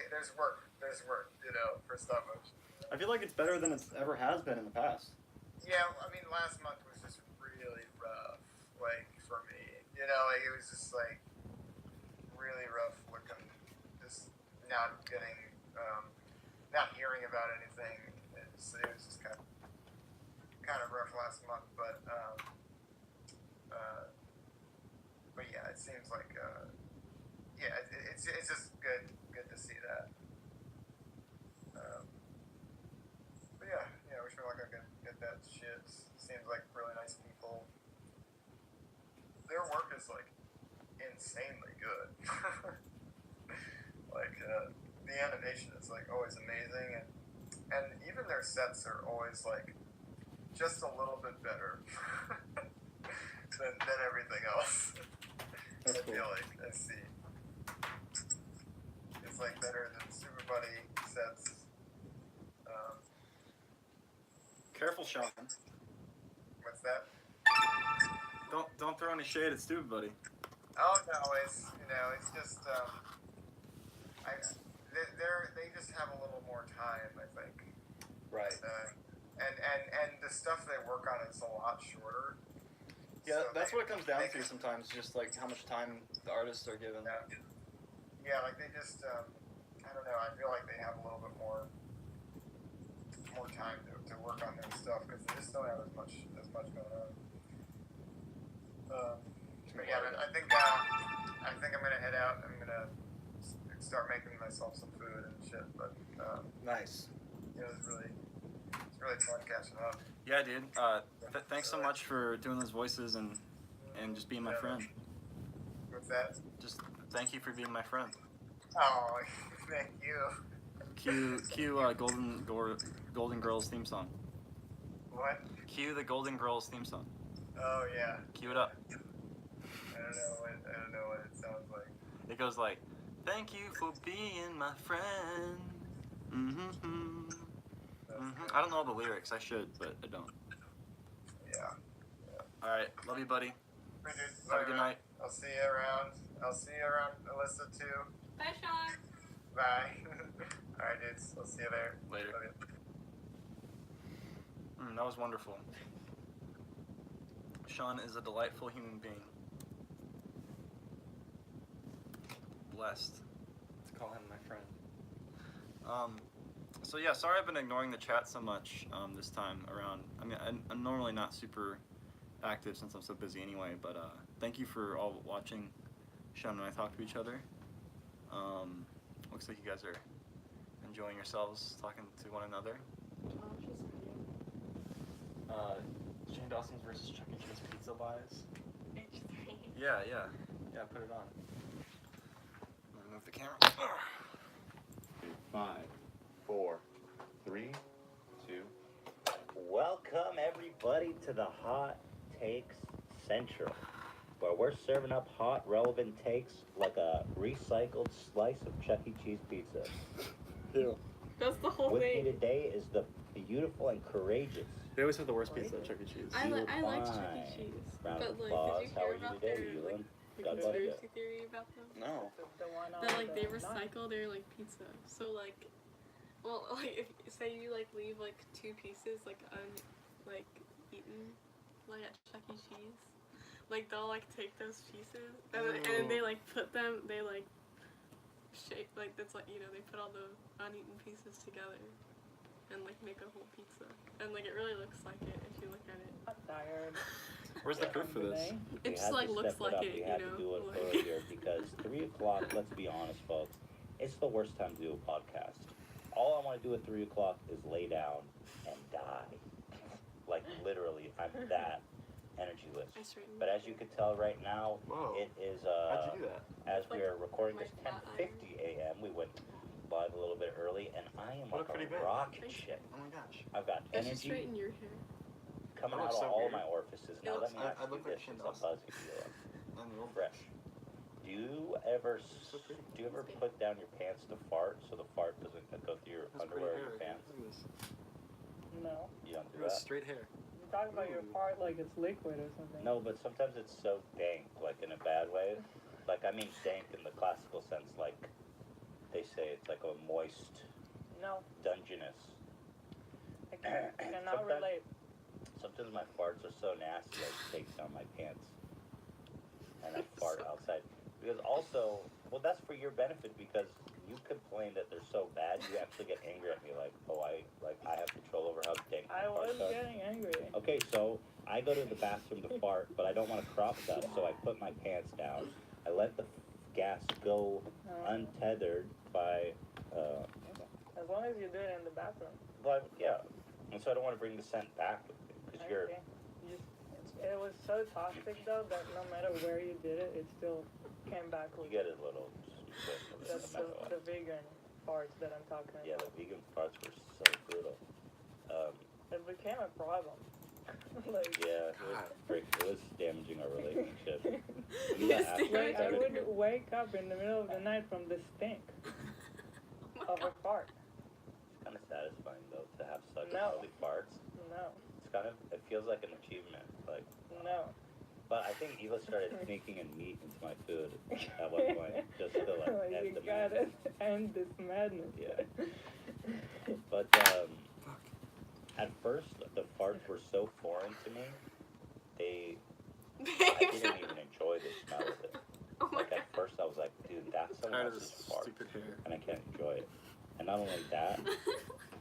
there's work for stop motion. I feel like it's better than it ever has been in the past. Yeah, I mean last month was just really rough, like for me. Like it was just like really rough looking, just not getting, not hearing about anything. It was just kind of rough last month, but yeah, it seems like yeah, it's just good to see that. But yeah, wish me luck. I get that shit. Seems like really nice people. Their work is like insanely good. Like the animation is like always amazing, and even their sets are always like just a little bit better than everything else. That's I cool. feel like I see. It's like better than Super Buddy sets. Careful, Sean. What's that? Don't throw any shade at Stupid Buddy. Oh no, it's just they just have a little more time, I think. Right. And the stuff they work on is a lot shorter. Yeah, So that's what it comes down to can- sometimes. Just like how much time the artists are given. Yeah, like they just I don't know. I feel like they have a little bit more time to work on their stuff because they just don't have as much going on. But yeah, I think I'm gonna head out. I'm gonna start making myself some food and shit. But Nice. it's really fun catching up. Yeah, dude. Thanks so much for doing those voices and just being my friend. What's that? Just thank you for being my friend. Oh, thank you. Cue Golden Girls theme song. What? Cue the Golden Girls theme song. Oh yeah. Cue it up. I don't know what it sounds like. It goes like, "Thank you for being my friend." Mm-hmm. That's I don't know all the lyrics. I should, but I don't. Yeah. All right, love you, buddy. Dude, Have a good night. I'll see you around. I'll see you around, Alyssa too. Bye, Sean. Bye. Alright, dudes. I'll see you there. Later. Love you. That was wonderful. Sean is a delightful human being. Blessed to call him my friend. So yeah, sorry I've been ignoring the chat so much this time around. I mean, I'm normally not super active since I'm so busy anyway, but thank you for all watching Sean and I talk to each other. Looks like you guys are enjoying yourselves talking to one another. Shane Dawson's versus Chuck E. Cheese Pizza Lies. H3. Yeah, put it on. I'm gonna move the camera. 5, 4, 3, 2. Welcome everybody to the Hot Takes Central, where we're serving up hot, relevant takes like a recycled slice of Chuck E. Cheese pizza. Ew. That's the whole With me thing. today is the beautiful and courageous. They always have the worst pizza at Chuck E. Cheese. I like Fine. Chuck E. Cheese. Round But of like, applause. did you How hear are you about today, their Ewan? like God bless you. conspiracy theory about them? No. The one on That like they the recycle their like pizza. So like, well, like if say you like leave like 2 pieces like eaten like at Chuck E. Cheese, like they'll like take those pieces and then they like put them shape like that's like they put all the uneaten pieces together and like make a whole pizza and like it really looks like it if you look at it. I'm tired. Where's the proof for this? It just like looks like it, We had to do it earlier because 3 o'clock, let's be honest folks, it's the worst time to do a podcast. All I want to do at 3 o'clock is lay down and die. Like literally, I'm that energyless. I straightened But as you can tell right now, Whoa. it is How'd you do that? as we are recording my this flat 10:50 a.m. We went live a little bit early, and I am You like look pretty a big. rocket Thank ship. Oh my gosh. I've got I should energy straighten your hair. coming That out looks of so all weird. my orifices. It Now let looks- me I ask you look like this Shane since I'm Dawson. buzzing you up. And the old Fresh. Do you ever So pretty. put down your pants to fart so the fart doesn't go through your That's pretty underwear or hair. your pants? Look at this. No. You don't do Look at that. this straight hair. You talk about your part like it's liquid or something. No, but sometimes it's so dank, like in a bad way. Like I mean dank in the classical sense, like they say it's like a moist, No. dungeness. I cannot Sometimes- relate. Sometimes my farts are so nasty I take down my pants and I fart outside. Because also, well, that's for your benefit because you complain that they're so bad. You actually get angry at me, like, oh, I have control over how dank my I was farts are. getting angry. Okay, so I go to the bathroom to fart, but I don't want to crop dust, so I put my pants down. I let the gas go No. untethered by, As long as you do it in the bathroom. but yeah. And so I don't want to bring the scent back with me because you're. Okay. It was so toxic though that no matter where you did it, it still came back You with get a little stupid. That's the vegan parts that I'm talking Yeah, about. the vegan farts were so brutal. It became a problem. Like, Yeah, it was damaging our relationship. You Yes, got damn like I after- would wake up in the middle of the night from the stink of a fart. It's kind of satisfying though to have such No. early farts. No, It's kind of, it feels like an achievement. Like, no. but I think Eva started sneaking in meat into my food at one point, just to like end You the gotta madness. end this madness. Yeah. But at first the farts were so foreign to me. I didn't even enjoy the smell of it. Oh my Like god. at first I was like, dude, that's someone Tired of else's this fart, stupid hair. and I can't enjoy it. And not only that,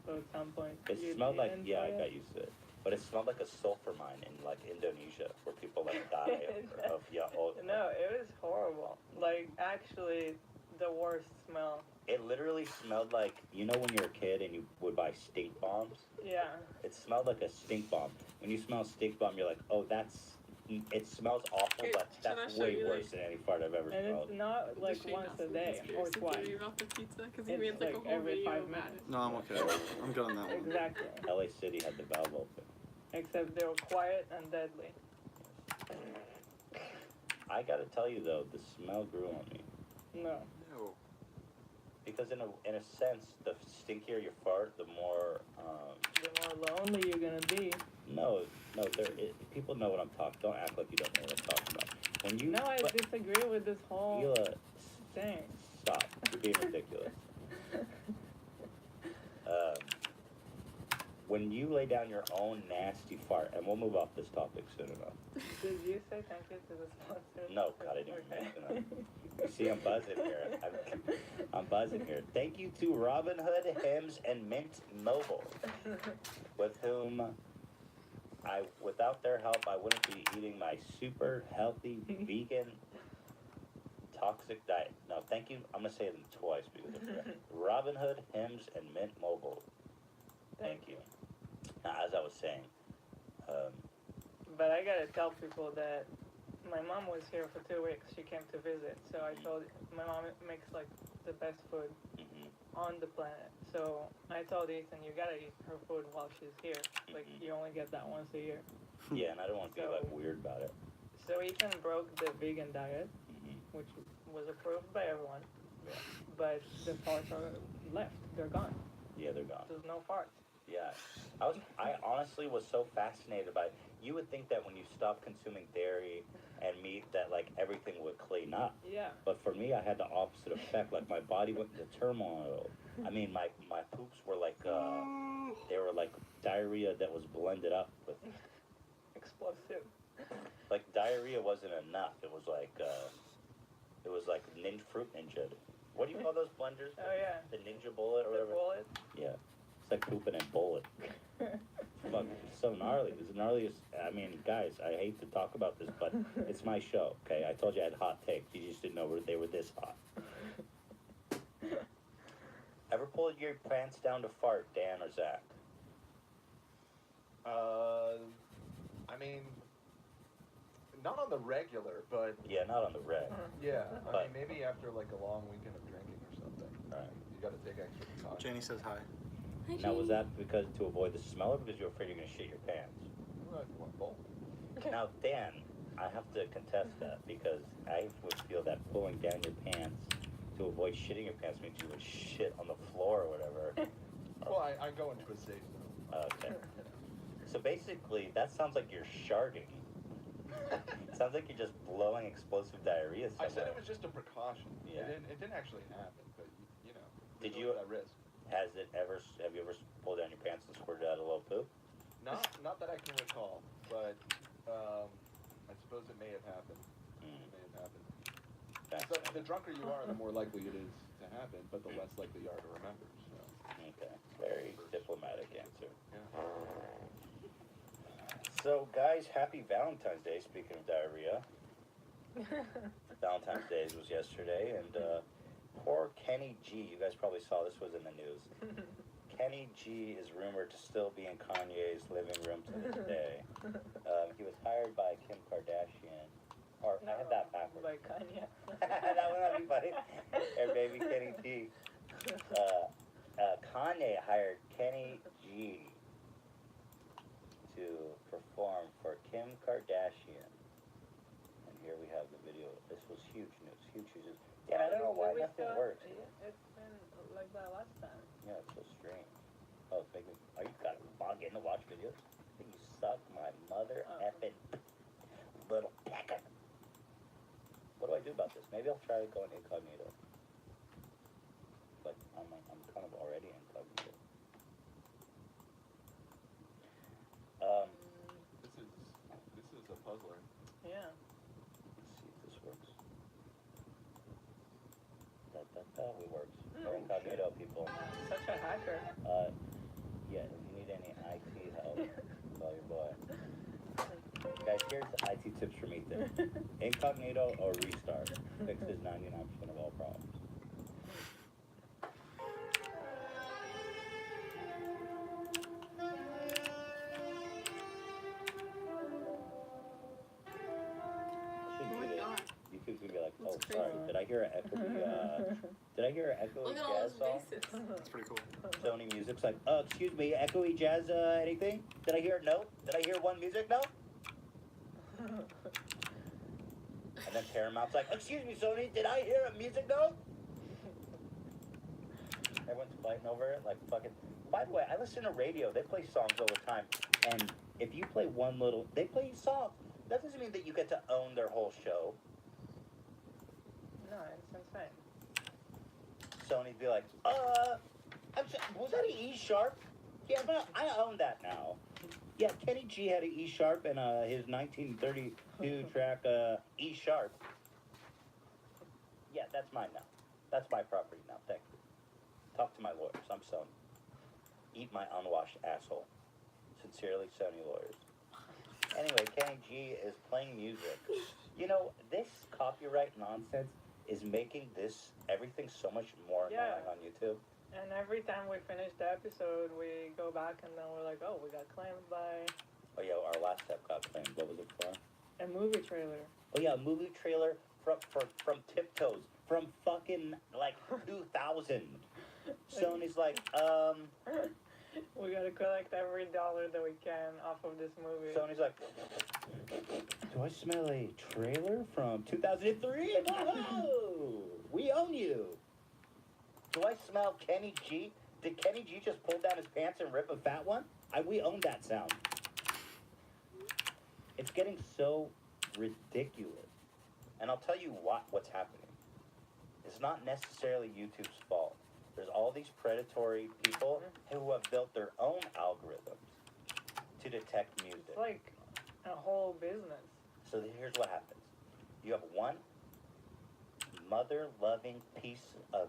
So at some point, it you smelled like, did yeah, I enjoy got it? used to it. But it smelled like a sulfur mine in like Indonesia, where people like die of No, it was horrible. Like actually, the worst smell. It literally smelled like, you know when you're a kid and you would buy stink bombs? Yeah. It smelled like a stink bomb. When you smell a stink bomb, you're like, oh, it smells awful, Here, but should I that's show way you, worse like- than any fart I've ever And smelled. it's not like Shane once a Dawson day or conspiracy twice. theory about the pizza because he It's made like a like whole every video 5 about minutes. it. No, I'm okay. I'm good on that one. Exactly. LA City had the valve open. except they're quiet and deadly. I gotta tell you though, the smell grew on me. No. Ew. Because in a sense, the stinkier you fart, the more The more lonely you're gonna be. no, people know what I'm talking. Don't act like you don't know what I'm talking about. When you No, I disagree with this whole Hila, thing. stop. You're being ridiculous. When you lay down your own nasty fart, and we'll move off this topic soon enough. Did you say thank you to the sponsor? No, God, I didn't mention that. You see, I'm buzzing here. I'm buzzing here. Thank you to Robinhood, Hims, and Mint Mobile, with whom without their help, I wouldn't be eating my super healthy vegan toxic diet. No, thank you. I'm gonna say it twice because I forgot. Robinhood, Hims, and Mint Mobile. Thank you. Now, as I was saying, But I gotta tell people that my mom was here for 2 weeks. She came to visit, so I told my mom makes like the best food on the planet. So I told Ethan, you gotta eat her food while she's here. Like you only get that once a year. yeah, and I don't want to be like weird about it. So Ethan broke the vegan diet, which was approved by everyone. Yeah. But the farts are left. They're gone. Yeah, they're gone. There's no farts. Yeah, I honestly was so fascinated by it. You would think that when you stop consuming dairy and meat that like everything would clean up. Yeah. But for me, I had the opposite effect. Like my body went into turmoil. I mean, my poops were like, they were like diarrhea that was blended up with, Explosive. like diarrhea wasn't enough. It was like fruit ninja. What do you call those blenders? Oh yeah. The ninja bullet or The whatever? bullet. Yeah. It's like pooping in bullet. Fuck, it's so gnarly. It's the gnarliest. I mean, guys, I hate to talk about this, but it's my show, okay? I told you I had hot takes. You just didn't know they were this hot. Ever pulled your pants down to fart, Dan or Zach? I mean, not on the regular, but Yeah, not on the reg. yeah. I But- mean, maybe after like a long weekend of drinking or something. Right. You got to take extra precautions. Janie says hi. Hi, Now, was Jane. that because to avoid the smell or because you were afraid you're going to shit your pants? Well, you want both. Now, Dan, I have to contest that because I would feel that pulling down your pants to avoid shitting your pants means you would shit on the floor or whatever. Well, I go into a safe zone. Okay. So basically, that sounds like you're sharding. It sounds like you're just blowing explosive diarrhea I somewhere. said it was just a precaution. Yeah. It didn't actually happen, but you know. Did there's you- always that risk? Have you ever pulled down your pants and squirted out a little poop? Not that I can recall, but I suppose it may have happened. Mm. It may have happened. Fascinating. The drunker you are, the more likely it is to happen, but the less likely you are to remember. So. Okay. Very diplomatic answer. Yeah. So, guys, happy Valentine's Day. Speaking of diarrhea, Valentine's Day was yesterday, and poor Kenny G. You guys probably saw this was in the news. Kenny G is rumored to still be in Kanye's living room to this day. He was hired by Kim Kardashian. Or I had that backwards. By Kanye. That would not be funny. Hey, baby, Kenny G. Kanye hired Kenny G to perform for Kim Kardashian. And here we have the video. This was huge news. Huge news. Yeah, I don't know why nothing works. It's been like that last time. Yeah, it's so strange. Oh, it's making. Are you got log in to watch videos? You suck my mother effing little pecker. What do I do about this? Maybe I'll try going incognito. But I'm kind of already incognito. This is a puzzler. Yeah. Let's see if this works. We works. No incognito, people. Such a hacker. Yeah, if you need any IT help, call your boy. Guys, here's the IT tips from Ethan. Incognito or restart. Fixes 99% of all problems. Oh my god. You YouTube's gonna be like, oh, That's sorry, crazy. did I hear an echoey Look at all jazz those song? bases. That's pretty cool. Sony Music's like, excuse me, echoey jazz, anything? Did I hear a note? Did I hear one music note? And then Paramount's like, excuse me, Sony, did I hear a music note? Everyone's fighting over it, like fucking. By the way, I listen to radio. They play songs all the time. And if you play they play songs. That doesn't mean that you get to own their whole show. No, it's insane. Sony'd be like, was that an E sharp? Yeah, but I own that now. Yeah, Kenny G had an E sharp and his 1932 track E sharp. Yeah, that's mine now. That's my property now. Thank you. Talk to my lawyers. I'm Sony. Eat my unwashed asshole. Sincerely, Sony lawyers. Anyway, Kenny G is playing music. You know, this copyright nonsense is making everything so much more annoying on YouTube. And every time we finish the episode, we go back and then we're like, oh, we got claimed by Oh yeah, our last step got claimed. What was it for? a movie trailer. Oh yeah, a movie trailer from Tiptoes from fucking like 2000. Sony's like, We gotta collect every dollar that we can off of this movie. Sony's like, do I smell a trailer from 2003? Whoa, we own you. Do I smell Kenny G? Did Kenny G just pull down his pants and rip a fat one? We own that sound. It's getting so ridiculous. And I'll tell you what's happening. It's not necessarily YouTube's fault. There's all these predatory people who have built their own algorithms to detect music. It's like a whole business. So here's what happens. You have one mother-loving piece of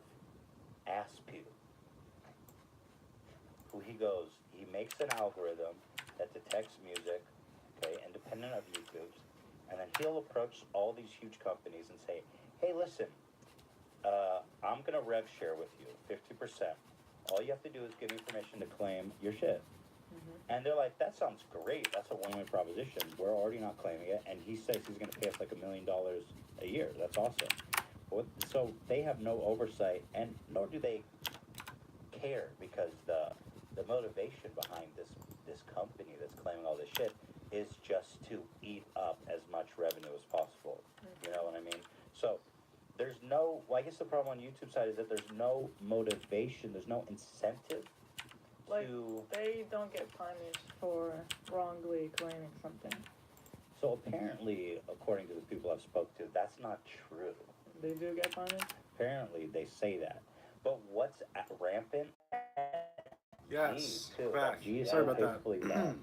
ass puke who he makes an algorithm that detects music, okay, independent of YouTube's, and then he'll approach all these huge companies and say, hey, listen, I'm going to rev share with you 50%. All you have to do is give me permission to claim your shit. Mm-hmm. And they're like, that sounds great. That's a one-way proposition. We're already not claiming it. And he says he's going to pay us like $1 million a year. That's awesome. So they have no oversight, and nor do they care, because the motivation behind this company that's claiming all this shit is just to eat up as much revenue as possible. Mm-hmm. You know what I mean? So there's I guess the problem on YouTube side is that there's no motivation, there's no incentive Like, to... they don't get punished for wrongly claiming something. So apparently, according to the people I've spoke to, that's not true. They do get punished? Apparently, they say that. But what's rampant? Yes, Too. back. G is Sorry about that. basically that.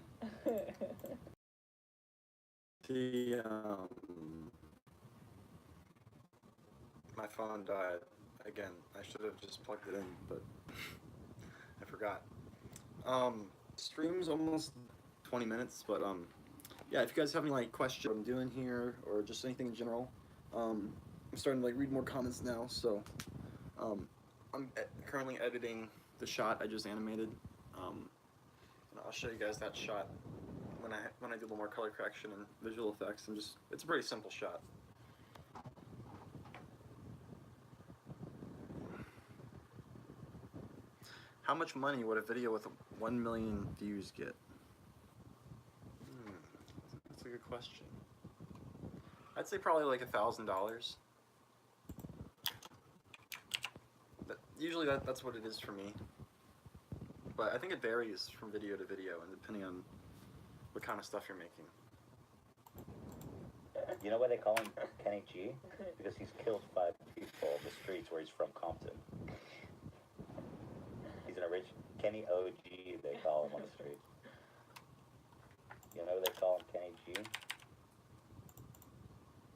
The my phone died again. I should have just plugged it in, but I forgot. Stream's almost 20 minutes, but yeah, if you guys have any like questions what I'm doing here or just anything in general, I'm starting to like read more comments now. So I'm currently editing the shot I just animated. And I'll show you guys that shot when I do a little more color correction and visual effects, and it's a pretty simple shot. How much money would a video with 1 million views get? That's a good question. I'd say probably like $1,000. Usually that's what it is for me. But I think it varies from video to video and depending on what kind of stuff you're making. You know why they call him Kenny G? Because he's killed 5 people in the streets where he's from, Compton. He's an original Kenny OG, they call him on the streets. You know they call him Kenny G?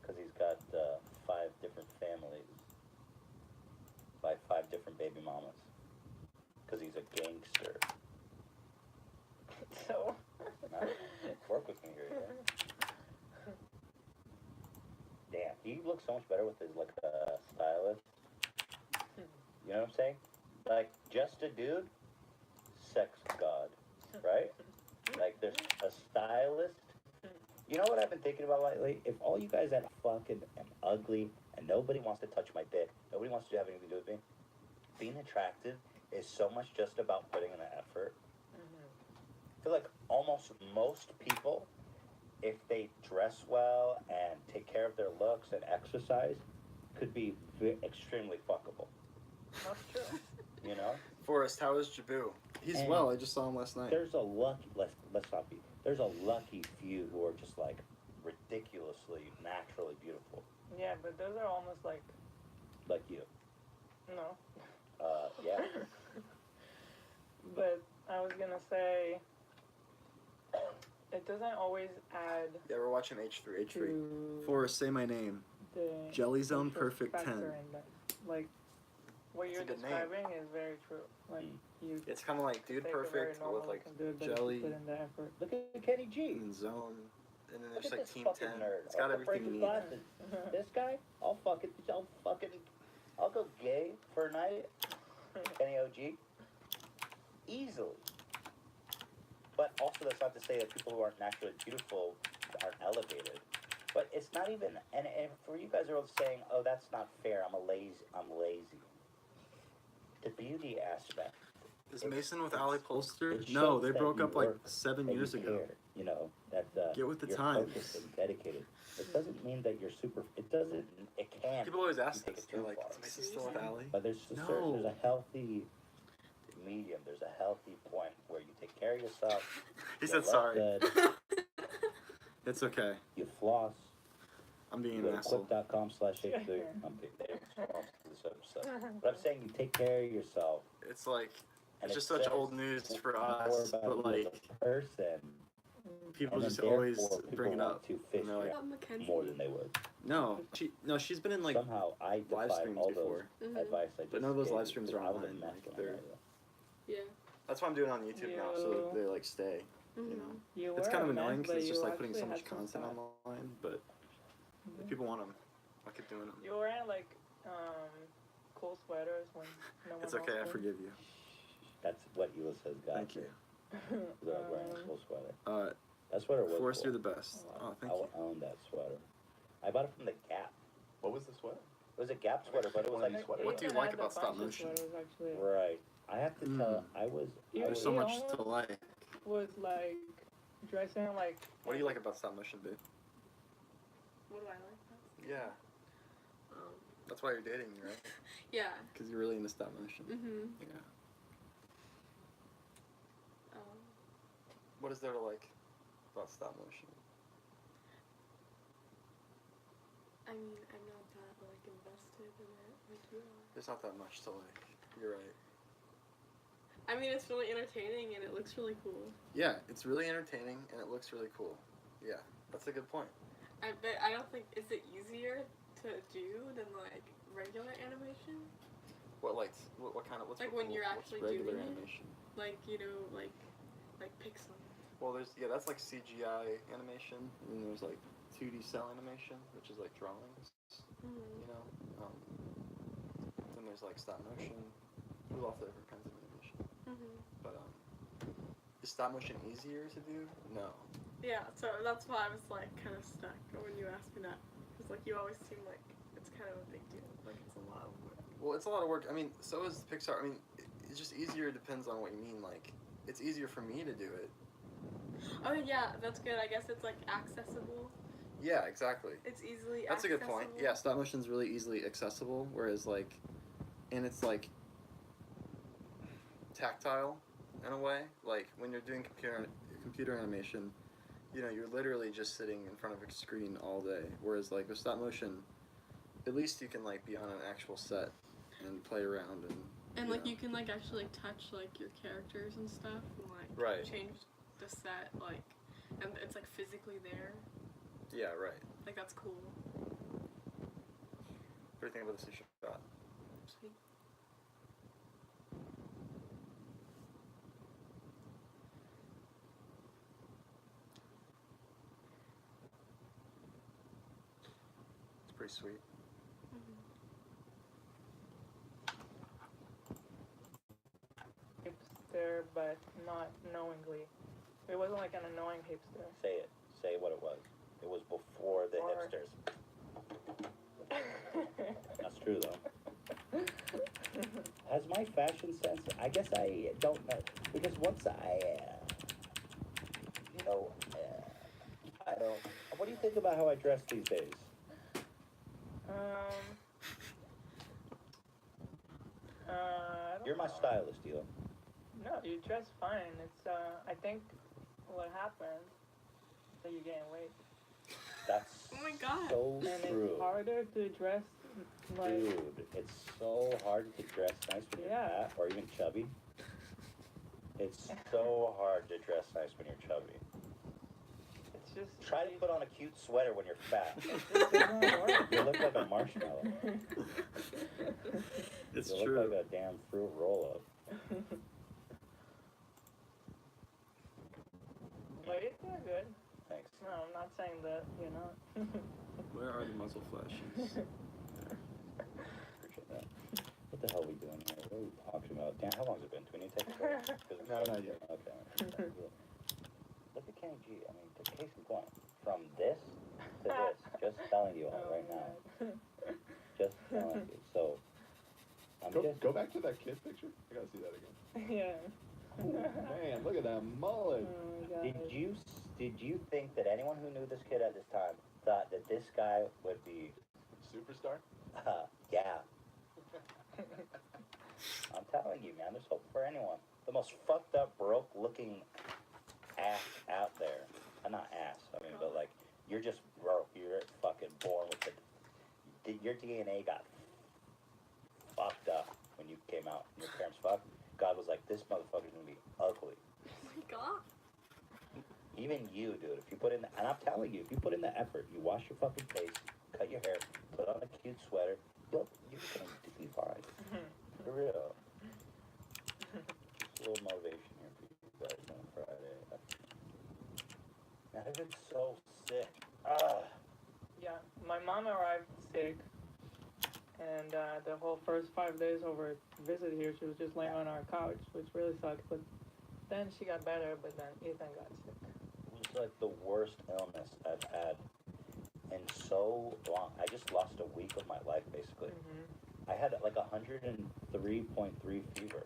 Because he's got 5 different families by 5 different baby mamas. Because he's a gangster. So? Nah, work with me here, yeah? Damn, he looks so much better with his, like, stylist. You know what I'm saying? Like, just a dude, sex god, right? Like, there's a stylist, You know what I've been thinking about lately? If all you guys that fucking am ugly and nobody wants to touch my dick, nobody wants to have anything to do with me, being attractive is so much just about putting in the effort. I feel like almost most people, if they dress well and take care of their looks and exercise, could be extremely fuckable. That's true. You know? Forrest, how is Jabu? He's And well. I just saw him last night. There's a lucky, let's not be, there's a lucky few who are just like ridiculously, naturally beautiful. Yeah, but those are almost like, You. no. Yeah. But I was gonna say, it doesn't always add Yeah, we're watching H3. to Forrest, say my name. the Jelly Zone interest Perfect factor 10. in that. Like, what It's a you're good name. describing is very true. Like, you It's kind of like Dude take a very Perfect normal with like looking dude, but if you jelly put in the effort. Look at Kenny G. and Zone, and then Look there's at like this Team fucking 10. nerd. It's got I'll everything you break his need. glasses. This guy, I'll go gay for a night. Kenny OG. Easily. But also that's not to say that people who aren't naturally beautiful aren't elevated. But it's not even, and for you guys who are saying, oh, that's not fair, I'm lazy. The beauty aspect. Is It- Mason with it's- Ali Polster? it No, shows they that broke you up like work, 7 that you years ago. care, you know, that Get with the you're times. focused and dedicated. It doesn't mean that you're super, it can. People always ask take us, it they're too like, far. is Mason still with Ali? But there's a No. certain, there's a healthy medium, there's a healthy point where you take care of yourself, He you said look sorry. good, It's okay. you floss, I'm being you an go to asshole. quip.com/H3. I'm being responsible for this episode. But I'm saying you take care of yourself. It's like, And it's it just such says old news for more us, about but you like, as a person, people and just then always therefore people bring it want up. to fish And they're like, About Mackenzie. more than they would. no, she's been in like Somehow I live defy streams all before. those Mhm. advice I just But none of those gave live you, streams because are I was a online, mess like, when I they're- made them. Yeah. That's why I'm doing it on YouTube now, so that they like stay. Mm-hmm. You know, You it's were kind of a mess, annoying because but it's you just like putting so actually much had some content style. online. But if people want them, I'll keep doing them. You were at like cool sweaters when no one It's okay, I else forgive you. That's what Ulysses got. Thank you. Without wearing a full sweater. Uh, That sweater was Forrest, cool. you're the best. Oh, thank I you. own that sweater. I bought it from the Gap. What was the sweater? It was a Gap sweater, but it was like Sweater. What do you like about stop motion? Actually. right. I have to tell. I was. There's so You much almost- to like. Was like dressing like. What do you like about stop motion, babe? What do I like best? Yeah, that's why you're dating me, right? Yeah. Because you're really into stop motion. Mm-hmm. Yeah. What is there to like about stop motion? I mean, I'm not that like invested in it like you are. There's not that much to like. You're right. I mean, it's really entertaining and it looks really cool. Yeah, it's really entertaining and it looks really cool. Yeah, that's a good point. But I don't think, is it easier to do than like regular animation? What like what kind of what's Like when you're what's actually regular doing it? animation? Like, you know, like Pixel. Well, there's that's like CGI animation, and then there's like 2D cell animation, which is like drawings. Mm-hmm. You know, then there's like stop motion. There's lots of different kinds of animation. Mm-hmm. But is stop motion easier to do? No. Yeah, so that's why I was like kind of stuck when you asked me that. Because like you always seem like it's kind of a big deal. Like it's a lot of work. Well, it's a lot of work. I mean, so is Pixar. I mean, it's just easier. Depends on what you mean. Like, it's easier for me to do it. Oh yeah, that's good. I guess it's like accessible. Yeah, exactly. It's easily That's a good point. accessible. Yeah, stop motion's really easily accessible, whereas like, and it's like tactile in a way. Like when you're doing computer animation, you know, you're literally just sitting in front of a screen all day. Whereas like with stop motion, at least you can like be on an actual set and play around And you like know. you can like actually touch like your characters and stuff and like Right. change the set like, and it's like physically there. Yeah, right. Like that's cool. What do you think about this shot? Sweet. It's pretty sweet. Hipster, but not knowingly. It wasn't like an annoying hipster. Say it. Say what it was. It was before the Before. hipsters. That's true though. Has my fashion sense? I guess I don't know because once I don't. What do you think about how I dress these days? I don't You're my know. stylist, Eli. No, you dress fine. It's I think what happened that you're getting weight, That's Oh my God. so and true. it's harder to dress like Dude, it's so hard to dress nice when you're Yeah. fat or even chubby. It's so hard to dress nice when you're chubby. it's just Try to put on a cute sweater when you're fat. It just doesn't work. You look like a marshmallow. It's You true. look like a damn fruit roll-up. But you're doing good. Thanks. No, I'm not saying that you're not. Where are the muzzle flashes? Appreciate that. What the hell are we doing here? What are we talking about? Damn, how long has it been? Do we need to take a break? 'Cause No, not yet. Okay. Look at Kenny G. I mean, the case in point. From this to this. Just telling you all Oh, right now. man. Just telling you. So, I'm just... Go back to that kid picture. I gotta see that again. Yeah. Man, look at that mullet. Oh my God. Did you think that anyone who knew this kid at this time thought that this guy would be, Superstar? yeah. I'm telling you, man, there's hope for anyone. The most fucked up, broke looking ass out there. Not ass, I mean, but like, you're just broke. You're fucking born with it. Your DNA got fucked up when you came out and your parents fucked. God was like, this motherfucker's gonna be ugly. Oh my God. Even you, dude, if you put in, and I'm telling you, if you put in the effort, you wash your fucking face, cut your hair, put on a cute sweater, you're gonna be fine. For real. Just a little motivation here for you guys on Friday. Man, I've been so sick. Yeah, my mom arrived sick, and the whole first 5 days over visit here, she was just laying on our couch, which really sucked. But then she got better, but then Ethan got sick. It was like the worst illness I've had in so long. I just lost a week of my life, basically. Mm-hmm. I had like 103.3 fever.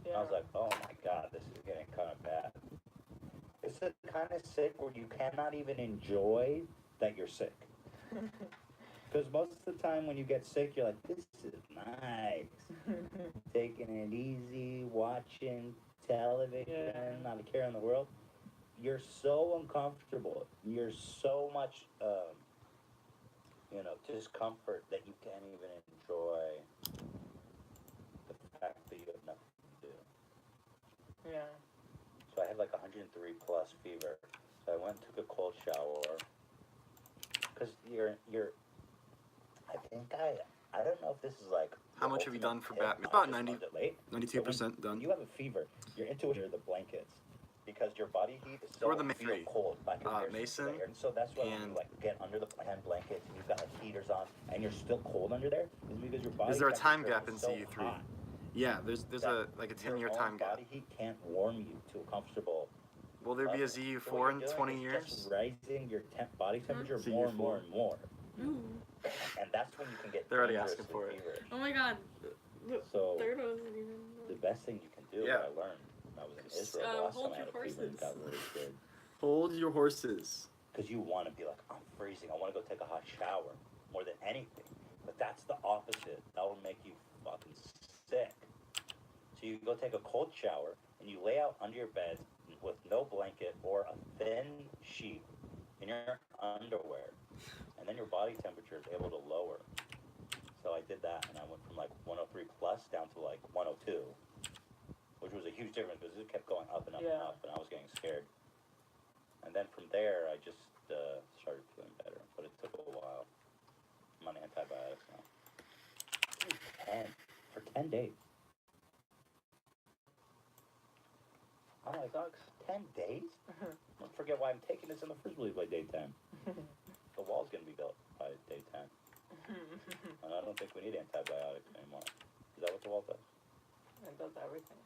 Yeah. I was like, oh my God, this is getting kind of bad. It's the kind of sick where you cannot even enjoy that you're sick. Because most of the time when you get sick, you're like, this is nice. Taking it easy, watching television, not a care in the world. You're so uncomfortable. You're so much, discomfort that you can't even enjoy the fact that you have nothing to do. Yeah. So I had like 103 plus fever. So I went and took a cold shower. Because I don't know if this is like... How much have you done for tip. Batman? I About just 90, learned it late. 92% done. When you have a fever, your intuition are the blankets. Because your body heat is so Or the feel three. cold by comparison to Mason the air. And so that's why when and- you like get under the blankets and you've got like heaters on and you're still cold under there, is because your body Is there a time temperature gap in is so CU3? hot Yeah, there's that a 10-year your own time gap. body heat can't warm you to a comfortable. Will there be a So what ZU4 you're in doing 20 is years? Just raising your body temperature CU4. more and more and more, Ooh. and that's when you can get They're already asking dangerously for it. feverish. Oh my God. The So third wasn't even. the best thing you can do, Yeah. what I learned when I was in Israel the last hold time I had your a fever and horses. got really scared. Hold your horses. Because you want to be like, I'm freezing, I want to go take a hot shower more than anything. But that's the opposite. That will make you fucking sick. So you go take a cold shower and you lay out under your bed with no blanket or a thin sheet in your underwear. And then your body temperature is able to lower. So I did that and I went from like 103 plus down to like 102. Which was a huge difference because it kept going up and up and up and I was getting scared. And then from there, I just started feeling better, but it took a while. I'm on antibiotics now. 10 days. I'm like, Sucks. 10 days? Don't forget why I'm taking this in the first place by day 10. The wall's gonna be built by day 10. And I don't think we need antibiotics anymore. Is that what the wall does? It does everything.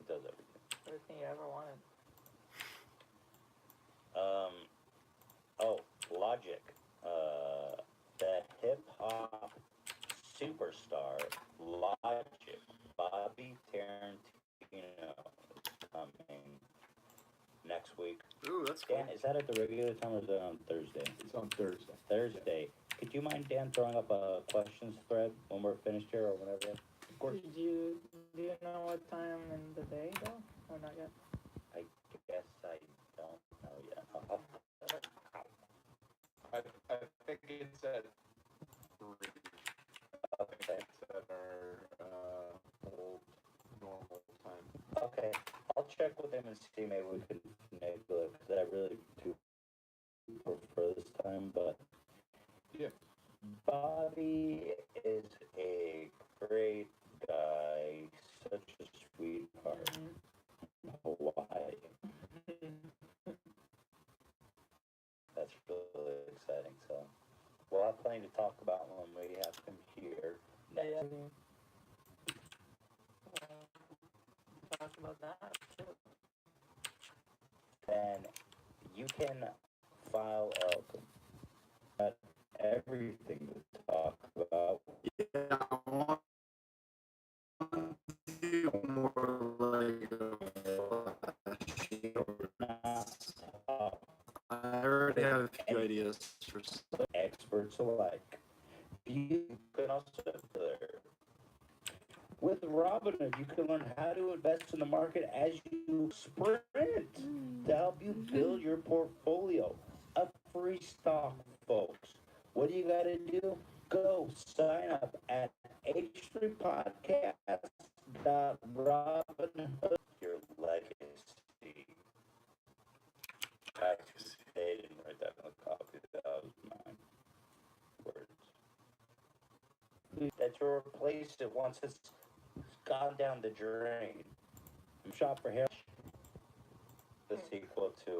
It does everything. Everything you ever wanted. Logic, the hip hop superstar Logic, Bobby Tarantino, is coming next week. Ooh, that's cool. Dan, is that at the regular time or is that on Thursday? It's on Thursday. Thursday. Could you mind, Dan, throwing up a questions thread when we're finished here or whenever? Of course. Do you know what time in the day though, or not yet? I guess I don't know yet. I think it's at 3. Okay. It's at our old normal time. Okay. I'll check with him and see maybe we can finagle it because I really do prefer this time, but Yeah. Bobby is a great guy, such a sweetheart. Hawaii. That's really exciting. So we'll have plenty to talk about when we have him here. Yeah. Talk about that. Then you can file a everything to talk about. Yeah, I want to do more like a I already have a few ideas for stuff. Experts alike. You can also there. With Robinhood, you can learn how to invest in the market as you sprint to help you build your portfolio. A free stock, folks. What do you got to do? Go sign up at h3podcast.robinhood. Your legacy. They didn't write that in the copy. That was mine. Words. That to replace it once it's gone down the drain. Shop for hair. The sequel to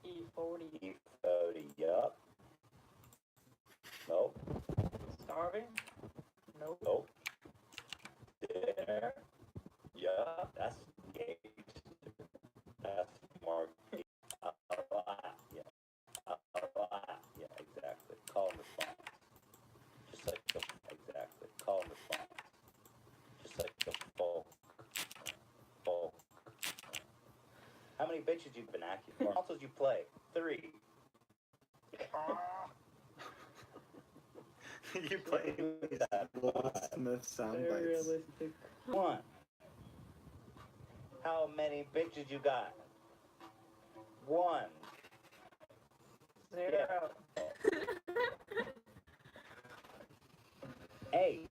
E40. E40. Yup. Nope. Starving? Nope. Nope. Dinner. Yup. That's gangster. That's more. Yeah, exactly. Call and response. Just like the exactly. Call and response. Just like the folk. How many bitches you been acting for? How else you play? 3. You play that Will Smith sound Very bites. realistic. 1. How many bitches you got? 1. 0. 8.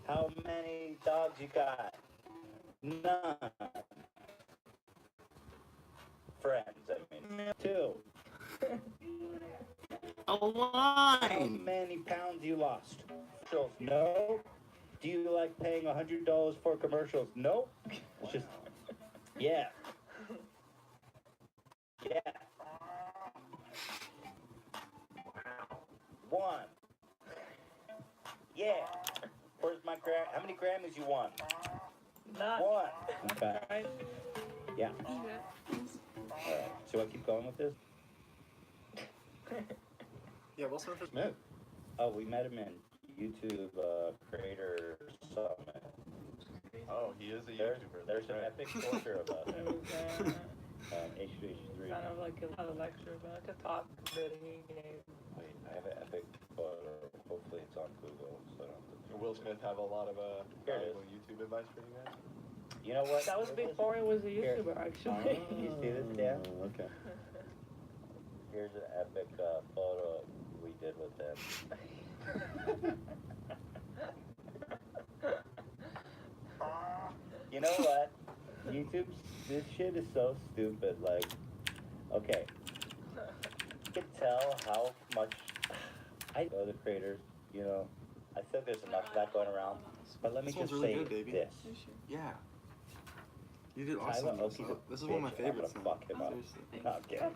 How many dogs you got? None. Friends, I mean. 2. A How line! many pounds you lost? No. Do you like paying $100 for commercials? Nope. It's just, yeah. Yeah. 1. Yeah. Where's my How many Grammys you won? None. 1. Okay. Right? Yeah. Yeah. Alright. So I keep going with this? Yeah, Will Smith is Smith. Oh, we met him in YouTube Creator Summit. Oh, he is a There's, YouTuber. there's an Right. epic picture about It him. was H3H3. kind of like not a lecture, but like a talk that he gave. Wait, I have an epic photo. Hopefully it's on Google, so I don't have to. Will Smith have a lot of Here it is. valuable YouTube advice for you guys? You know what? That was before he was a YouTuber, actually. You see this, Dan? Okay. Here's an epic photo we did with him. You know what? YouTube, this shit is so stupid. Like, okay, you can tell how much I know the creators. You know, I think there's enough of that going around. But let me This one's just really say good, baby. this. You sure? Yeah. You did Tyler awesome. Oakey's a This is one of my bitch. I'm favorites gonna now. fuck him up. Seriously. No, I'm kidding.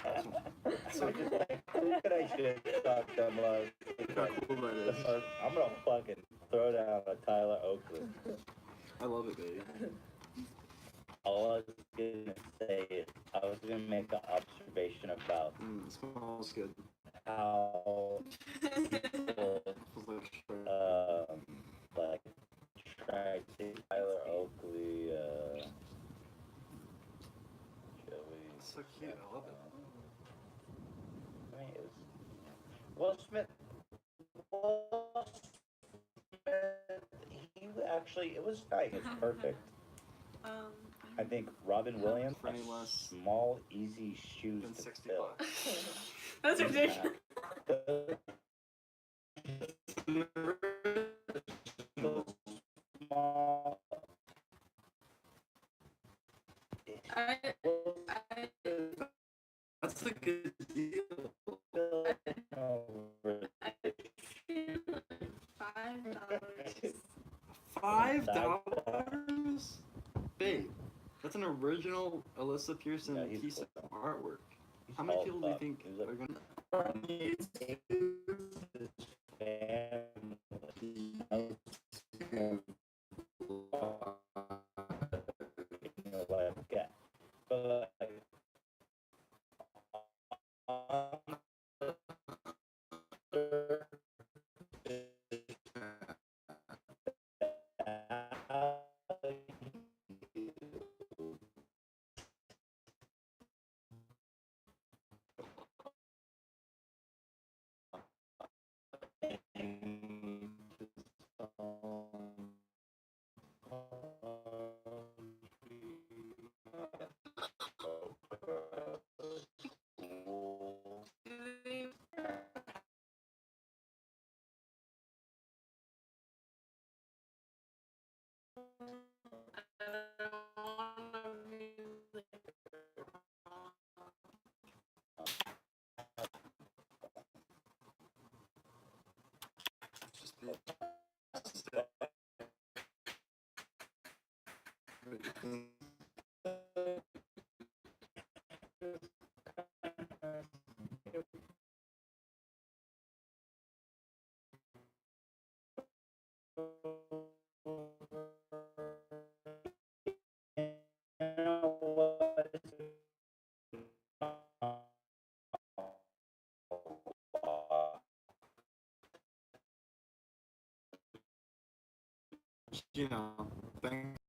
So Look at I should talk them love. look how cool that is. I'm gonna fucking throw down a Tyler Oakley. I love it, baby. All I was gonna say is I was gonna make an observation about It smells good. how people like try to Tyler Oakley, Joey. So cute. I love it. I mean, it was Will Smith. Will Smith. He actually, it was fine. It's perfect. I think Robin Williams, For any less small, easy shoes than to 60 fill. bucks. That's ridiculous. Small. I That's a good deal. $5. $5? Babe, that's an original Alyssa Pearson Yeah, he's piece of cool. artwork. He's How many all people do you fuck. think He's are a- gonna? Yeah. But You know, thanks